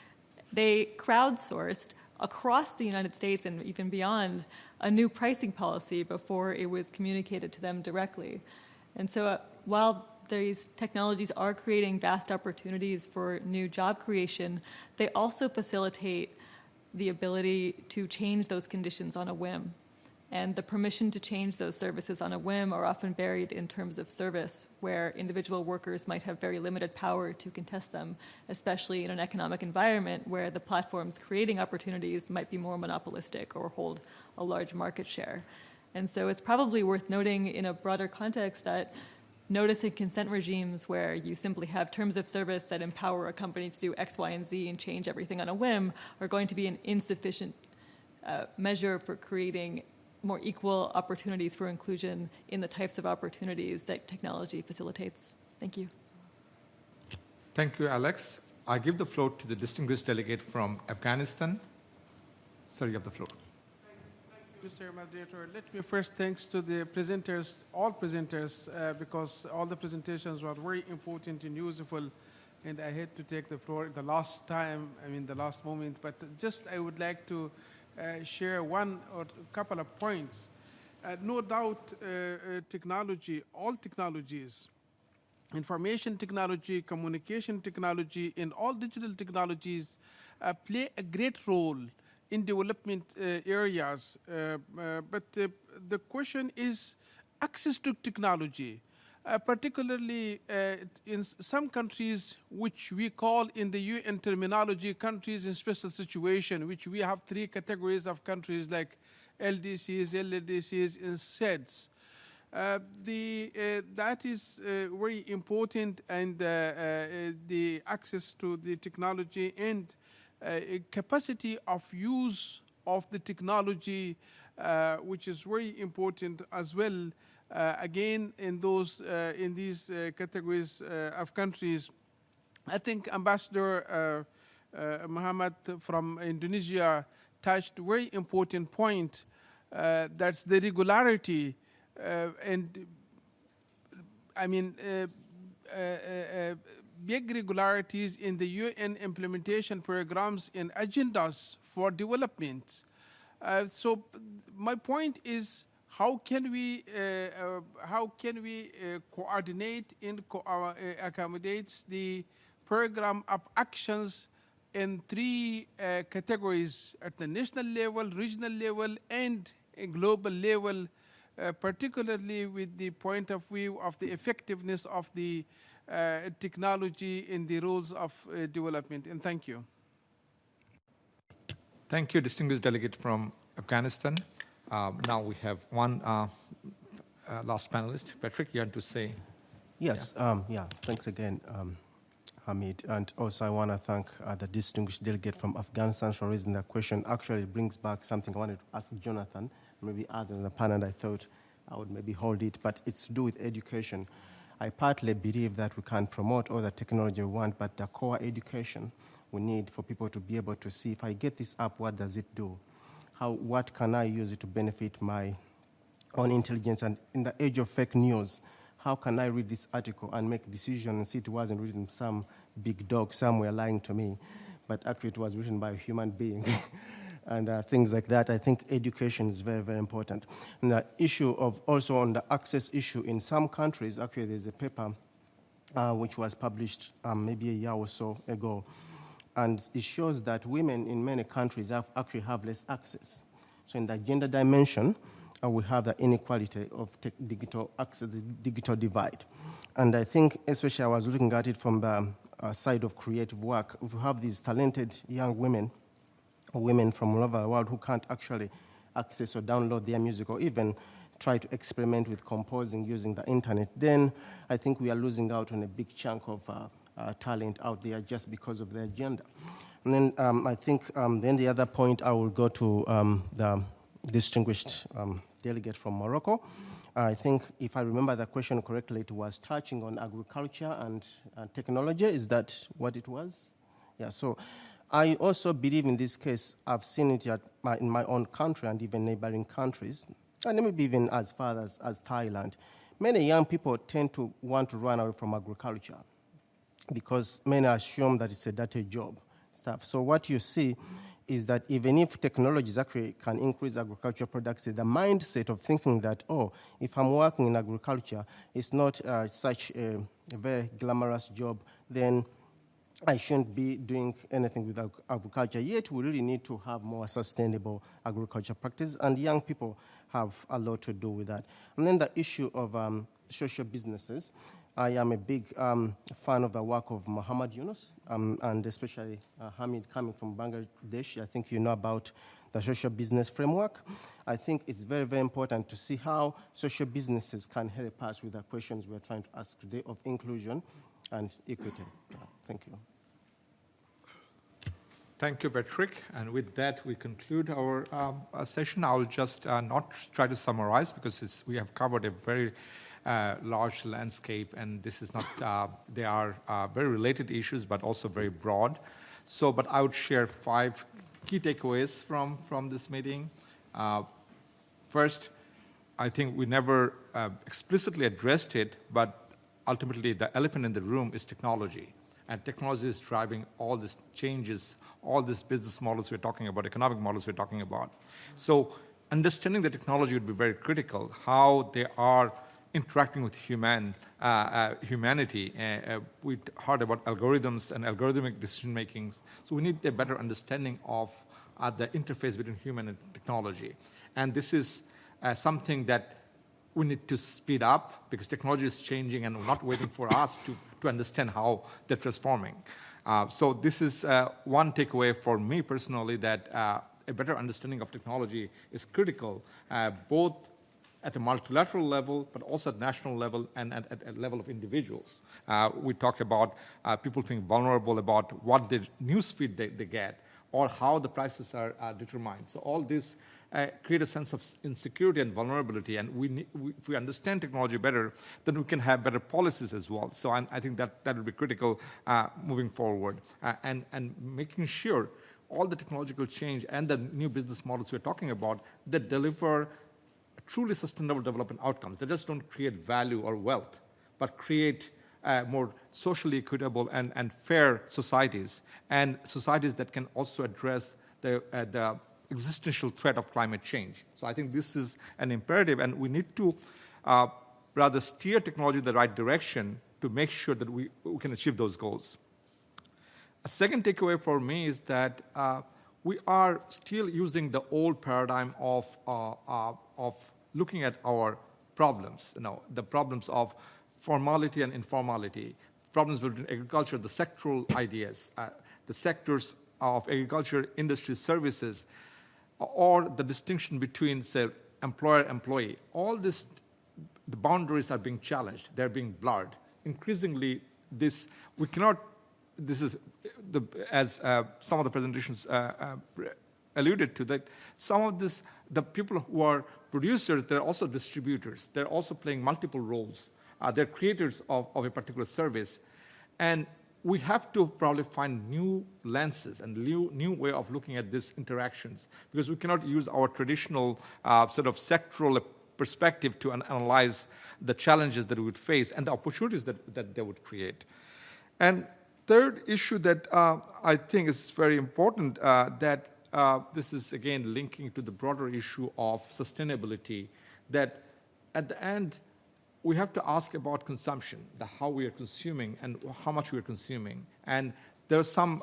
They crowdsourced across the United States and even beyond a new pricing policy before it was communicated to them directly. And so while these technologies are creating vast opportunities for new job creation, they also facilitate the ability to change those conditions on a whim. And the permission to change those services on a whim are often varied in terms of service, where individual workers might have very limited power to contest them, especially in an economic environment where the platforms creating opportunities might be more monopolistic or hold a large market share. And so it's probably worth noting in a broader context that notice and consent regimes where you simply have terms of service that empower a company to do X, Y, and Z and change everything on a whim are going to be an insufficient measure for creating more equal opportunities for inclusion in the types of opportunities that technology facilitates. Thank you. Thank you, Alex. I give the floor to the distinguished delegate from Afghanistan. Sir, you have the floor. Thank you, Mr. Moderator. Let me first thanks to the presenters, all presenters, because all the presentations were very important and useful, and I had to take the floor the last time, the last moment, but just I would like to share one or a couple of points. No doubt technology, all technologies, information technology, communication technology, and all digital technologies play a great role in development areas. But the question is access to technology, particularly in some countries which we call in the UN terminology countries in special situation, which we have three categories of countries like LDCs, LDCs, and SEDS. That is very important, and the access to the technology and capacity of use of the technology, which is very important as well. Again, in these categories of countries, I think Ambassador Muhammad from Indonesia touched a very important point. That's the regularity, big regularities in the UN implementation programs and agendas for development. So my point is, how can we coordinate and accommodate the program of actions in three categories at the national level, regional level, and a global level, particularly with the point of view of the effectiveness of the technology in the roles of development. And thank you. Thank you, distinguished delegate from Afghanistan. Now we have one last panelist. Patrick, you had to say? Yes, thanks again, Hamid. And also I want to thank the distinguished delegate from Afghanistan for raising that question. Actually, it brings back something I wanted to ask Jonathan, maybe other than the panel. I thought I would maybe hold it, but it's to do with education. I partly believe that we can promote all the technology we want, but the core education we need for people to be able to see, if I get this app, what does it do? What can I use it to benefit my own intelligence? And in the age of fake news, how can I read this article and make decisions and see it wasn't written some big dog somewhere lying to me, but actually it was written by a human being? And things like that. I think education is very, very important. And the issue of also on the access issue, in some countries, actually there's a paper which was published maybe a year or so ago, And it shows that women in many countries actually have less access. So in the gender dimension, we have the inequality of digital access, the digital divide. And I think, especially I was looking at it from the side of creative work, if you have these talented young women from all over the world who can't actually access or download their music or even try to experiment with composing using the internet, then I think we are losing out on a big chunk of talent out there just because of their gender. And then I think then the other point I will go to the distinguished delegate from Morocco. I think if I remember the question correctly, it was touching on agriculture and technology. Is that what it was? Yeah, so I also believe in this case, I've seen it in my own country and even neighboring countries, and maybe even as far as Thailand. Many young people tend to want to run away from agriculture because many assume that it's a dirty job stuff. So what you see is that even if technologies actually can increase agricultural productivity, the mindset of thinking that, oh, if I'm working in agriculture, it's not such a very glamorous job, then I shouldn't be doing anything with agriculture. Yet we really need to have more sustainable agriculture practices, and young people have a lot to do with that. And then the issue of social businesses. I am a big fan of the work of Muhammad Yunus, and especially Hamid coming from Bangladesh. I think you know about the social business framework. I think it's very, very important to see how social businesses can help us with the questions we're trying to ask today of inclusion and equity. Thank you. Thank you, Patrick. And with that, we conclude our session. I'll just not try to summarize because we have covered a very large landscape, and this is not, they are very related issues, but also very broad. So, but I would share 5 key takeaways from this meeting. First, I think we never explicitly addressed it, but ultimately the elephant in the room is technology. And technology is driving all these changes, all these business models we're talking about, economic models we're talking about. So understanding the technology would be very critical, how they are interacting with humanity. We heard about algorithms and algorithmic decision making. So we need a better understanding of the interface between human and technology. And this is something that we need to speed up because technology is changing and not waiting for us to understand how they're transforming. So this is one takeaway for me personally, that a better understanding of technology is critical, both at a multilateral level, but also at national level and at a level of individuals. We talked about people feeling vulnerable about what the newsfeed they get or how the prices are determined. So all this create a sense of insecurity and vulnerability, and if we understand technology better, then we can have better policies as well. So I think that will be critical moving forward, and making sure all the technological change and the new business models we're talking about that deliver truly sustainable development outcomes. They just don't create value or wealth, but create more socially equitable and fair societies, and societies that can also address the existential threat of climate change. So I think this is an imperative, and we need to rather steer technology in the right direction to make sure that we can achieve those goals. A second takeaway for me is that we are still using the old paradigm of looking at our problems, the problems of formality and informality, problems between agriculture, the sectoral ideas, the sectors of agriculture, industry, services, or the distinction between, say, employer-employee. All this, the boundaries are being challenged. They're being blurred. Increasingly, this is, as some of the presentations alluded to, that some of this, the people who are producers, they're also distributors. They're also playing multiple roles. They're creators of a particular service. And we have to probably find new lenses and new way of looking at these interactions, because we cannot use our traditional sort of sectoral perspective to analyze the challenges that we would face and the opportunities that they would create. And third issue that I think is very important, that this is, again, linking to the broader issue of sustainability, that at the end, we have to ask about consumption, how we are consuming and how much we are consuming. And there's some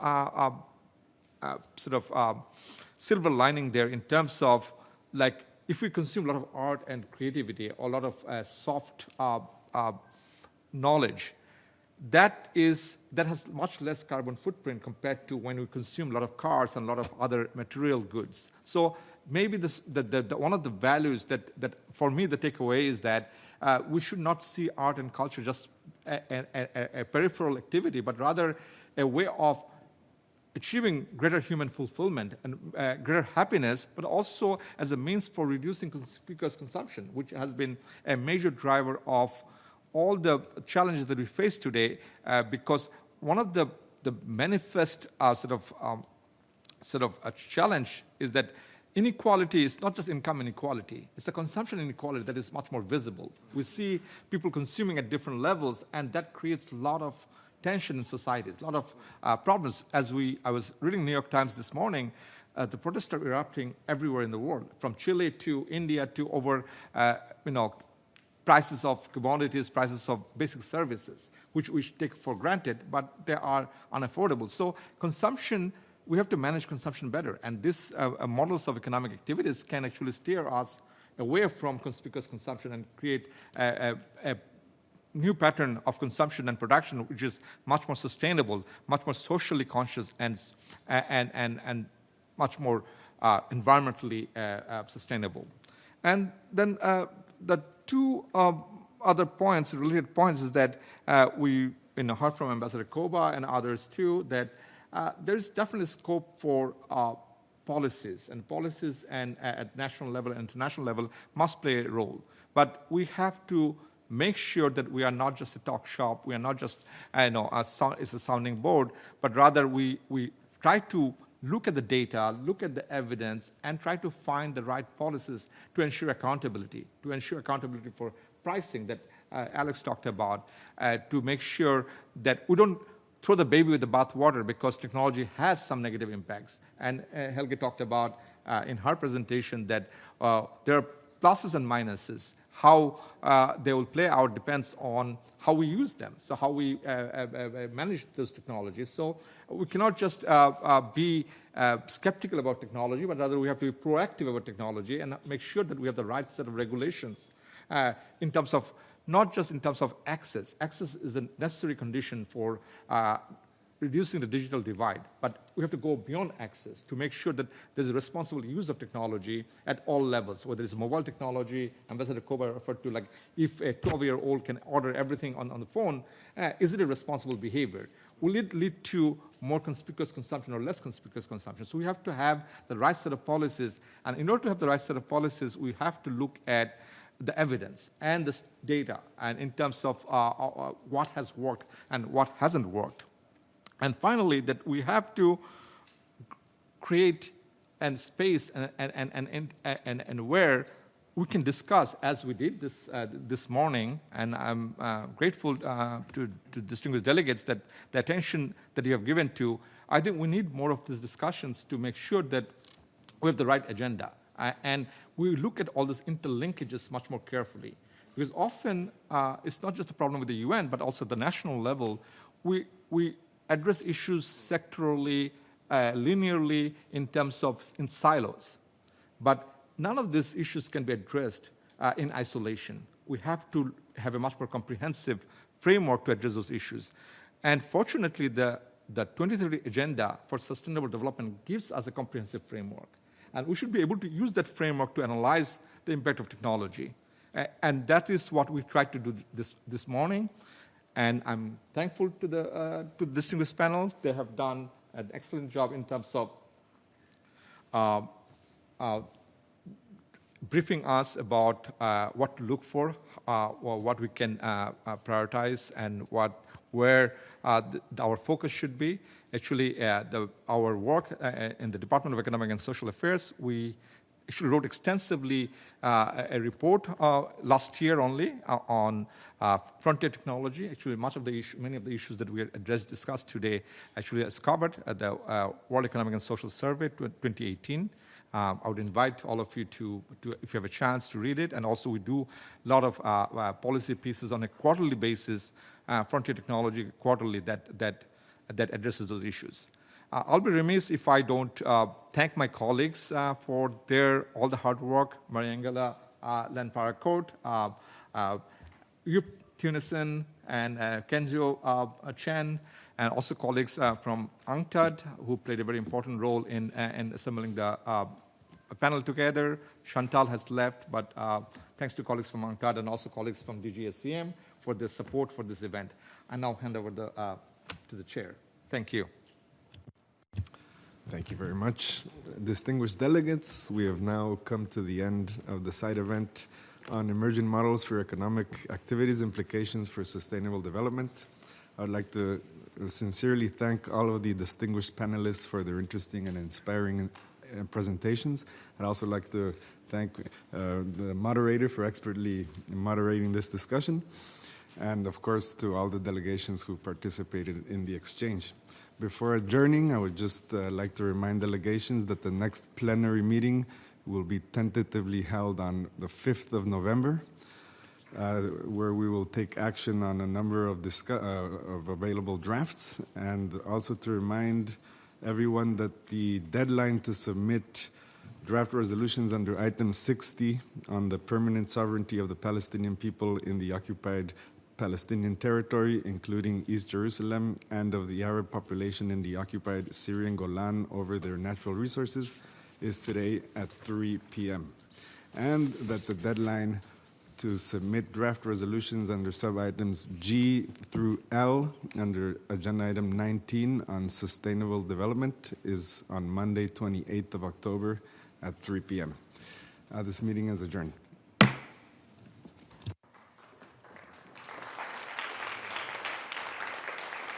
silver lining there in terms of, like, if we consume a lot of art and creativity, or a lot of soft knowledge, that has much less carbon footprint compared to when we consume a lot of cars and a lot of other material goods. So maybe one of the values that for me the takeaway is that we should not see art and culture just a peripheral activity, but rather a way of achieving greater human fulfillment and greater happiness, but also as a means for reducing conspicuous consumption, which has been a major driver of all the challenges that we face today, because one of the manifest challenge is that inequality is not just income inequality, it's the consumption inequality that is much more visible. We see people consuming at different levels, and that creates a lot of tension in societies, a lot of problems. I was reading New York Times this morning, the protests are erupting everywhere in the world, from Chile to India to over, prices of commodities, prices of basic services, which we take for granted, but they are unaffordable. So consumption, we have to manage consumption better. And this models of economic activities can actually steer us away from conspicuous consumption and create a new pattern of consumption and production, which is much more sustainable, much more socially conscious, and much more environmentally sustainable. And then the two other points, related points, is that we heard from Ambassador Koba and others too, that there's definitely scope for policies, and at national level and international level must play a role. But we have to make sure that we are not just a talk shop, we are not just it's a sounding board, but rather we try to look at the data, look at the evidence, and try to find the right policies to ensure accountability for pricing that Alex talked about, to make sure that we don't throw the baby with the bathwater, because technology has some negative impacts. And Helge talked about in her presentation that there are pluses and minuses. How they will play out depends on how we use them, so how we manage those technologies. So we cannot just be skeptical about technology, but rather we have to be proactive about technology and make sure that we have the right set of regulations in terms of, not just in terms of access. Access is a necessary condition for reducing the digital divide, but we have to go beyond access to make sure that there's a responsible use of technology at all levels, whether it's mobile technology. Ambassador Koba referred to, like, if a 12-year-old can order everything on the phone, is it a responsible behavior? Will it lead to more conspicuous consumption or less conspicuous consumption? So we have to have the right set of policies, and in order to have the right set of policies, we have to look at the evidence and the data, and in terms of what has worked and what hasn't worked. And finally, that we have to create a space and where we can discuss, as we did this morning, and I'm grateful to distinguished delegates that the attention that you have given to. I think we need more of these discussions to make sure that we have the right agenda, and we look at all these interlinkages much more carefully. Because often it's not just a problem with the UN, but also at the national level, we address issues sectorally, linearly, in silos. But none of these issues can be addressed in isolation. We have to have a much more comprehensive framework to address those issues. And fortunately, the 2030 Agenda for Sustainable Development gives us a comprehensive framework. And we should be able to use that framework to analyze the impact of technology. And that is what we tried to do this morning. And I'm thankful to the distinguished panel. They have done an excellent job in terms of briefing us about what to look for, what we can prioritize, and where our focus should be. Actually, our work in the Department of Economic and Social Affairs, we actually wrote extensively a report last year only on frontier technology. Actually, many of the issues that we discussed today actually is covered at the World Economic and Social Survey 2018. I would invite all of you to, if you have a chance, to read it. And also, we do a lot of policy pieces on a quarterly basis, frontier technology quarterly, that that addresses those issues. I'll be remiss if I don't thank my colleagues for all the hard work, Mariangela Len Paracote, Yup Tunison, and Kenzo Chen, and also colleagues from UNCTAD, who played a very important role in assembling the panel together. Chantal has left, but thanks to colleagues from UNCTAD and also colleagues from DGSCM for their support for this event. I now hand over to the chair. Thank you. Thank you very much. Distinguished delegates, we have now come to the end of the side event on emerging models for economic activities, implications for sustainable development. I would like to sincerely thank all of the distinguished panelists for their interesting and inspiring presentations. I'd also like to thank the moderator for expertly moderating this discussion, and of course to all the delegations who participated in the exchange. Before adjourning, I would just like to remind delegations that the next plenary meeting will be tentatively held on the 5th of November, where we will take action on a number of available drafts, and also to remind everyone that the deadline to submit draft resolutions under item 60 on the permanent sovereignty of the Palestinian people in the occupied Palestinian territory, including East Jerusalem, and of the Arab population in the occupied Syrian Golan over their natural resources, is today at 3 p.m. And that the deadline to submit draft resolutions under sub-items G through L under agenda item 19 on sustainable development is on Monday, 28th of October at 3 p.m. This meeting is adjourned.